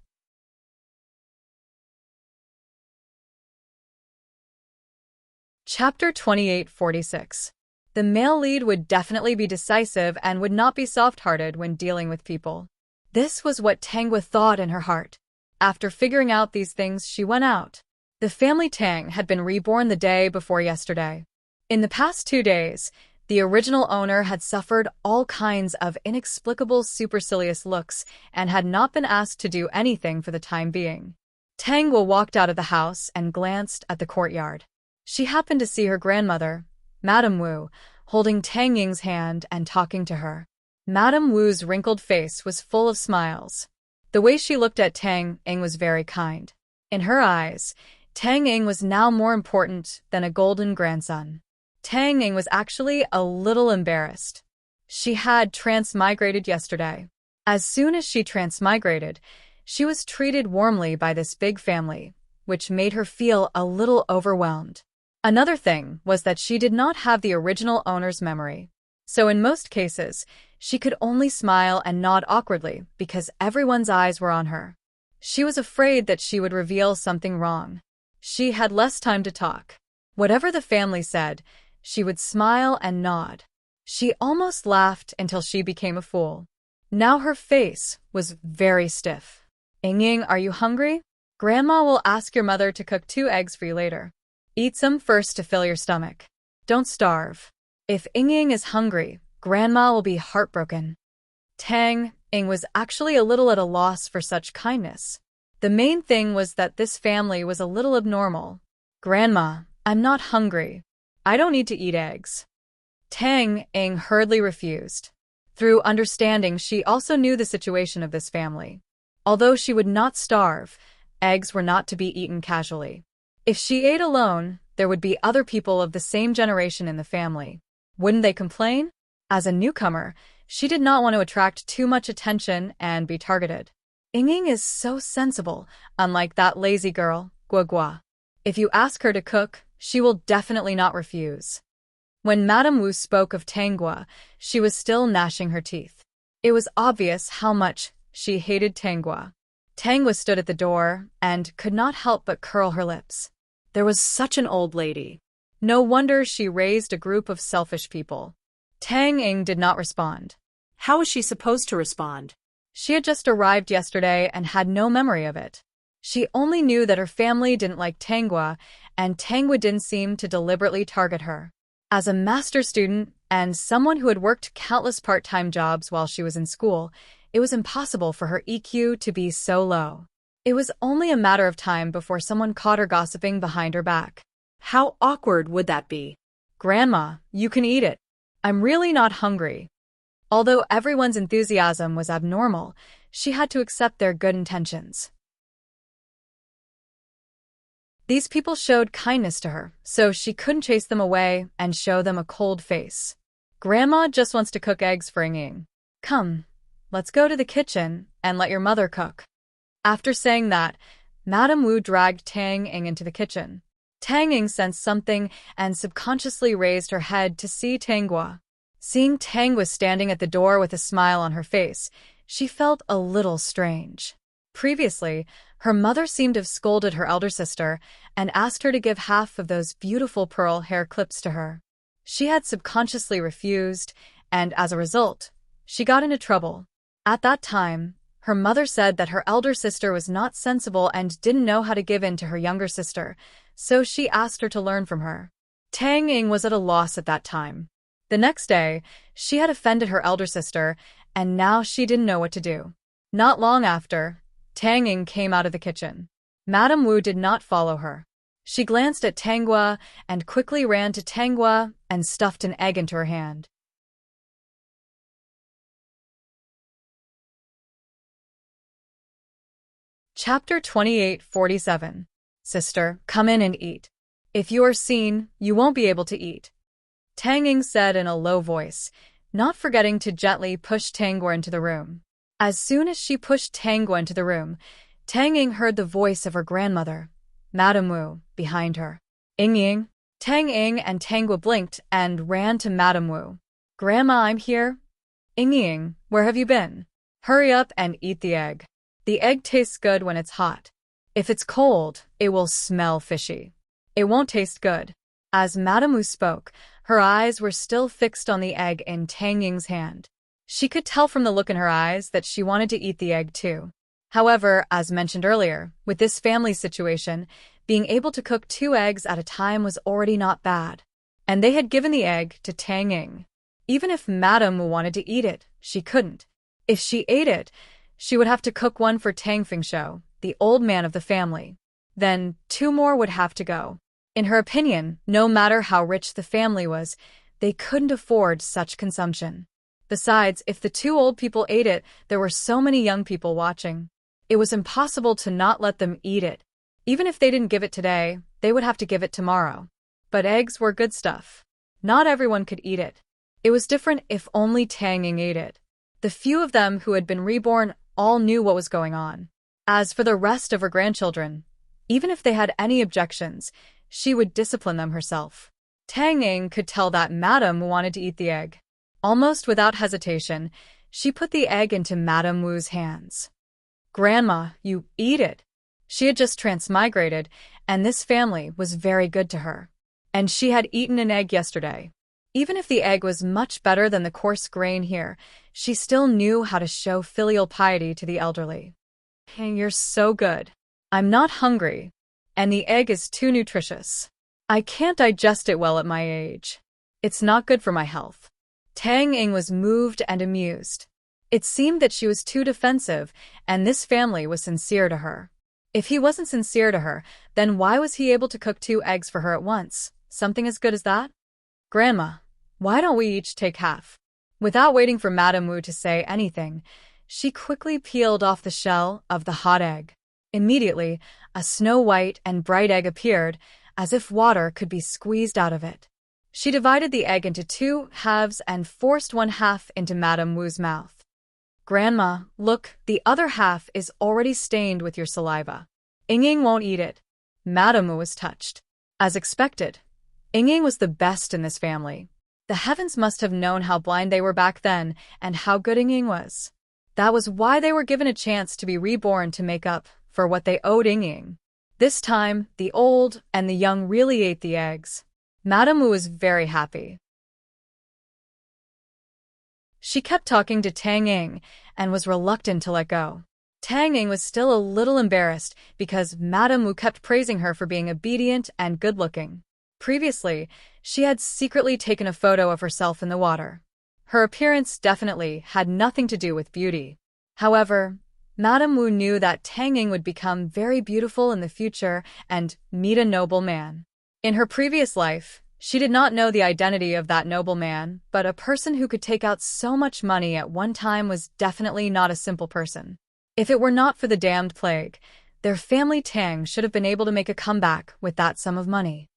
Chapter 2846. The male lead would definitely be decisive and would not be soft-hearted when dealing with people. This was what Tang Gua thought in her heart. After figuring out these things, she went out. The family Tang had been reborn the day before yesterday. In the past 2 days, the original owner had suffered all kinds of inexplicable supercilious looks and had not been asked to do anything for the time being. Tang Gua walked out of the house and glanced at the courtyard. She happened to see her grandmother, Madame Wu, holding Tang Ying's hand and talking to her. Madame Wu's wrinkled face was full of smiles. The way she looked at Tang Ying was very kind. In her eyes, Tang Ying was now more important than a golden grandson. Tang Ying was actually a little embarrassed. She had transmigrated yesterday. As soon as she transmigrated, she was treated warmly by this big family, which made her feel a little overwhelmed. Another thing was that she did not have the original owner's memory. So in most cases, she could only smile and nod awkwardly because everyone's eyes were on her. She was afraid that she would reveal something wrong. She had less time to talk. Whatever the family said, she would smile and nod. She almost laughed until she became a fool. Now her face was very stiff. "Ying, are you hungry? Grandma will ask your mother to cook 2 eggs for you later. Eat some first to fill your stomach. Don't starve. If Ying is hungry, Grandma will be heartbroken." Tang Ying was actually a little at a loss for such kindness. The main thing was that this family was a little abnormal. "Grandma, I'm not hungry. I don't need to eat eggs." Tang Ying hurriedly refused. Through understanding, she also knew the situation of this family. Although she would not starve, eggs were not to be eaten casually. If she ate alone, there would be other people of the same generation in the family. Wouldn't they complain? As a newcomer, she did not want to attract too much attention and be targeted. Ying is so sensible, unlike that lazy girl, Guagua. If you ask her to cook, she will definitely not refuse. When Madame Wu spoke of Tangua, she was still gnashing her teeth. It was obvious how much she hated Tangua. Tangua stood at the door and could not help but curl her lips. There was such an old lady. No wonder she raised a group of selfish people. Tang Ying did not respond. How was she supposed to respond? She had just arrived yesterday and had no memory of it. She only knew that her family didn't like Tangua, and Tangua didn't seem to deliberately target her. As a master student and someone who had worked countless part-time jobs while she was in school, it was impossible for her EQ to be so low. It was only a matter of time before someone caught her gossiping behind her back. How awkward would that be? Grandma, you can eat it. I'm really not hungry. Although everyone's enthusiasm was abnormal, she had to accept their good intentions. These people showed kindness to her, so she couldn't chase them away and show them a cold face. Grandma just wants to cook eggs for Ying. Come, let's go to the kitchen and let your mother cook. After saying that, Madame Wu dragged Tang Ying into the kitchen. Tang Ying sensed something and subconsciously raised her head to see Tangua. Seeing Tangua standing at the door with a smile on her face, she felt a little strange. Previously, her mother seemed to have scolded her elder sister and asked her to give half of those beautiful pearl hair clips to her. She had subconsciously refused, and as a result, she got into trouble. At that time, her mother said that her elder sister was not sensible and didn't know how to give in to her younger sister, so she asked her to learn from her. Tang Ying was at a loss at that time. The next day, she had offended her elder sister, and now she didn't know what to do. Not long after, Tang Ying came out of the kitchen. Madame Wu did not follow her. She glanced at Tangua and quickly ran to Tangua and stuffed an egg into her hand. Chapter 28:47. Sister, come in and eat. If you are seen, you won't be able to eat. Tang Ying said in a low voice, not forgetting to gently push Tangua into the room. As soon as she pushed Tangua into the room, Tang Ying heard the voice of her grandmother, Madame Wu, behind her. Ying. Tang Ying and Tangua blinked and ran to Madame Wu. Grandma, I'm here. Ying, where have you been? Hurry up and eat the egg. The egg tastes good when it's hot. If it's cold, it will smell fishy. It won't taste good. As Madame Wu spoke, her eyes were still fixed on the egg in Tang Ying's hand. She could tell from the look in her eyes that she wanted to eat the egg too. However, as mentioned earlier, with this family situation, being able to cook 2 eggs at a time was already not bad. And they had given the egg to Tang Ying. Even if Madame Wu wanted to eat it, she couldn't. If she ate it, she would have to cook one for Tang Fingshou, the old man of the family. Then 2 more would have to go. In her opinion, no matter how rich the family was, they couldn't afford such consumption. Besides, if the 2 old people ate it, there were so many young people watching. It was impossible to not let them eat it. Even if they didn't give it today, they would have to give it tomorrow. But eggs were good stuff. Not everyone could eat it. It was different if only Tang Ying ate it. The few of them who had been reborn all knew what was going on. As for the rest of her grandchildren, even if they had any objections, she would discipline them herself. Tang Ying could tell that Madame wanted to eat the egg. Almost without hesitation, she put the egg into Madame Wu's hands. Grandma, you eat it. She had just transmigrated, and this family was very good to her. And she had eaten an egg yesterday. Even if the egg was much better than the coarse grain here, she still knew how to show filial piety to the elderly. Hey, you're so good. I'm not hungry. And the egg is too nutritious. I can't digest it well at my age. It's not good for my health. Tang Ying was moved and amused. It seemed that she was too defensive, and this family was sincere to her. If he wasn't sincere to her, then why was he able to cook 2 eggs for her at once? Something as good as that? Grandma, why don't we each take half? Without waiting for Madame Wu to say anything, she quickly peeled off the shell of the hot egg. Immediately, a snow-white and bright egg appeared, as if water could be squeezed out of it. She divided the egg into 2 halves and forced 1 half into Madame Wu's mouth. Grandma, look, the other half is already stained with your saliva. Ying won't eat it. Madame Wu was touched. As expected, Ying was the best in this family. The heavens must have known how blind they were back then and how good Ying was. That was why they were given a chance to be reborn to make up for what they owed Ying. This time, the old and the young really ate the eggs. Madame Wu was very happy. She kept talking to Tang Ying and was reluctant to let go. Tang Ying was still a little embarrassed because Madame Wu kept praising her for being obedient and good-looking. Previously, she had secretly taken a photo of herself in the water. Her appearance definitely had nothing to do with beauty. However, Madame Wu knew that Tang Ying would become very beautiful in the future and meet a noble man. In her previous life, she did not know the identity of that noble man, but a person who could take out so much money at one time was definitely not a simple person. If it were not for the damned plague, their family Tang should have been able to make a comeback with that sum of money.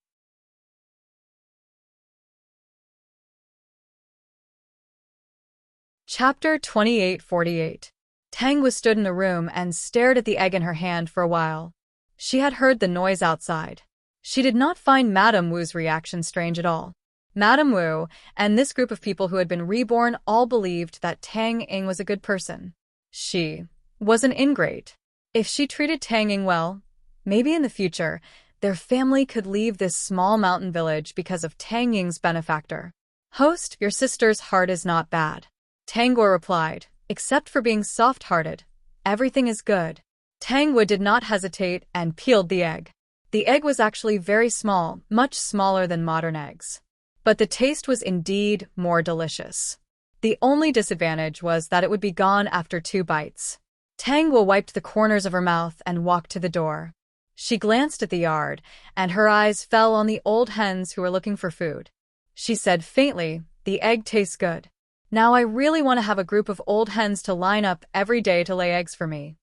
Chapter 2848. Tang was stood in the room and stared at the egg in her hand for a while. She had heard the noise outside. She did not find Madame Wu's reaction strange at all. Madame Wu and this group of people who had been reborn all believed that Tang Ying was a good person. She was an ingrate. If she treated Tang Ying well, maybe in the future, their family could leave this small mountain village because of Tang Ying's benefactor. Host, your sister's heart is not bad. Tang Guo replied, except for being soft-hearted. Everything is good. Tang Wu did not hesitate and peeled the egg. The egg was actually very small, much smaller than modern eggs. But the taste was indeed more delicious. The only disadvantage was that it would be gone after 2 bites. Tang Wu wiped the corners of her mouth and walked to the door. She glanced at the yard, and her eyes fell on the old hens who were looking for food. She said faintly, the egg tastes good. Now I really want to have a group of old hens to line up every day to lay eggs for me.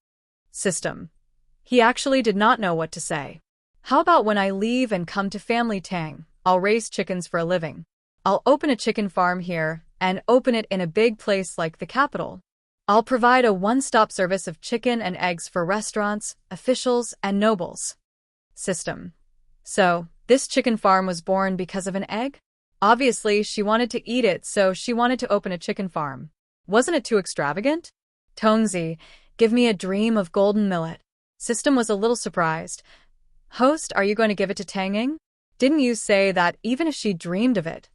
System. He actually did not know what to say. How about when I leave and come to Family Tang, I'll raise chickens for a living. I'll open a chicken farm here and open it in a big place like the capital. I'll provide a one-stop service of chicken and eggs for restaurants, officials, and nobles. System. So, this chicken farm was born because of an egg? Obviously, she wanted to eat it, so she wanted to open a chicken farm. Wasn't it too extravagant? Tongzi, give me a dream of golden millet. System was a little surprised. Host, are you going to give it to Tang Ying? Didn't you say that even if she dreamed of it,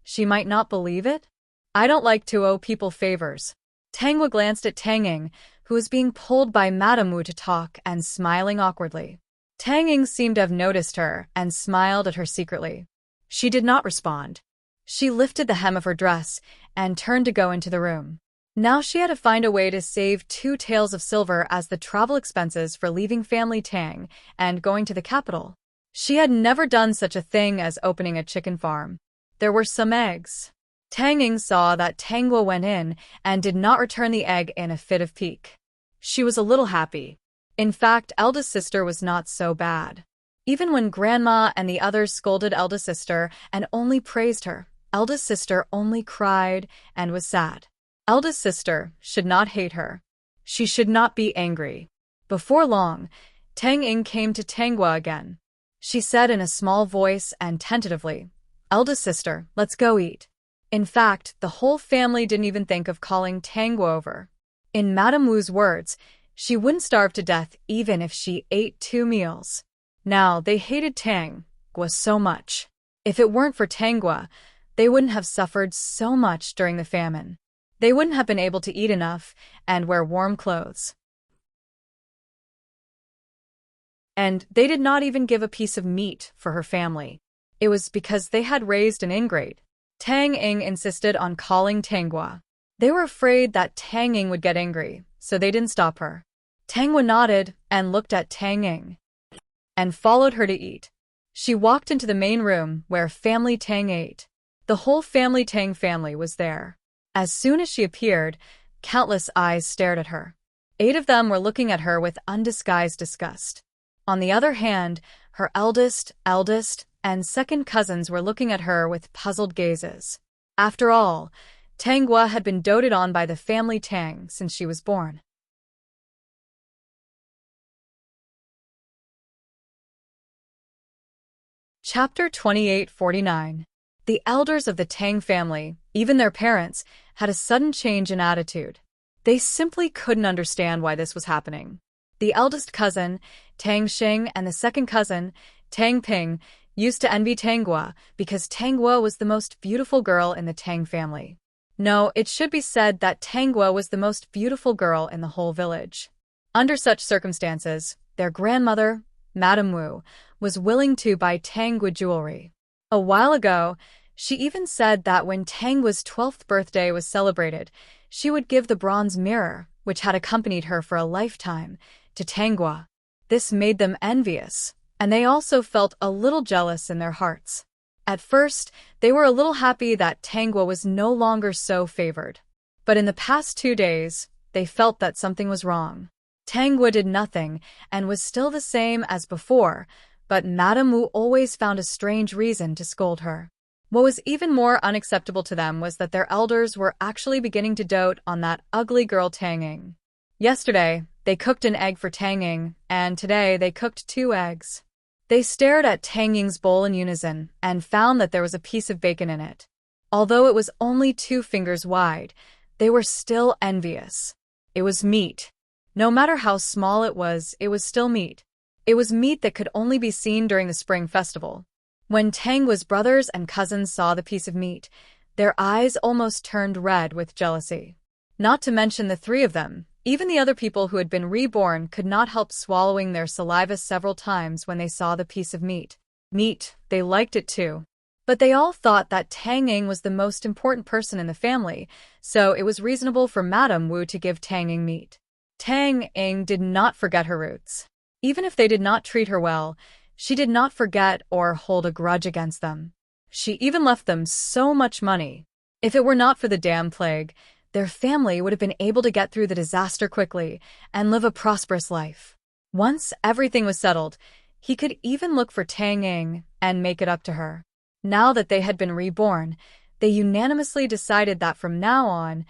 she might not believe it? I don't like to owe people favors. Tang Wu glanced at Tang Ying, who was being pulled by Madame Wu to talk and smiling awkwardly. Tang Ying seemed to have noticed her and smiled at her secretly. She did not respond. She lifted the hem of her dress and turned to go into the room. Now she had to find a way to save 2 taels of silver as the travel expenses for leaving Family Tang and going to the capital. She had never done such a thing as opening a chicken farm. There were some eggs. Tang Ying saw that Tang Guo went in and did not return the egg in a fit of pique. She was a little happy. In fact, eldest sister was not so bad. Even when Grandma and the others scolded eldest sister and only praised her, eldest sister only cried and was sad. Eldest sister should not hate her. She should not be angry. Before long, Tang Ying came to Tang Guo again. She said in a small voice and tentatively, eldest sister, let's go eat. In fact, the whole family didn't even think of calling Tang Guo over. In Madame Wu's words, she wouldn't starve to death even if she ate 2 meals. Now, they hated Tang Guo so much. If it weren't for Tang Guo, they wouldn't have suffered so much during the famine. They wouldn't have been able to eat enough and wear warm clothes. And they did not even give a piece of meat for her family. It was because they had raised an ingrate. Tang Ying insisted on calling Tang Guo. They were afraid that Tang Ying would get angry, so they didn't stop her. Tang Guo nodded and looked at Tang Ying and followed her to eat. She walked into the main room where Family Tang ate. The whole Family Tang family was there. As soon as she appeared, countless eyes stared at her. 8 of them were looking at her with undisguised disgust. On the other hand, her eldest, and second cousins were looking at her with puzzled gazes. After all, Tangwa had been doted on by the family Tang since she was born. Chapter 2849. The elders of the Tang family, even their parents, had a sudden change in attitude. They simply couldn't understand why this was happening. The eldest cousin, Tang Xing, and the second cousin, Tang Ping, used to envy Tangwa because Tangwa was the most beautiful girl in the Tang family. No, it should be said that Tangwa was the most beautiful girl in the whole village. Under such circumstances, their grandmother, Madame Wu, was willing to buy Tangwa jewelry. A while ago, she even said that when Tangwa's 12th birthday was celebrated, she would give the bronze mirror, which had accompanied her for a lifetime, to Tangwa. This made them envious, and they also felt a little jealous in their hearts. At first, they were a little happy that Tangwa was no longer so favored. But in the past 2 days, they felt that something was wrong. Tangwa did nothing and was still the same as before, but Madame Wu always found a strange reason to scold her. What was even more unacceptable to them was that their elders were actually beginning to dote on that ugly girl Tanging. Yesterday, they cooked an egg for Tanging, and today they cooked 2 eggs. They stared at Tanging's bowl in unison and found that there was a piece of bacon in it. Although it was only 2 fingers wide, they were still envious. It was meat. No matter how small it was still meat. It was meat that could only be seen during the spring festival. When Tangwa's brothers and cousins saw the piece of meat, their eyes almost turned red with jealousy. Not to mention the 3 of them, even the other people who had been reborn could not help swallowing their saliva several times when they saw the piece of meat. Meat, they liked it too. But they all thought that Tanging was the most important person in the family, so it was reasonable for Madame Wu to give Tanging meat. Tanging did not forget her roots. Even if they did not treat her well, she did not forget or hold a grudge against them. She even left them so much money. If it were not for the damn plague, their family would have been able to get through the disaster quickly and live a prosperous life. Once everything was settled, he could even look for Tanging and make it up to her. Now that they had been reborn, they unanimously decided that from now on,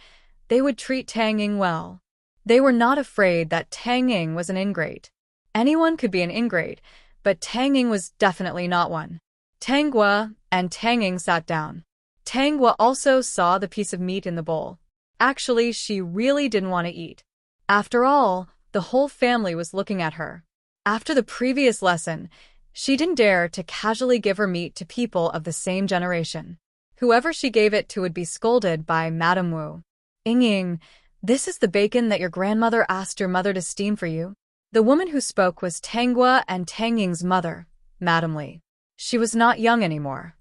they would treat Tanging well. They were not afraid that Tanging was an ingrate. Anyone could be an ingrate, but Tanging was definitely not one. Tangwa and Tanging sat down. Tangwa also saw the piece of meat in the bowl. Actually, she really didn't want to eat. After all, the whole family was looking at her. After the previous lesson, she didn't dare to casually give her meat to people of the same generation. Whoever she gave it to would be scolded by Madame Wu. Ying, this is the bacon that your grandmother asked your mother to steam for you. The woman who spoke was Tangwa and Tanging's mother, Madame Li. She was not young anymore.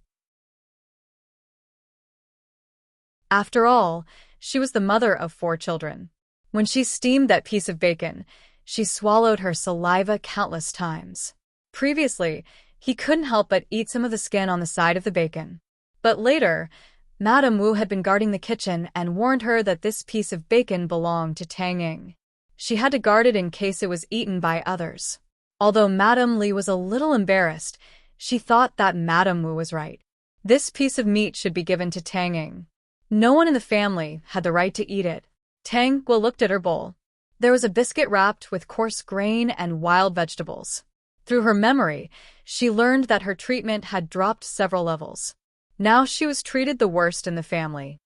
After all, she was the mother of 4 children. When she steamed that piece of bacon, she swallowed her saliva countless times. Previously, he couldn't help but eat some of the skin on the side of the bacon. But later, Madame Wu had been guarding the kitchen and warned her that this piece of bacon belonged to Tanging. She had to guard it in case it was eaten by others. Although Madame Li was a little embarrassed, she thought that Madame Wu was right. This piece of meat should be given to Tanging. No one in the family had the right to eat it. Tangwa looked at her bowl. There was a biscuit wrapped with coarse grain and wild vegetables. Through her memory, she learned that her treatment had dropped several levels. Now she was treated the worst in the family.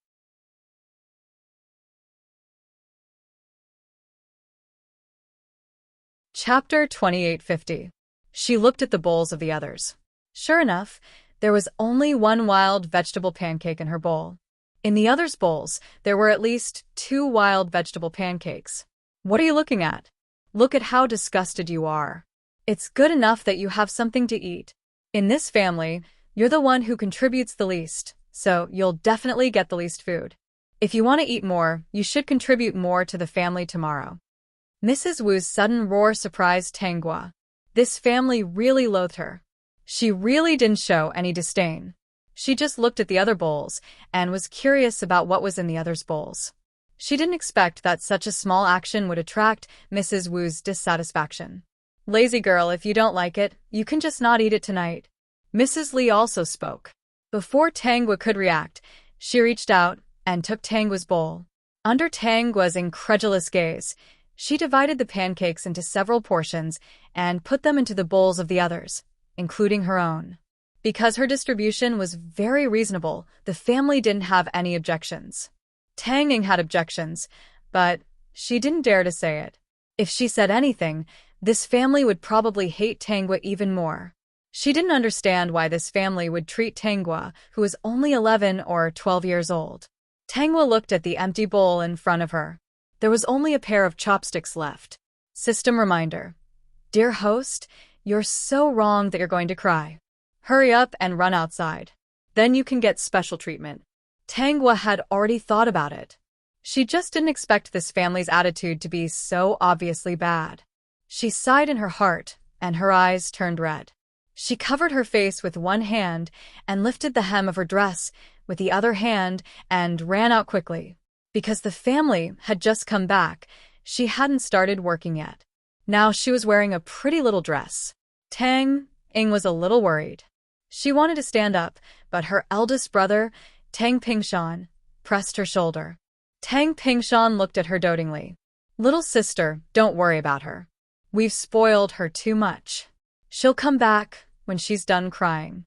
Chapter 2850. She looked at the bowls of the others. Sure enough, there was only 1 wild vegetable pancake in her bowl. In the others' bowls, there were at least 2 wild vegetable pancakes. What are you looking at? Look at how disgusted you are. It's good enough that you have something to eat. In this family, you're the one who contributes the least, so you'll definitely get the least food. If you want to eat more, you should contribute more to the family tomorrow. Mrs. Wu's sudden roar surprised Tangwa. This family really loathed her. She really didn't show any disdain. She just looked at the other bowls and was curious about what was in the others' bowls. She didn't expect that such a small action would attract Mrs. Wu's dissatisfaction. Lazy girl, if you don't like it, you can just not eat it tonight. Mrs. Li also spoke. Before Tangwa could react, she reached out, and took Tangua's bowl. Under Tangua's incredulous gaze, she divided the pancakes into several portions and put them into the bowls of the others, including her own. Because her distribution was very reasonable, the family didn't have any objections. Tang Ying had objections, but she didn't dare to say it. If she said anything, this family would probably hate Tangua even more. She didn't understand why this family would treat Tangua, who was only 11 or 12 years old. Tangua looked at the empty bowl in front of her. There was only a pair of chopsticks left. System reminder. Dear host, you're so wrong that you're going to cry. Hurry up and run outside. Then you can get special treatment. Tangua had already thought about it. She just didn't expect this family's attitude to be so obviously bad. She sighed in her heart, and her eyes turned red. She covered her face with one hand and lifted the hem of her dress with the other hand and ran out quickly. Because the family had just come back, she hadn't started working yet. Now she was wearing a pretty little dress. Tang Ying was a little worried. She wanted to stand up, but her eldest brother, Tang Pingshan, pressed her shoulder. Tang Pingshan looked at her dotingly. Little sister, don't worry about her. We've spoiled her too much. She'll come back when she's done crying.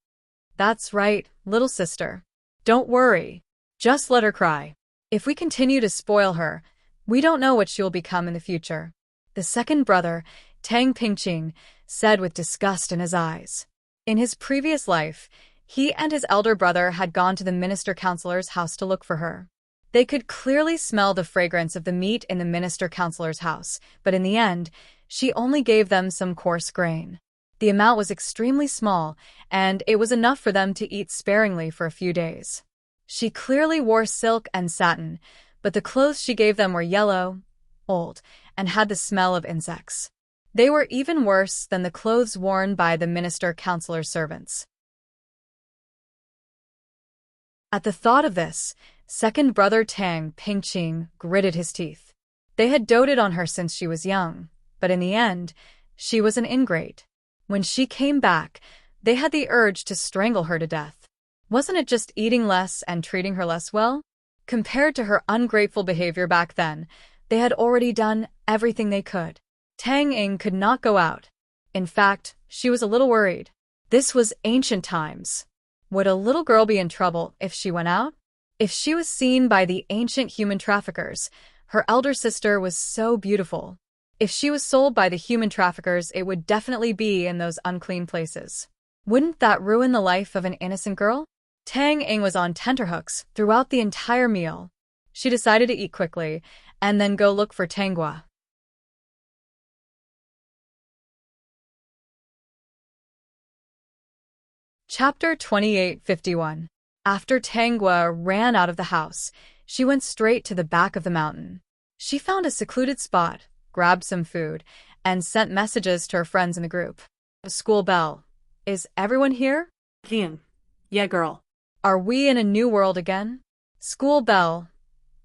That's right, little sister. Don't worry. Just let her cry. If we continue to spoil her, we don't know what she'll become in the future. The second brother, Tang Pingqing, said with disgust in his eyes. In his previous life, he and his elder brother had gone to the minister counselor's house to look for her. They could clearly smell the fragrance of the meat in the minister counselor's house, but in the end, she only gave them some coarse grain. The amount was extremely small, and it was enough for them to eat sparingly for a few days. She clearly wore silk and satin, but the clothes she gave them were yellow, old, and had the smell of insects. They were even worse than the clothes worn by the minister counselor's servants. At the thought of this, second brother Tang Pingqing gritted his teeth. They had doted on her since she was young, but in the end, she was an ingrate. When she came back, they had the urge to strangle her to death. Wasn't it just eating less and treating her less well? Compared to her ungrateful behavior back then, they had already done everything they could. Tang Ying could not go out. In fact, she was a little worried. This was ancient times. Would a little girl be in trouble if she went out? If she was seen by the ancient human traffickers, her elder sister was so beautiful. If she was sold by the human traffickers, it would definitely be in those unclean places. Wouldn't that ruin the life of an innocent girl? Tang Ying was on tenterhooks throughout the entire meal. She decided to eat quickly and then go look for Tangua. Chapter 2851. After Tangua ran out of the house, she went straight to the back of the mountain. She found a secluded spot, grabbed some food, and sent messages to her friends in the group. School bell. Is everyone here? Yeah, girl. Are we in a new world again? School bell.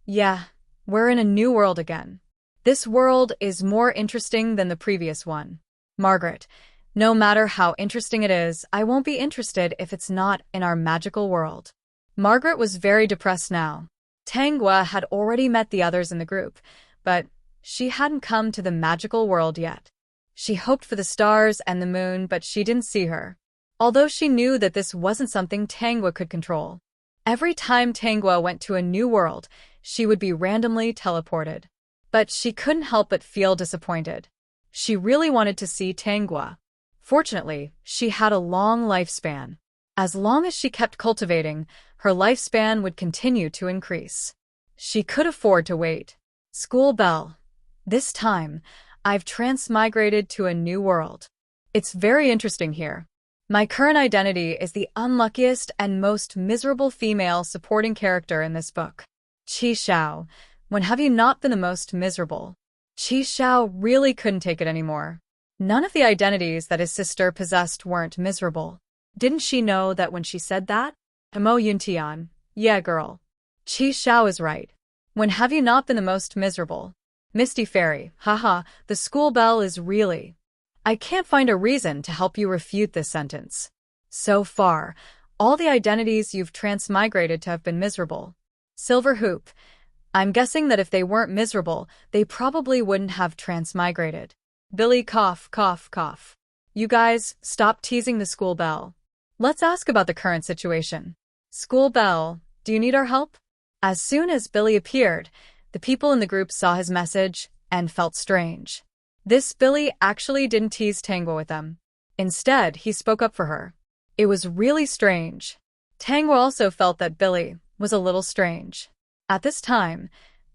Yeah, we're in a new world again. This world is more interesting than the previous one. Margaret. No matter how interesting it is, I won't be interested if it's not in our magical world. Margaret was very depressed now. Tangua had already met the others in the group, but she hadn't come to the magical world yet. She hoped for the stars and the moon, but she didn't see her. Although she knew that this wasn't something Tangua could control. Every time Tangua went to a new world, she would be randomly teleported. But she couldn't help but feel disappointed. She really wanted to see Tangua. Fortunately, she had a long lifespan. As long as she kept cultivating, her lifespan would continue to increase. She could afford to wait. School bell. This time, I've transmigrated to a new world. It's very interesting here. My current identity is the unluckiest and most miserable female supporting character in this book. Qi Xiao. When have you not been the most miserable? Qi Xiao really couldn't take it anymore. None of the identities that his sister possessed weren't miserable. Didn't she know that when she said that? Mo Yuntian. Yeah, girl. Qi Xiao is right. When have you not been the most miserable? Misty Fairy. Haha, the school bell is really. I can't find a reason to help you refute this sentence. So far, all the identities you've transmigrated to have been miserable. Silver Hoop. I'm guessing that if they weren't miserable, they probably wouldn't have transmigrated. Billy cough, cough, cough. You guys, stop teasing the school bell. Let's ask about the current situation. School bell, do you need our help? As soon as Billy appeared, the people in the group saw his message and felt strange. This Billy actually didn't tease Tangwa with them. Instead, he spoke up for her. It was really strange. Tangwa also felt that Billy was a little strange. At this time,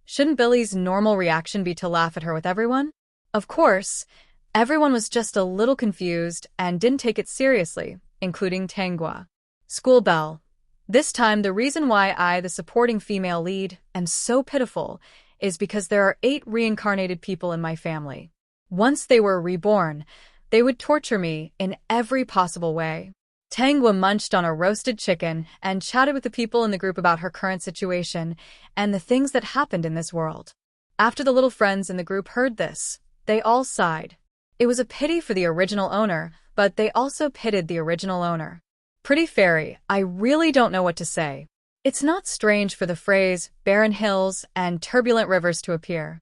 shouldn't Billy's normal reaction be to laugh at her with everyone? Of course, everyone was just a little confused and didn't take it seriously, including Tangwa. School bell. This time, the reason why I, the supporting female lead, am so pitiful is because there are 8 reincarnated people in my family. Once they were reborn, they would torture me in every possible way. Tangwa munched on a roasted chicken and chatted with the people in the group about her current situation and the things that happened in this world. After the little friends in the group heard this, they all sighed. It was a pity for the original owner, but they also pitied the original owner. Pretty fairy, I really don't know what to say. It's not strange for the phrase barren hills and turbulent rivers to appear.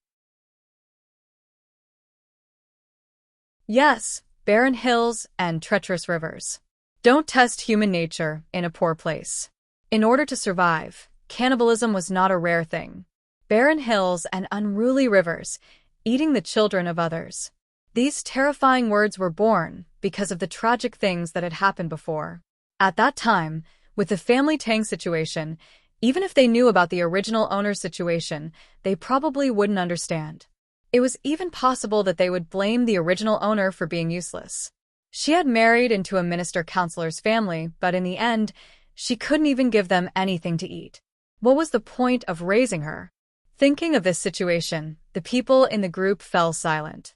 Yes, barren hills and treacherous rivers. Don't test human nature in a poor place. In order to survive, cannibalism was not a rare thing. Barren hills and unruly rivers, eating the children of others. These terrifying words were born because of the tragic things that had happened before. At that time, with the family Tang situation, even if they knew about the original owner's situation, they probably wouldn't understand. It was even possible that they would blame the original owner for being useless. She had married into a minister-counselor's family, but in the end, she couldn't even give them anything to eat. What was the point of raising her? Thinking of this situation, the people in the group fell silent.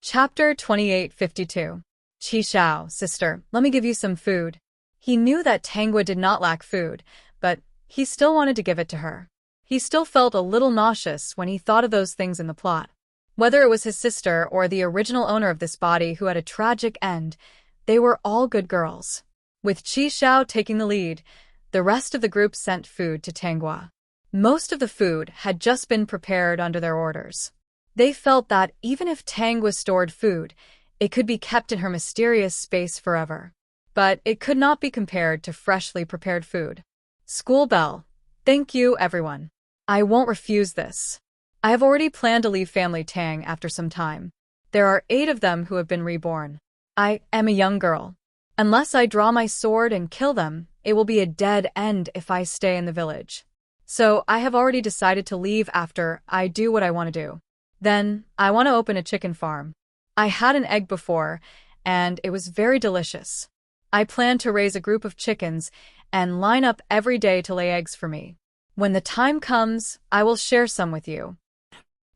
Chapter 2852. Qi Xiao, sister, let me give you some food. He knew that Tangwa did not lack food, but he still wanted to give it to her. He still felt a little nauseous when he thought of those things in the plot. Whether it was his sister or the original owner of this body who had a tragic end, they were all good girls. With Qi Xiao taking the lead, the rest of the group sent food to Tangwa. Most of the food had just been prepared under their orders. They felt that even if Tangwa stored food, it could be kept in her mysterious space forever. But it could not be compared to freshly prepared food. School bell. Thank you, everyone. I won't refuse this. I have already planned to leave family Tang after some time. There are 8 of them who have been reborn. I am a young girl. Unless I draw my sword and kill them, it will be a dead end if I stay in the village. So I have already decided to leave after I do what I want to do. Then, I want to open a chicken farm. I had an egg before, and it was very delicious. I plan to raise a group of chickens and line up every day to lay eggs for me. When the time comes, I will share some with you.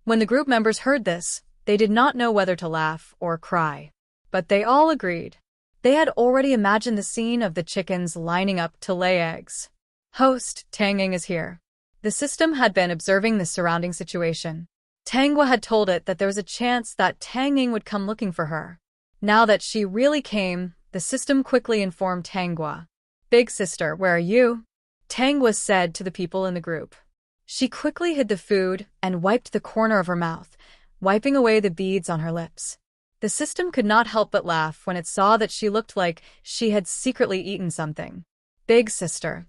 When the group members heard this, they did not know whether to laugh or cry. But they all agreed. They had already imagined the scene of the chickens lining up to lay eggs. Host, Tang Ying is here. The system had been observing the surrounding situation. Tangwa had told it that there was a chance that Tang Ying would come looking for her. Now that she really came, the system quickly informed Tangwa. Big sister, where are you? Tangwa said to the people in the group. She quickly hid the food and wiped the corner of her mouth, wiping away the beads on her lips. The system could not help but laugh when it saw that she looked like she had secretly eaten something. Big sister.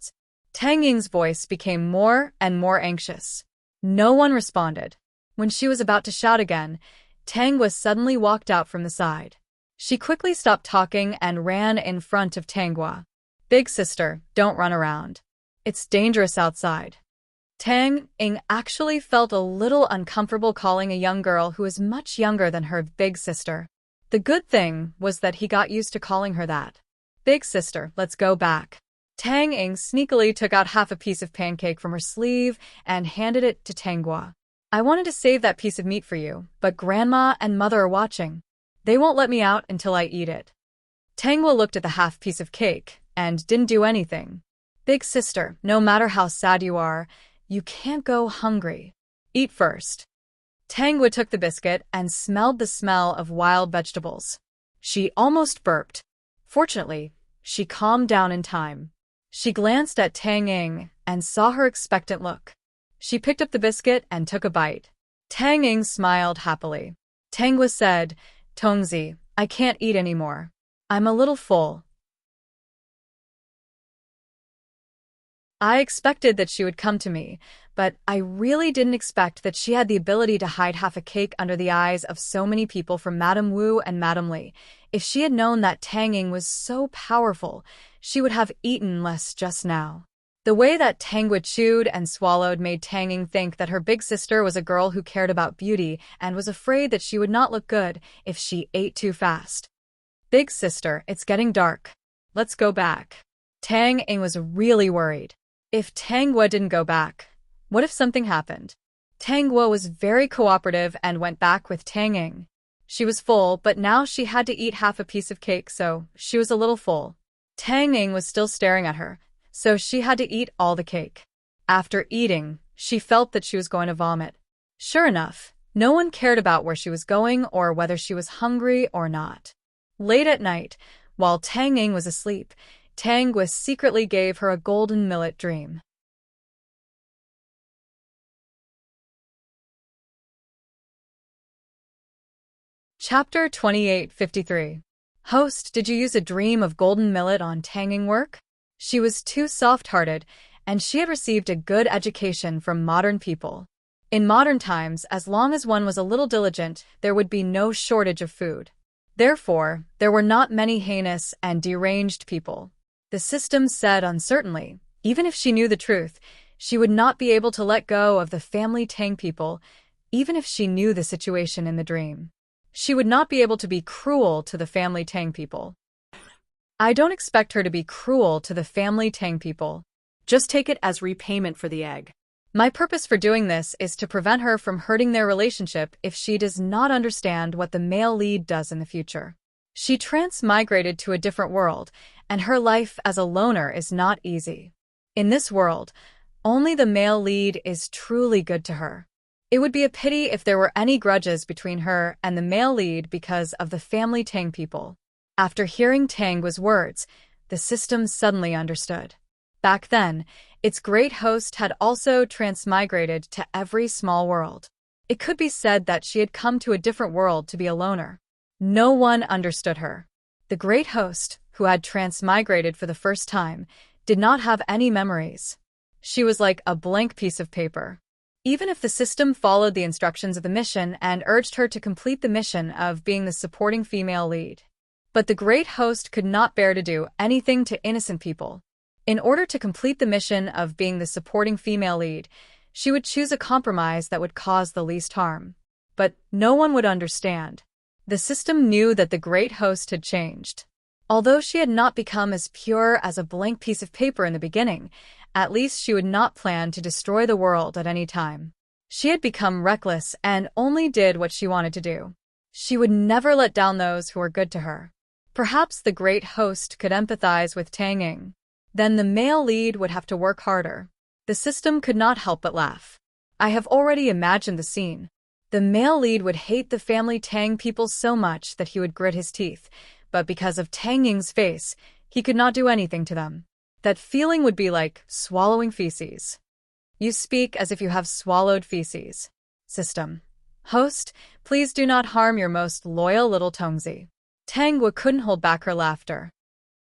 Tang Ying's voice became more and more anxious. No one responded. When she was about to shout again, Tangwa suddenly walked out from the side. She quickly stopped talking and ran in front of Tangwa. Big sister, don't run around. It's dangerous outside. Tang Ying actually felt a little uncomfortable calling a young girl who was much younger than her big sister. The good thing was that he got used to calling her that. Big sister, let's go back. Tang Ying sneakily took out half a piece of pancake from her sleeve and handed it to Tangwa. I wanted to save that piece of meat for you, but Grandma and Mother are watching. They won't let me out until I eat it. Tangwa looked at the half piece of cake and didn't do anything. Big sister, no matter how sad you are, you can't go hungry. Eat first. Tangwa took the biscuit and smelled the smell of wild vegetables. She almost burped. Fortunately, she calmed down in time. She glanced at Tang Ying and saw her expectant look. She picked up the biscuit and took a bite. Tang Ying smiled happily. Tangwa said, "Tongzi, I can't eat anymore. I'm a little full." I expected that she would come to me, but I really didn't expect that she had the ability to hide half a cake under the eyes of so many people from Madame Wu and Madame Li. If she had known that Tang Ying was so powerful, she would have eaten less just now. The way that Tangwa chewed and swallowed made Tang Ying think that her big sister was a girl who cared about beauty and was afraid that she would not look good if she ate too fast. "Big sister, it's getting dark. Let's go back." Tang Ying was really worried. If Tangwa didn't go back, what if something happened? Tangwa was very cooperative and went back with Tang Ying. She was full, but now she had to eat half a piece of cake, so she was a little full. Tang Ying was still staring at her, so she had to eat all the cake. After eating, she felt that she was going to vomit. Sure enough, no one cared about where she was going or whether she was hungry or not. Late at night, while Tang Ying was asleep, Tangwa secretly gave her a golden millet dream. Chapter 2853. Host, did you use a dream of golden millet on Tang Ying work? She was too soft-hearted, and she had received a good education from modern people. In modern times, as long as one was a little diligent, there would be no shortage of food. Therefore, there were not many heinous and deranged people. The system said uncertainly, even if she knew the truth, she would not be able to let go of the family Tang people, even if she knew the situation in the dream. She would not be able to be cruel to the family Tang people. I don't expect her to be cruel to the family Tang people. Just take it as repayment for the egg. My purpose for doing this is to prevent her from hurting their relationship if she does not understand what the male lead does in the future. She transmigrated to a different world, and her life as a loner is not easy. In this world, only the male lead is truly good to her. It would be a pity if there were any grudges between her and the male lead because of the family Tang people. After hearing Tangwa's words, the system suddenly understood. Back then, its great host had also transmigrated to every small world. It could be said that she had come to a different world to be a loner. No one understood her. The great host, who had transmigrated for the first time, did not have any memories. She was like a blank piece of paper. Even if the system followed the instructions of the mission and urged her to complete the mission of being the supporting female lead. But the great host could not bear to do anything to innocent people. In order to complete the mission of being the supporting female lead, she would choose a compromise that would cause the least harm. But no one would understand. The system knew that the great host had changed. Although she had not become as pure as a blank piece of paper in the beginning, at least she would not plan to destroy the world at any time. She had become reckless and only did what she wanted to do. She would never let down those who were good to her. Perhaps the great host could empathize with Tang Ying. Then the male lead would have to work harder. The system could not help but laugh. I have already imagined the scene. The male lead would hate the family Tang people so much that he would grit his teeth, but because of Tang Ying's face, he could not do anything to them. That feeling would be like swallowing feces. You speak as if you have swallowed feces. System. Host, please do not harm your most loyal little Tongzi. Tangwa couldn't hold back her laughter.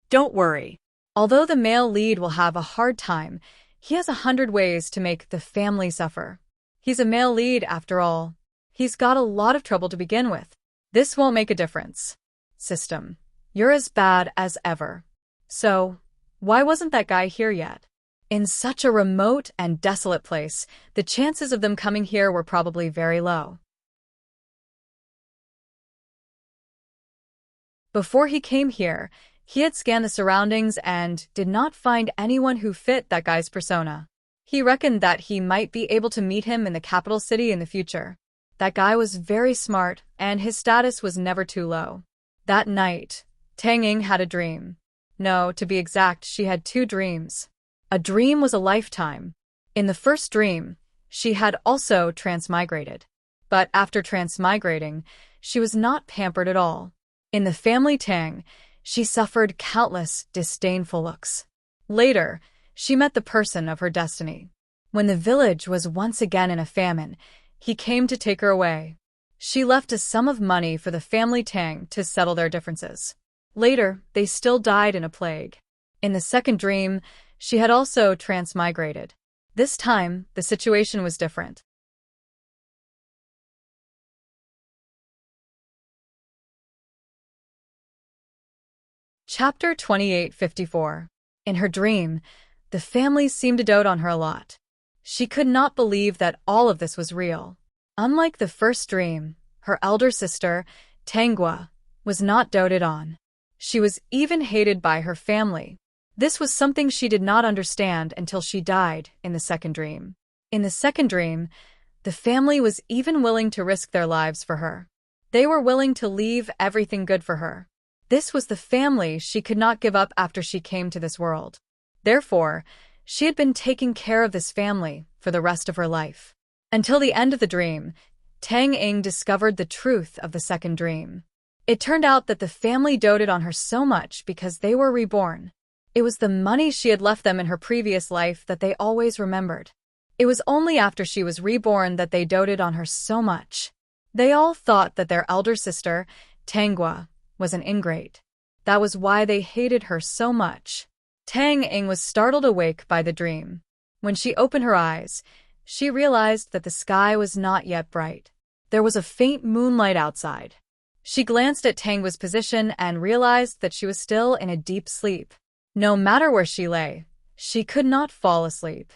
Don't worry. Although the male lead will have a hard time, he has 100 ways to make the family suffer. He's a male lead after all. He's got a lot of trouble to begin with. This won't make a difference. System. You're as bad as ever. So, why wasn't that guy here yet? In such a remote and desolate place, the chances of them coming here were probably very low. Before he came here, he had scanned the surroundings and did not find anyone who fit that guy's persona. He reckoned that he might be able to meet him in the capital city in the future. That guy was very smart, and his status was never too low. That night, Tang Ying had a dream. No, to be exact, she had 2 dreams. A dream was a lifetime. In the first dream, she had also transmigrated. But after transmigrating, she was not pampered at all. In the family Tang, She suffered countless disdainful looks. Later, she met the person of her destiny. When the village was once again in a famine, he came to take her away. She left a sum of money for the family Tang to settle their differences. Later, they still died in a plague. In the second dream, she had also transmigrated. This time, the situation was different. Chapter 2854. In her dream, the family seemed to dote on her a lot. She could not believe that all of this was real. Unlike the first dream, her elder sister, Tangua, was not doted on. She was even hated by her family. This was something she did not understand until she died in the second dream. In the second dream, the family was even willing to risk their lives for her. They were willing to leave everything good for her. This was the family she could not give up after she came to this world. Therefore, she had been taking care of this family for the rest of her life. Until the end of the dream, Tang Ying discovered the truth of the second dream. It turned out that the family doted on her so much because they were reborn. It was the money she had left them in her previous life that they always remembered. It was only after she was reborn that they doted on her so much. They all thought that their elder sister, Tangua, was an ingrate. That was why they hated her so much. Tang Ying was startled awake by the dream. When she opened her eyes, she realized that the sky was not yet bright. There was a faint moonlight outside. She glanced at Tangua's position and realized that she was still in a deep sleep. No matter where she lay, she could not fall asleep.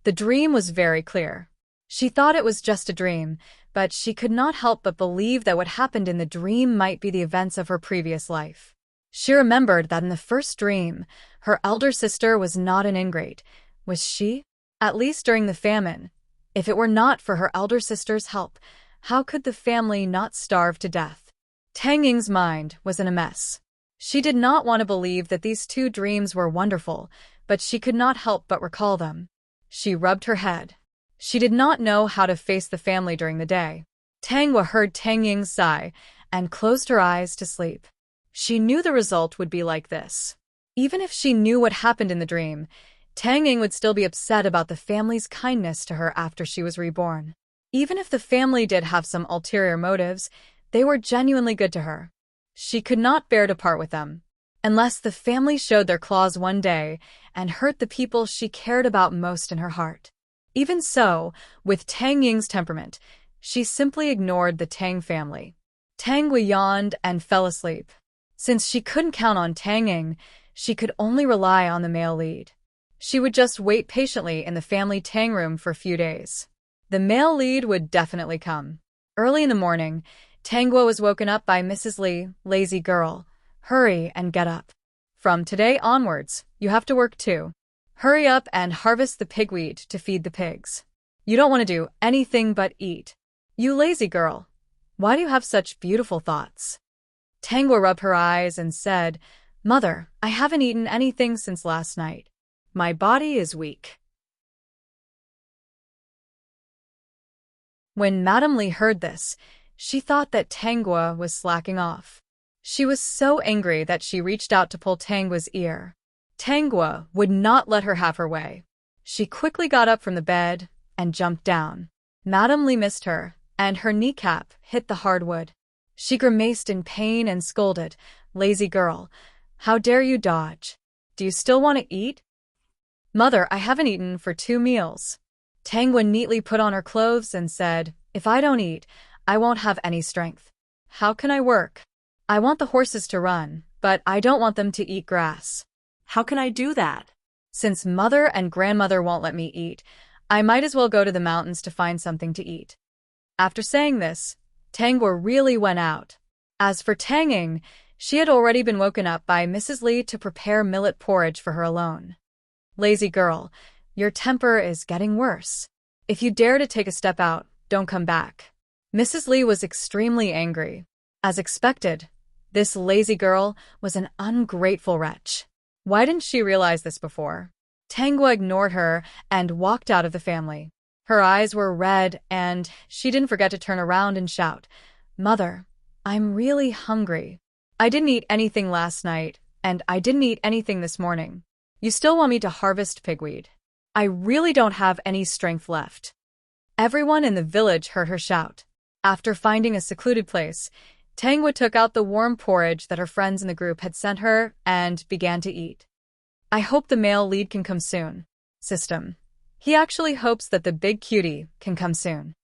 The dream was very clear. She thought it was just a dream, but she could not help but believe that what happened in the dream might be the events of her previous life. She remembered that in the first dream, her elder sister was not an ingrate. Was she? At least during the famine. If it were not for her elder sister's help, how could the family not starve to death? Tang Ying's mind was in a mess. She did not want to believe that these two dreams were wonderful, but she could not help but recall them. She rubbed her head. She did not know how to face the family during the day. Tangua heard Tang Ying's sigh and closed her eyes to sleep. She knew the result would be like this. Even if she knew what happened in the dream, Tang Ying would still be upset about the family's kindness to her after she was reborn. Even if the family did have some ulterior motives, they were genuinely good to her. She could not bear to part with them. Unless the family showed their claws one day and hurt the people she cared about most in her heart. Even so, with Tang Ying's temperament, she simply ignored the Tang family. Tangua yawned and fell asleep. Since she couldn't count on Tang Ying, she could only rely on the male lead. She would just wait patiently in the family Tang room for a few days. The male lead would definitely come. Early in the morning, Tangua was woken up by Mrs. Li, lazy girl. Hurry and get up. From today onwards, you have to work too. Hurry up and harvest the pigweed to feed the pigs. You don't want to do anything but eat. You lazy girl. Why do you have such beautiful thoughts? Tangua rubbed her eyes and said, Mother, I haven't eaten anything since last night. My body is weak. When Madame Li heard this, she thought that Tangua was slacking off. She was so angry that she reached out to pull Tangua's ear. Tangua would not let her have her way. She quickly got up from the bed and jumped down. Madame Li missed her, and her kneecap hit the hardwood. She grimaced in pain and scolded, Lazy girl, how dare you dodge? Do you still want to eat? Mother, I haven't eaten for 2 meals. Tangua neatly put on her clothes and said, If I don't eat, I won't have any strength. How can I work? I want the horses to run, but I don't want them to eat grass. How can I do that? Since mother and grandmother won't let me eat, I might as well go to the mountains to find something to eat. After saying this, Tangua really went out. As for Tang Ying, she had already been woken up by Mrs. Li to prepare millet porridge for her alone. Lazy girl, your temper is getting worse. If you dare to take a step out, don't come back. Mrs. Li was extremely angry. As expected, this lazy girl was an ungrateful wretch. Why didn't she realize this before? Tangua ignored her and walked out of the family. Her eyes were red and she didn't forget to turn around and shout, Mother, I'm really hungry. I didn't eat anything last night, and I didn't eat anything this morning. You still want me to harvest pigweed? I really don't have any strength left." Everyone in the village heard her shout. After finding a secluded place, Tangwa took out the warm porridge that her friends in the group had sent her and began to eat. "I hope the male lead can come soon." System. He actually hopes that the big cutie can come soon.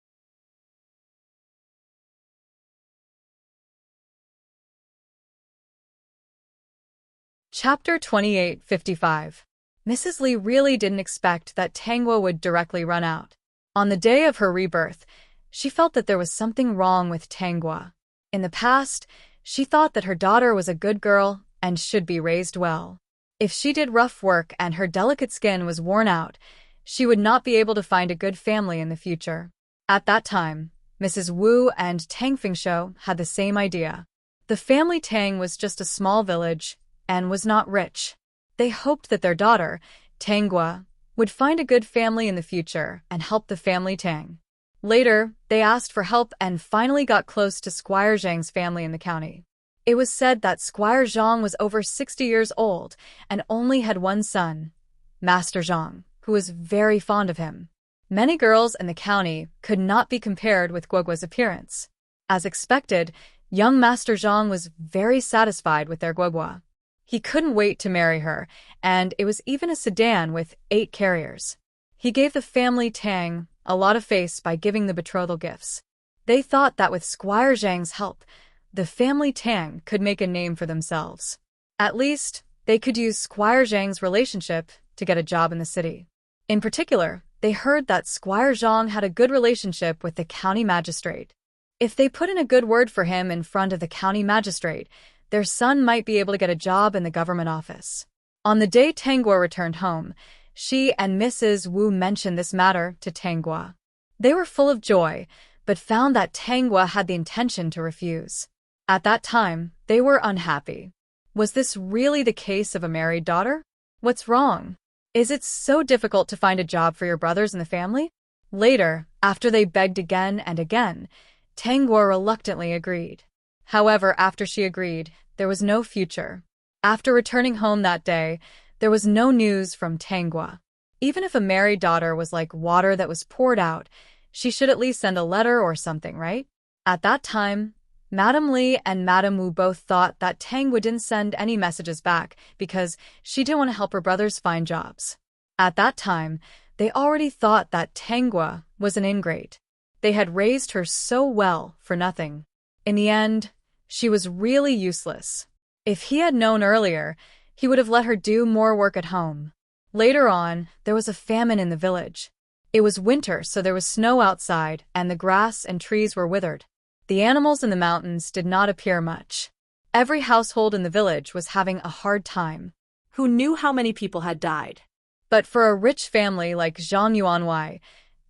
Chapter 28:55. Mrs. Lee really didn't expect that Tangwa would directly run out. On the day of her rebirth, she felt that there was something wrong with Tangwa. In the past, she thought that her daughter was a good girl and should be raised well. If she did rough work and her delicate skin was worn out, she would not be able to find a good family in the future. At that time, Mrs. Wu and Tang Fingshou had the same idea. The family Tang was just a small village and was not rich. They hoped that their daughter, Tangwa, would find a good family in the future and help the family Tang. Later, they asked for help and finally got close to Squire Zhang's family in the county. It was said that Squire Zhang was over 60 years old and only had one son, Master Zhang, who was very fond of him. Many girls in the county could not be compared with Guoguo's appearance. As expected, young Master Zhang was very satisfied with their Guoguo. He couldn't wait to marry her, and it was even a sedan with 8 carriers. He gave the family Tang a lot of face by giving the betrothal gifts. They thought that with Squire Zhang's help, the family Tang could make a name for themselves. At least, they could use Squire Zhang's relationship to get a job in the city. In particular, they heard that Squire Zhang had a good relationship with the county magistrate. If they put in a good word for him in front of the county magistrate, their son might be able to get a job in the government office. On the day Tangwa returned home, she and Mrs. Wu mentioned this matter to Tangwa. They were full of joy, but found that Tangwa had the intention to refuse. At that time, they were unhappy. Was this really the case of a married daughter? What's wrong? Is it so difficult to find a job for your brothers in the family? Later, after they begged again and again, Tangwa reluctantly agreed. However, after she agreed, there was no future. After returning home that day, there was no news from Tangwa. Even if a married daughter was like water that was poured out, she should at least send a letter or something, right? At that time, Madame Li and Madame Wu both thought that Tangwa didn't send any messages back because she didn't want to help her brothers find jobs. At that time, they already thought that Tangwa was an ingrate. They had raised her so well for nothing. In the end, she was really useless. If he had known earlier, he would have let her do more work at home. Later on, there was a famine in the village. It was winter, so there was snow outside, and the grass and trees were withered. The animals in the mountains did not appear much. Every household in the village was having a hard time. Who knew how many people had died? But for a rich family like Zhang Yuanwei,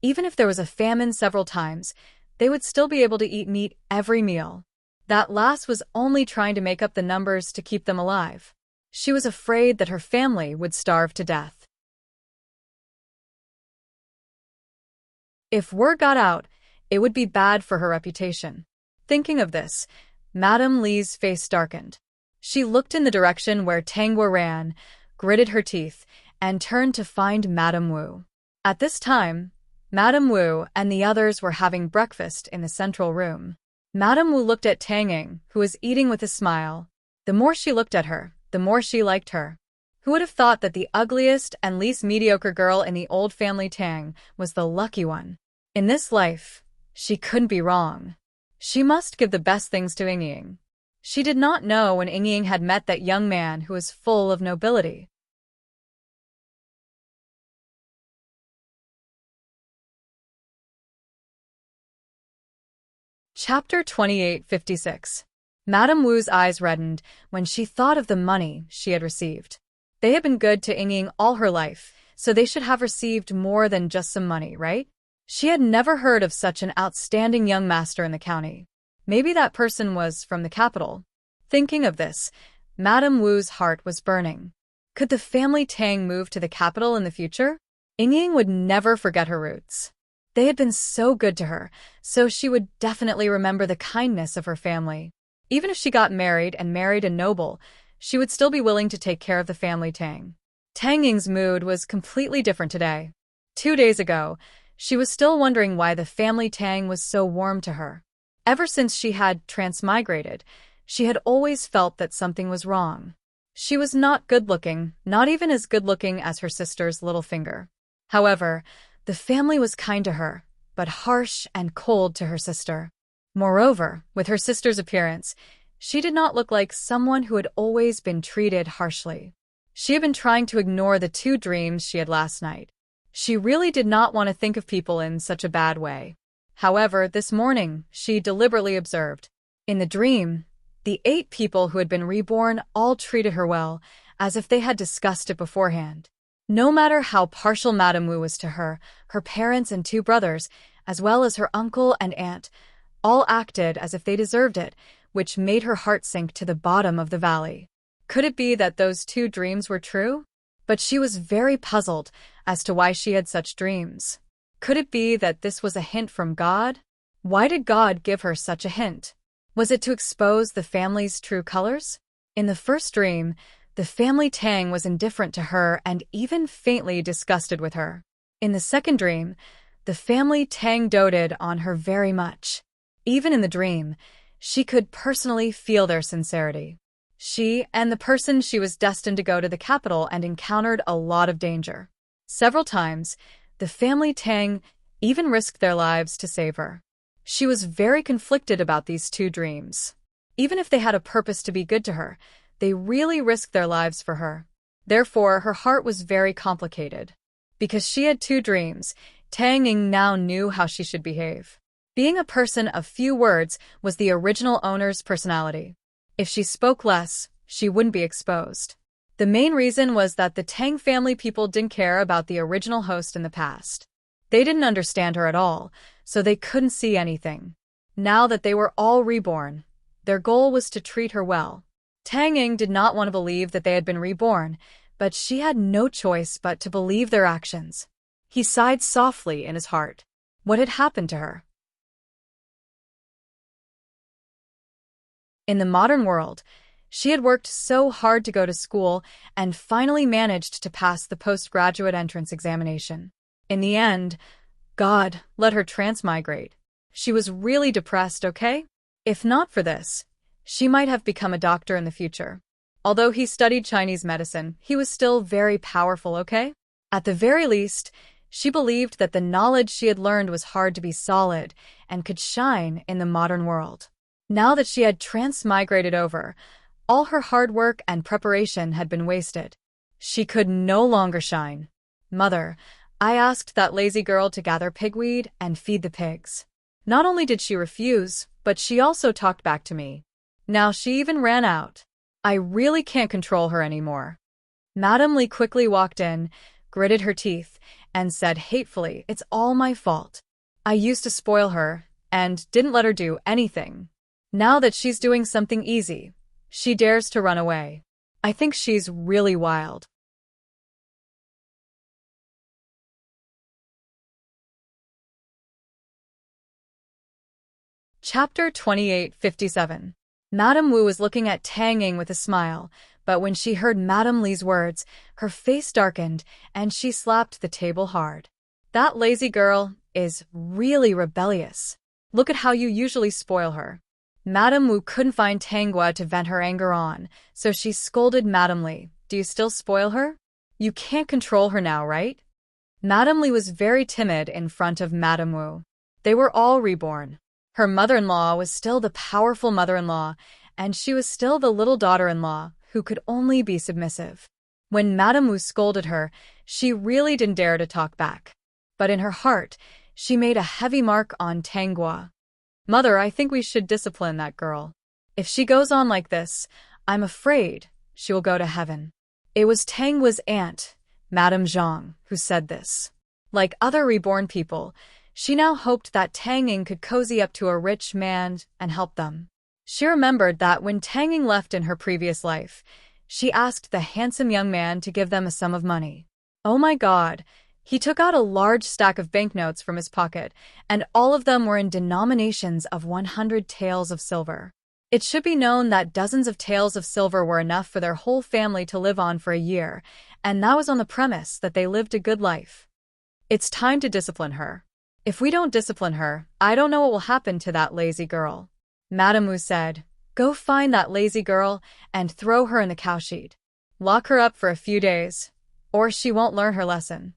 even if there was a famine several times, they would still be able to eat meat every meal. That lass was only trying to make up the numbers to keep them alive. She was afraid that her family would starve to death. If word got out, it would be bad for her reputation. Thinking of this, Madame Li's face darkened. She looked in the direction where Tangwa ran, gritted her teeth, and turned to find Madame Wu. At this time, Madame Wu and the others were having breakfast in the central room. Madame Wu looked at Tanging, who was eating with a smile. The more she looked at her, the more she liked her. Who would have thought that the ugliest and least mediocre girl in the old family Tang was the lucky one? In this life, she couldn't be wrong. She must give the best things to Ying. She did not know when Ying had met that young man who was full of nobility. Chapter 28:56. Madame Wu's eyes reddened when she thought of the money she had received. They had been good to Ying all her life, so they should have received more than just some money, right? She had never heard of such an outstanding young master in the county. Maybe that person was from the capital. Thinking of this, Madame Wu's heart was burning. Could the family Tang move to the capital in the future? Ying would never forget her roots. They had been so good to her, so she would definitely remember the kindness of her family. Even if she got married and married a noble, she would still be willing to take care of the family Tang. Tang Ying's mood was completely different today. 2 days ago, she was still wondering why the family Tang was so warm to her. Ever since she had transmigrated, she had always felt that something was wrong. She was not good-looking, not even as good-looking as her sister's little finger. However, the family was kind to her, but harsh and cold to her sister. Moreover, with her sister's appearance, she did not look like someone who had always been treated harshly. She had been trying to ignore the 2 dreams she had last night. She really did not want to think of people in such a bad way. However, this morning, she deliberately observed. In the dream, the 8 people who had been reborn all treated her well, as if they had discussed it beforehand. No matter how partial Madame Wu was to her, her parents and 2 brothers, as well as her uncle and aunt, all acted as if they deserved it, which made her heart sink to the bottom of the valley. Could it be that those 2 dreams were true? But she was very puzzled as to why she had such dreams. Could it be that this was a hint from God? Why did God give her such a hint? Was it to expose the family's true colors? In the first dream, the family Tang was indifferent to her and even faintly disgusted with her. In the second dream, the family Tang doted on her very much. Even in the dream, she could personally feel their sincerity. She and the person she was destined to go to the capital and encountered a lot of danger. Several times, the family Tang even risked their lives to save her. She was very conflicted about these 2 dreams. Even if they had a purpose to be good to her, they really risked their lives for her. Therefore, her heart was very complicated. Because she had 2 dreams, Tang Ying now knew how she should behave. Being a person of few words was the original owner's personality. If she spoke less, she wouldn't be exposed. The main reason was that the Tang family people didn't care about the original host in the past. They didn't understand her at all, so they couldn't see anything. Now that they were all reborn, their goal was to treat her well. Tang Ying did not want to believe that they had been reborn, but she had no choice but to believe their actions. He sighed softly in his heart. What had happened to her? In the modern world, she had worked so hard to go to school and finally managed to pass the postgraduate entrance examination. In the end, God let her transmigrate. She was really depressed, okay? If not for this, she might have become a doctor in the future. Although he studied Chinese medicine, he was still very powerful, okay? At the very least, she believed that the knowledge she had learned was hard to be solid and could shine in the modern world. Now that she had transmigrated over, all her hard work and preparation had been wasted. She could no longer shine. Mother, I asked that lazy girl to gather pigweed and feed the pigs. Not only did she refuse, but she also talked back to me. Now she even ran out. I really can't control her anymore. Madame Li quickly walked in, gritted her teeth, and said hatefully, "It's all my fault. I used to spoil her and didn't let her do anything. Now that she's doing something easy, she dares to run away. I think she's really wild." Chapter 2857. Madame Wu was looking at Tang Ying with a smile, but when she heard Madame Li's words, her face darkened and she slapped the table hard. "That lazy girl is really rebellious. Look at how you usually spoil her." Madame Wu couldn't find Tanghua to vent her anger on, so she scolded Madame Li. "Do you still spoil her? You can't control her now, right?" Madame Li was very timid in front of Madame Wu. They were all reborn. Her mother-in-law was still the powerful mother-in-law, and she was still the little daughter-in-law who could only be submissive. When Madame Wu scolded her, she really didn't dare to talk back. But in her heart, she made a heavy mark on Tanghua. "Mother, I think we should discipline that girl. If she goes on like this, I'm afraid she will go to heaven." It was Tanghua's aunt, Madame Zhang, who said this. Like other reborn people, she now hoped that Tang Ying could cozy up to a rich man and help them. She remembered that when Tang Ying left in her previous life, she asked the handsome young man to give them a sum of money. Oh my God! He took out a large stack of banknotes from his pocket, and all of them were in denominations of 100 taels of silver. It should be known that dozens of taels of silver were enough for their whole family to live on for a year, and that was on the premise that they lived a good life. It's time to discipline her. If we don't discipline her, I don't know what will happen to that lazy girl. Madame Wu said, "Go find that lazy girl and throw her in the cowshed. Lock her up for a few days, or she won't learn her lesson."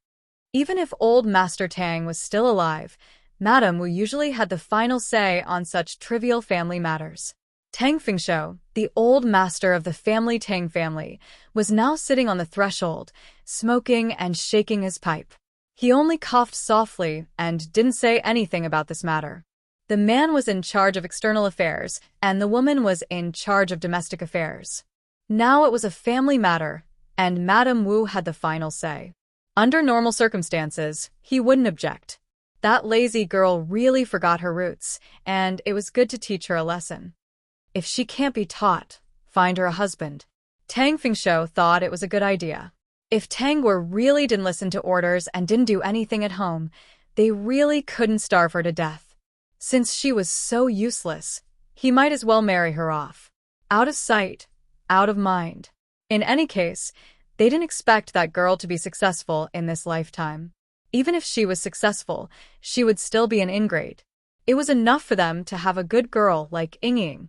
Even if old Master Tang was still alive, Madame Wu usually had the final say on such trivial family matters. Tang Fingshou, the old master of the family Tang family, was now sitting on the threshold, smoking and shaking his pipe. He only coughed softly and didn't say anything about this matter. The man was in charge of external affairs, and the woman was in charge of domestic affairs. Now it was a family matter, and Madame Wu had the final say. Under normal circumstances, he wouldn't object. That lazy girl really forgot her roots, and it was good to teach her a lesson. If she can't be taught, find her a husband. Tang Fingshou thought it was a good idea. If Tang Guo really didn't listen to orders and didn't do anything at home, they really couldn't starve her to death. Since she was so useless, he might as well marry her off. Out of sight, out of mind. In any case, they didn't expect that girl to be successful in this lifetime. Even if she was successful, she would still be an ingrate. It was enough for them to have a good girl like Ying.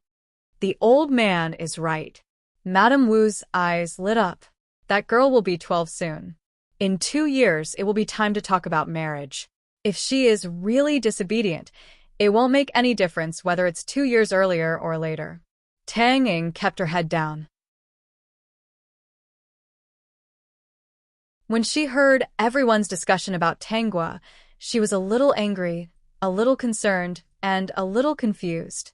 The old man is right. Madame Wu's eyes lit up. That girl will be 12 soon. In 2 years, it will be time to talk about marriage. If she is really disobedient, it won't make any difference whether it's 2 years earlier or later. Tang Ying kept her head down. When she heard everyone's discussion about Tang Guo, she was a little angry, a little concerned, and a little confused.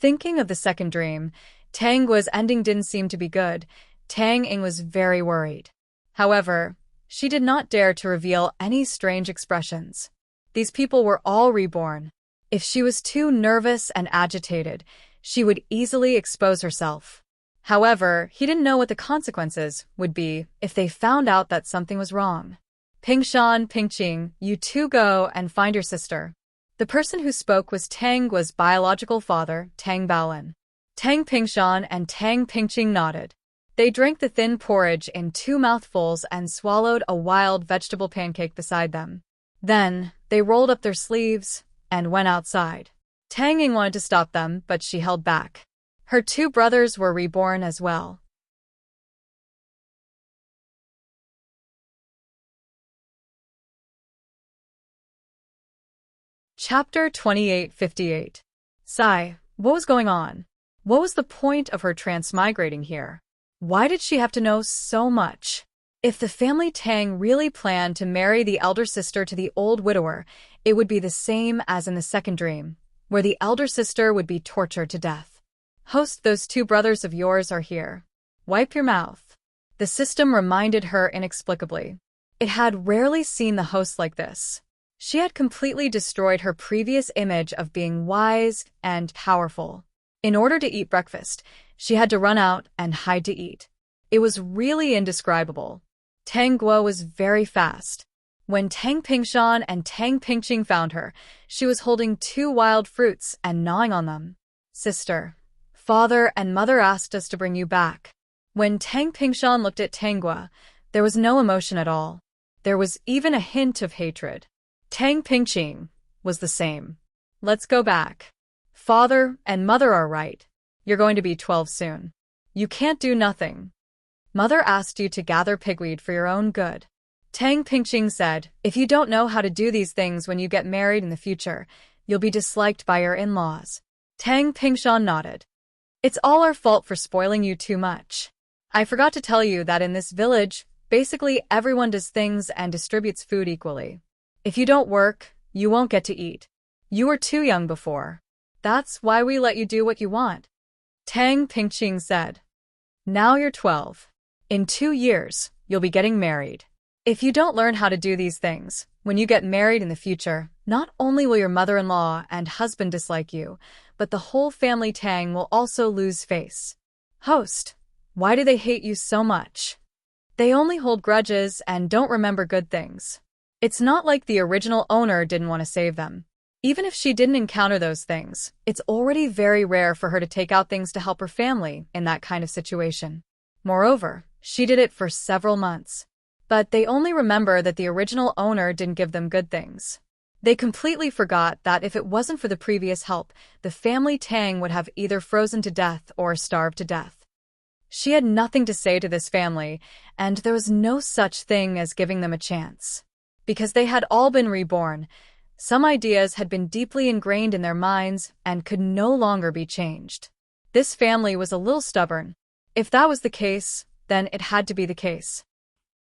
Thinking of the second dream, Tang Guo's ending didn't seem to be good. Tang Ying was very worried. However, she did not dare to reveal any strange expressions. These people were all reborn. If she was too nervous and agitated, she would easily expose herself. However, he didn't know what the consequences would be if they found out that something was wrong. Pingshan, Pingqing, you two go and find your sister. The person who spoke was Tang Guo's biological father, Tang Baolin. Tang Pingshan and Tang Pingqing nodded. They drank the thin porridge in 2 mouthfuls and swallowed a wild vegetable pancake beside them. Then, they rolled up their sleeves and went outside. Tang Ying wanted to stop them, but she held back. Her 2 brothers were reborn as well. Chapter 2858. Sigh, what was going on? What was the point of her transmigrating here? Why did she have to know so much? If the family Tang really planned to marry the elder sister to the old widower, it would be the same as in the second dream, where the elder sister would be tortured to death. Host, those 2 brothers of yours are here. Wipe your mouth. The system reminded her inexplicably. It had rarely seen the host like this. She had completely destroyed her previous image of being wise and powerful. In order to eat breakfast, she had to run out and hide to eat. It was really indescribable. Tang Guo was very fast. When Tang Pingshan and Tang Pingqing found her, she was holding 2 wild fruits and gnawing on them. Sister, father and mother asked us to bring you back. When Tang Pingshan looked at Tang Guo, there was no emotion at all. There was even a hint of hatred. Tang Pingqing was the same. Let's go back. Father and mother are right. You're going to be 12 soon. You can't do nothing. Mother asked you to gather pigweed for your own good. Tang Pingqing said, if you don't know how to do these things when you get married in the future, you'll be disliked by your in-laws. Tang Pingshan nodded. It's all our fault for spoiling you too much. I forgot to tell you that in this village, basically everyone does things and distributes food equally. If you don't work, you won't get to eat. You were too young before. That's why we let you do what you want. Tang Pingqing said. Now you're 12. In 2 years, you'll be getting married. If you don't learn how to do these things, when you get married in the future, not only will your mother-in-law and husband dislike you, but the whole family Tang will also lose face. Host, why do they hate you so much? They only hold grudges and don't remember good things. It's not like the original owner didn't want to save them. Even if she didn't encounter those things, it's already very rare for her to take out things to help her family in that kind of situation. Moreover, she did it for several months. But they only remember that the original owner didn't give them good things. They completely forgot that if it wasn't for the previous help, the family Tang would have either frozen to death or starved to death. She had nothing to say to this family, and there was no such thing as giving them a chance. Because they had all been reborn, some ideas had been deeply ingrained in their minds and could no longer be changed. This family was a little stubborn. If that was the case, then it had to be the case.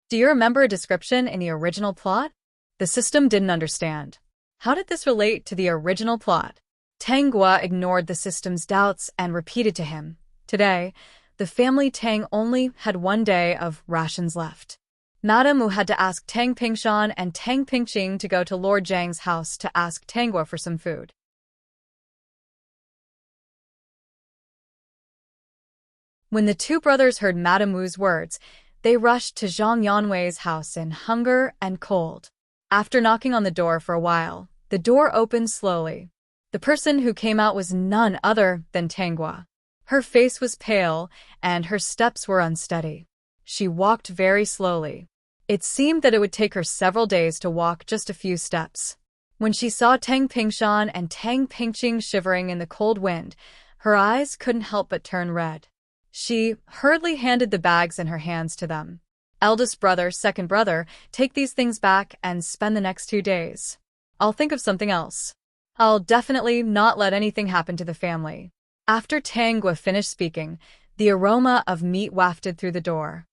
Do you remember a description in the original plot? The system didn't understand. How did this relate to the original plot? Tang Gua ignored the system's doubts and repeated to him, "Today, the family Tang only had 1 day of rations left." Madame Wu had to ask Tang Pingshan and Tang Pingqing to go to Lord Zhang's house to ask Tang Gua for some food. When the two brothers heard Madame Wu's words, they rushed to Zhang Yanwei's house in hunger and cold. After knocking on the door for a while, the door opened slowly. The person who came out was none other than Tang Gua. Her face was pale, and her steps were unsteady. She walked very slowly. It seemed that it would take her several days to walk just a few steps. When she saw Tang Pingshan and Tang Pingqing shivering in the cold wind, her eyes couldn't help but turn red. She hurriedly handed the bags in her hands to them. "Eldest brother, second brother, take these things back and spend the next 2 days. I'll think of something else. I'll definitely not let anything happen to the family." After Tang Gua finished speaking, the aroma of meat wafted through the door.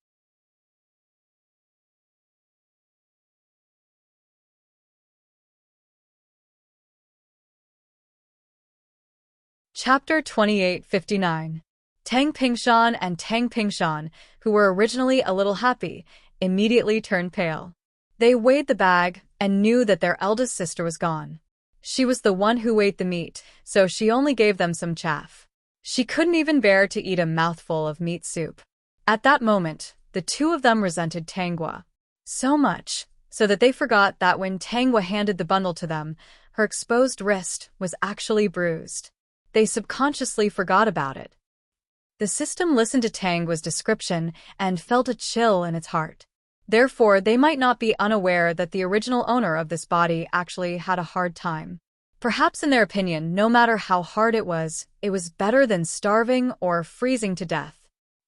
Chapter 2859. Tang Pingshan and Tang Pingshan, who were originally a little happy, immediately turned pale. They weighed the bag and knew that their eldest sister was gone. She was the one who ate the meat, so she only gave them some chaff. She couldn't even bear to eat a mouthful of meat soup. At that moment, the two of them resented Tang Gua so much, so that they forgot that when Tang Gua handed the bundle to them, her exposed wrist was actually bruised. They subconsciously forgot about it. The system listened to Tang Gua's description and felt a chill in its heart. Therefore, they might not be unaware that the original owner of this body actually had a hard time. Perhaps in their opinion, no matter how hard it was better than starving or freezing to death.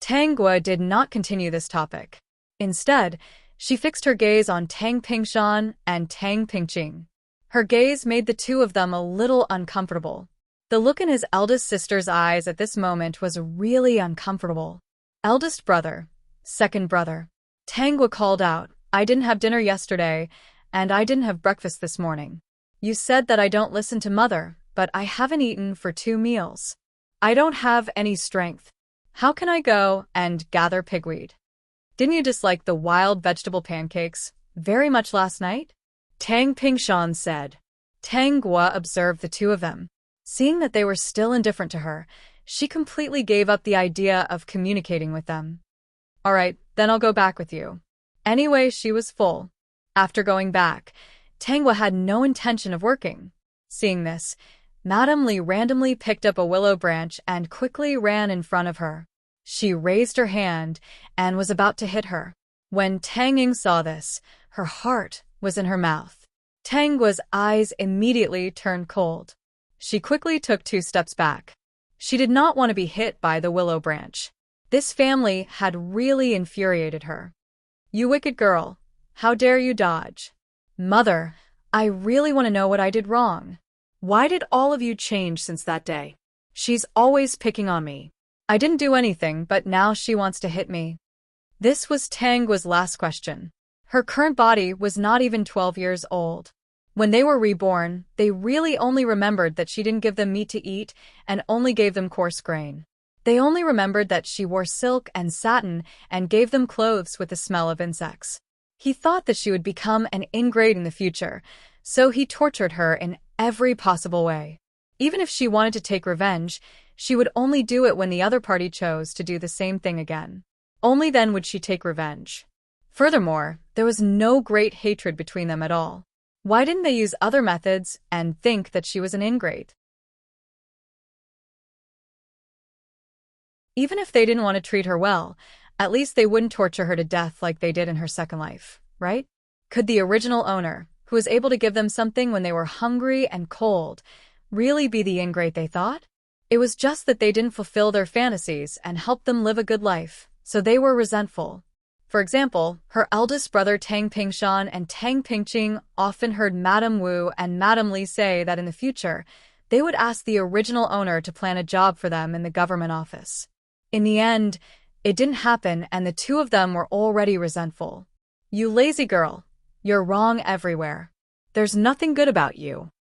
Tang Gua did not continue this topic. Instead, she fixed her gaze on Tang Pingshan and Tang Pingqing. Her gaze made the two of them a little uncomfortable. The look in his eldest sister's eyes at this moment was really uncomfortable. "Eldest brother, second brother." Tang Gua called out, "I didn't have dinner yesterday, and I didn't have breakfast this morning. You said that I don't listen to mother, but I haven't eaten for 2 meals. I don't have any strength. How can I go and gather pigweed? Didn't you dislike the wild vegetable pancakes very much last night?" Tang Pingshan said. Tang Gua observed the two of them. Seeing that they were still indifferent to her, she completely gave up the idea of communicating with them. "All right, then I'll go back with you." Anyway, she was full. After going back, Tang Gua had no intention of working. Seeing this, Madame Li randomly picked up a willow branch and quickly ran in front of her. She raised her hand and was about to hit her. When Tang Ying saw this, her heart was in her mouth. Tang Gua's eyes immediately turned cold. She quickly took 2 steps back. She did not want to be hit by the willow branch. This family had really infuriated her. "You wicked girl! How dare you dodge?" "Mother, I really want to know what I did wrong. Why did all of you change since that day? She's always picking on me. I didn't do anything, but now she wants to hit me." This was Tang Gua's last question. Her current body was not even 12 years old. When they were reborn, they really only remembered that she didn't give them meat to eat and only gave them coarse grain. They only remembered that she wore silk and satin and gave them clothes with the smell of insects. He thought that she would become an ingrate in the future, so he tortured her in every possible way. Even if she wanted to take revenge, she would only do it when the other party chose to do the same thing again. Only then would she take revenge. Furthermore, there was no great hatred between them at all. Why didn't they use other methods and think that she was an ingrate? Even if they didn't want to treat her well, at least they wouldn't torture her to death like they did in her second life, right? Could the original owner, who was able to give them something when they were hungry and cold, really be the ingrate they thought? It was just that they didn't fulfill their fantasies and help them live a good life, so they were resentful. For example, her eldest brother Tang Pingshan and Tang Pingqing often heard Madame Wu and Madame Li say that in the future, they would ask the original owner to plan a job for them in the government office. In the end, it didn't happen and the two of them were already resentful. You lazy girl, you're wrong everywhere. There's nothing good about you.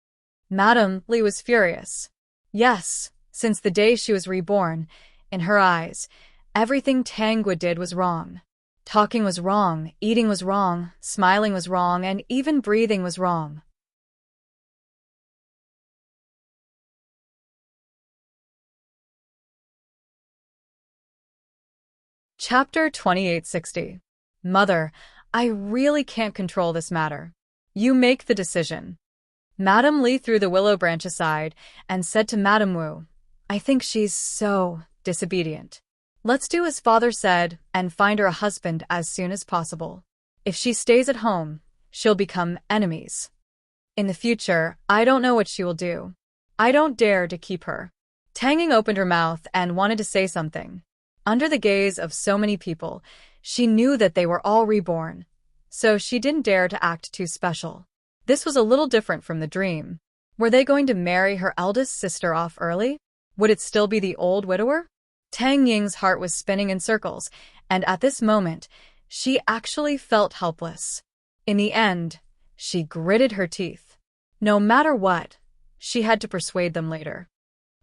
Madame Li was furious. Yes, since the day she was reborn, in her eyes, everything Tang Wu did was wrong. Talking was wrong, eating was wrong, smiling was wrong, and even breathing was wrong. Chapter 2860. Mother, I really can't control this matter. You make the decision. Madame Li threw the willow branch aside and said to Madame Wu, I think she's so disobedient. Let's do as father said and find her a husband as soon as possible. If she stays at home, she'll become enemies. In the future, I don't know what she will do. I don't dare to keep her. Tanging opened her mouth and wanted to say something. Under the gaze of so many people, she knew that they were all reborn, so she didn't dare to act too special. This was a little different from the dream. Were they going to marry her eldest sister off early? Would it still be the old widower? Tang Ying's heart was spinning in circles, and at this moment, she actually felt helpless. In the end, she gritted her teeth. No matter what, she had to persuade them later.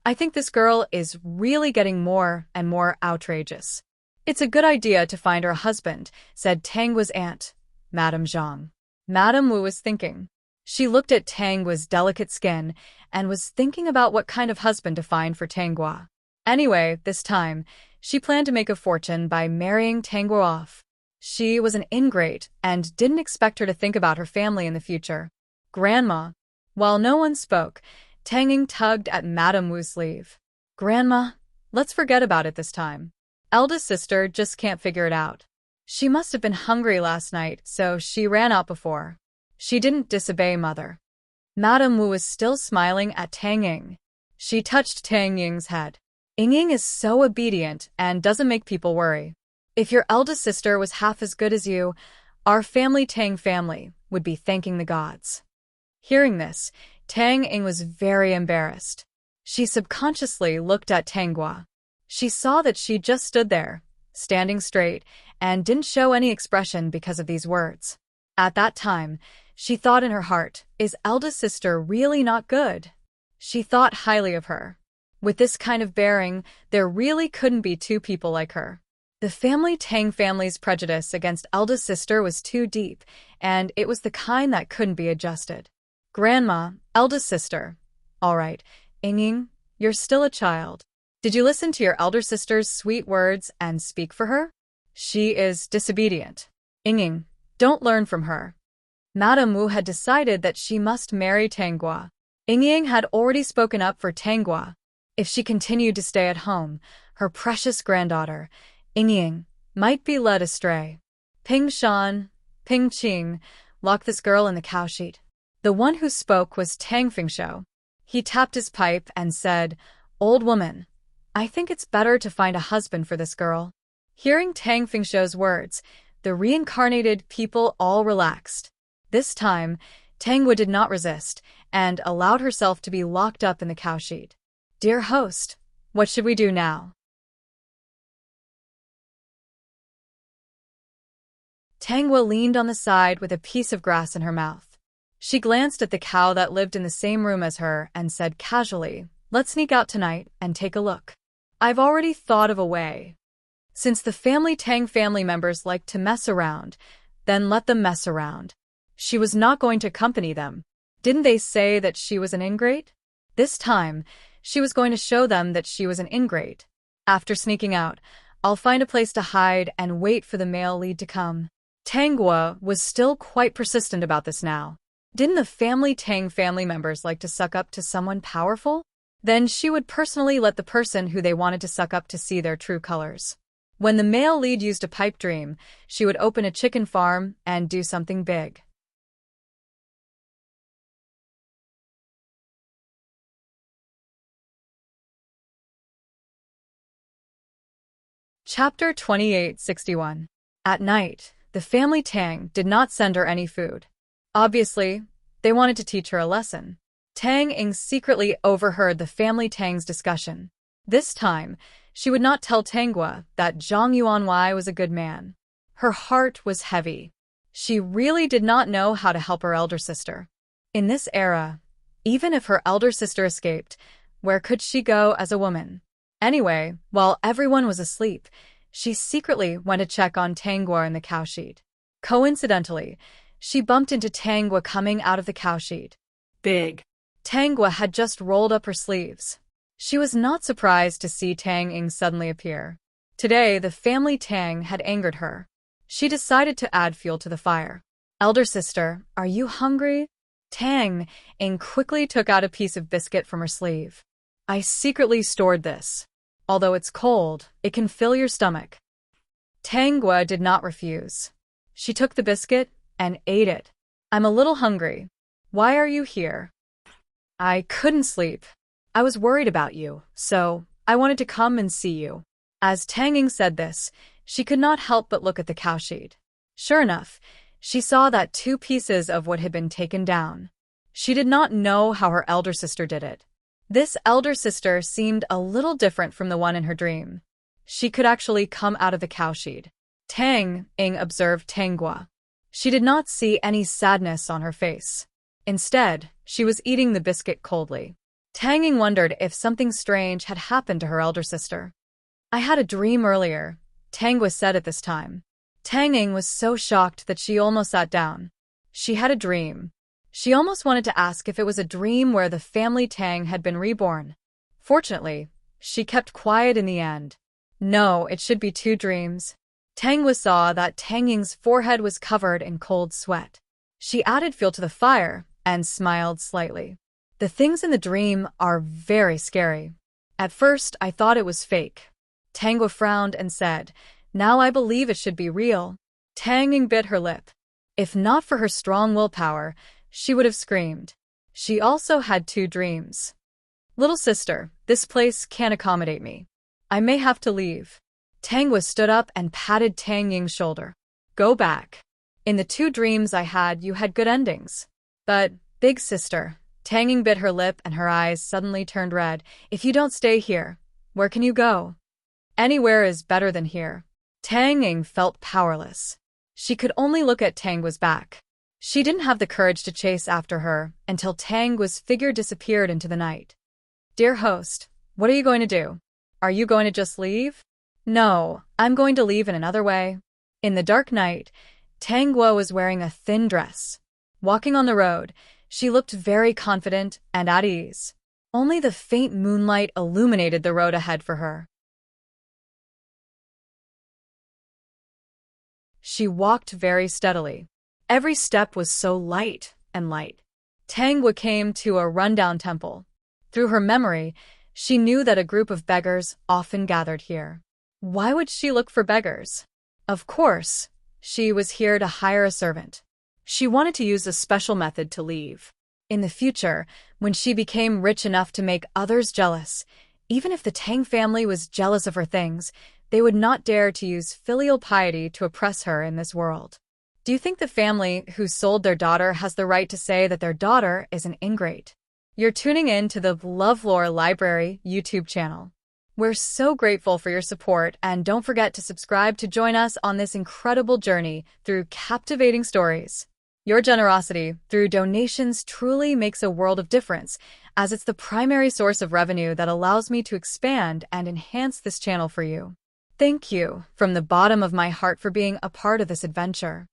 I think this girl is really getting more and more outrageous. It's a good idea to find her a husband, said Tang Wu's aunt, Madame Zhang. Madame Wu was thinking. She looked at Tang Wu's delicate skin and was thinking about what kind of husband to find for Tang Wu. Anyway, this time, she planned to make a fortune by marrying Tang Wu off. She was an ingrate and didn't expect her to think about her family in the future. Grandma. While no one spoke, Tang Ying tugged at Madame Wu's sleeve. Grandma, let's forget about it this time. Eldest sister just can't figure it out. She must have been hungry last night, so she ran out before. She didn't disobey mother. Madame Wu was still smiling at Tang Ying. She touched Tang Ying's head. Ying is so obedient and doesn't make people worry. If your eldest sister was half as good as you, our family Tang family would be thanking the gods. Hearing this, Tang Ying was very embarrassed. She subconsciously looked at Tang Wu. She saw that she just stood there, standing straight, and didn't show any expression because of these words. At that time, she thought in her heart, is eldest sister really not good? She thought highly of her. With this kind of bearing, there really couldn't be two people like her. The family Tang family's prejudice against eldest sister was too deep, and it was the kind that couldn't be adjusted. Grandma, eldest sister. All right, Ying, you're still a child. Did you listen to your elder sister's sweet words and speak for her? She is disobedient. Ying, don't learn from her. Madame Wu had decided that she must marry Tang Wu. Ying had already spoken up for Tang Wu. If she continued to stay at home, her precious granddaughter, Ying, might be led astray. Pingshan, Pingqing, locked this girl in the cowshed. The one who spoke was Tang Fingshou. He tapped his pipe and said, Old woman, I think it's better to find a husband for this girl. Hearing Tang Fingshou's words, the reincarnated people all relaxed. This time, Tang Wu did not resist and allowed herself to be locked up in the cowshed. Dear host, what should we do now? Tang Wu leaned on the side with a piece of grass in her mouth. She glanced at the cow that lived in the same room as her and said casually, Let's sneak out tonight and take a look. I've already thought of a way. Since the family Tang family members like to mess around, then let them mess around. She was not going to accompany them. Didn't they say that she was an ingrate? This time, she was going to show them that she was an ingrate. After sneaking out, I'll find a place to hide and wait for the male lead to come. Tang Wu was still quite persistent about this now. Didn't the Tang family members like to suck up to someone powerful? Then she would personally let the person who they wanted to suck up to see their true colors. When the male lead used a pipe dream, she would open a chicken farm and do something big. Chapter 2861. At night, the family Tang did not send her any food. Obviously, they wanted to teach her a lesson. Tang Ying secretly overheard the family Tang's discussion. This time, she would not tell Tanggua that Zhang Yuanwei was a good man. Her heart was heavy. She really did not know how to help her elder sister. In this era, even if her elder sister escaped, where could she go as a woman? Anyway, while everyone was asleep, she secretly went to check on Tanggua in the cowshed. Coincidentally, she bumped into Tanggua coming out of the cowshed. Big. Tanggua had just rolled up her sleeves. She was not surprised to see Tang Ying suddenly appear. Today, the family Tang had angered her. She decided to add fuel to the fire. Elder sister, are you hungry? Tang Ying quickly took out a piece of biscuit from her sleeve. I secretly stored this. Although it's cold, it can fill your stomach. Tanggua did not refuse. She took the biscuit and ate it. I'm a little hungry. Why are you here? I couldn't sleep. I was worried about you, so I wanted to come and see you. As Tang Ying said this, she could not help but look at the cowshed. Sure enough, she saw that 2 pieces of wood had been taken down. She did not know how her elder sister did it. This elder sister seemed a little different from the one in her dream. She could actually come out of the cowshed. Tang Ying observed Tanggua. She did not see any sadness on her face. Instead, she was eating the biscuit coldly. Tang Ying wondered if something strange had happened to her elder sister. I had a dream earlier, Tanggua said at this time. Tang Ying was so shocked that she almost sat down. She had a dream. She almost wanted to ask if it was a dream where the family Tang had been reborn. Fortunately, she kept quiet in the end. No, it should be 2 dreams. Tanggua saw that Tang Ying's forehead was covered in cold sweat. She added fuel to the fire and smiled slightly. The things in the dream are very scary. At first, I thought it was fake. Tanggua frowned and said, now I believe it should be real. Tang Ying bit her lip. If not for her strong willpower, she would have screamed. She also had 2 dreams. Little sister, this place can't accommodate me. I may have to leave. Tanggua stood up and patted Tang Ying's shoulder. Go back. In the 2 dreams I had, you had good endings. But, big sister, Tang Ying bit her lip and her eyes suddenly turned red. If you don't stay here, where can you go? Anywhere is better than here. Tang Ying felt powerless. She could only look at Tanggua's back. She didn't have the courage to chase after her until Tanggua's figure disappeared into the night. Dear host, what are you going to do? Are you going to just leave? No, I'm going to leave in another way. In the dark night, Tanggua was wearing a thin dress. Walking on the road, she looked very confident and at ease. Only the faint moonlight illuminated the road ahead for her. She walked very steadily. Every step was so light and light. Tanggua came to a rundown temple. Through her memory, she knew that a group of beggars often gathered here. Why would she look for beggars? Of course, she was here to hire a servant. She wanted to use a special method to leave. In the future, when she became rich enough to make others jealous, even if the Tang family was jealous of her things, they would not dare to use filial piety to oppress her in this world. Do you think the family who sold their daughter has the right to say that their daughter is an ingrate? You're tuning in to the LoveLore Library YouTube channel. We're so grateful for your support, and don't forget to subscribe to join us on this incredible journey through captivating stories. Your generosity through donations truly makes a world of difference, as it's the primary source of revenue that allows me to expand and enhance this channel for you. Thank you from the bottom of my heart for being a part of this adventure.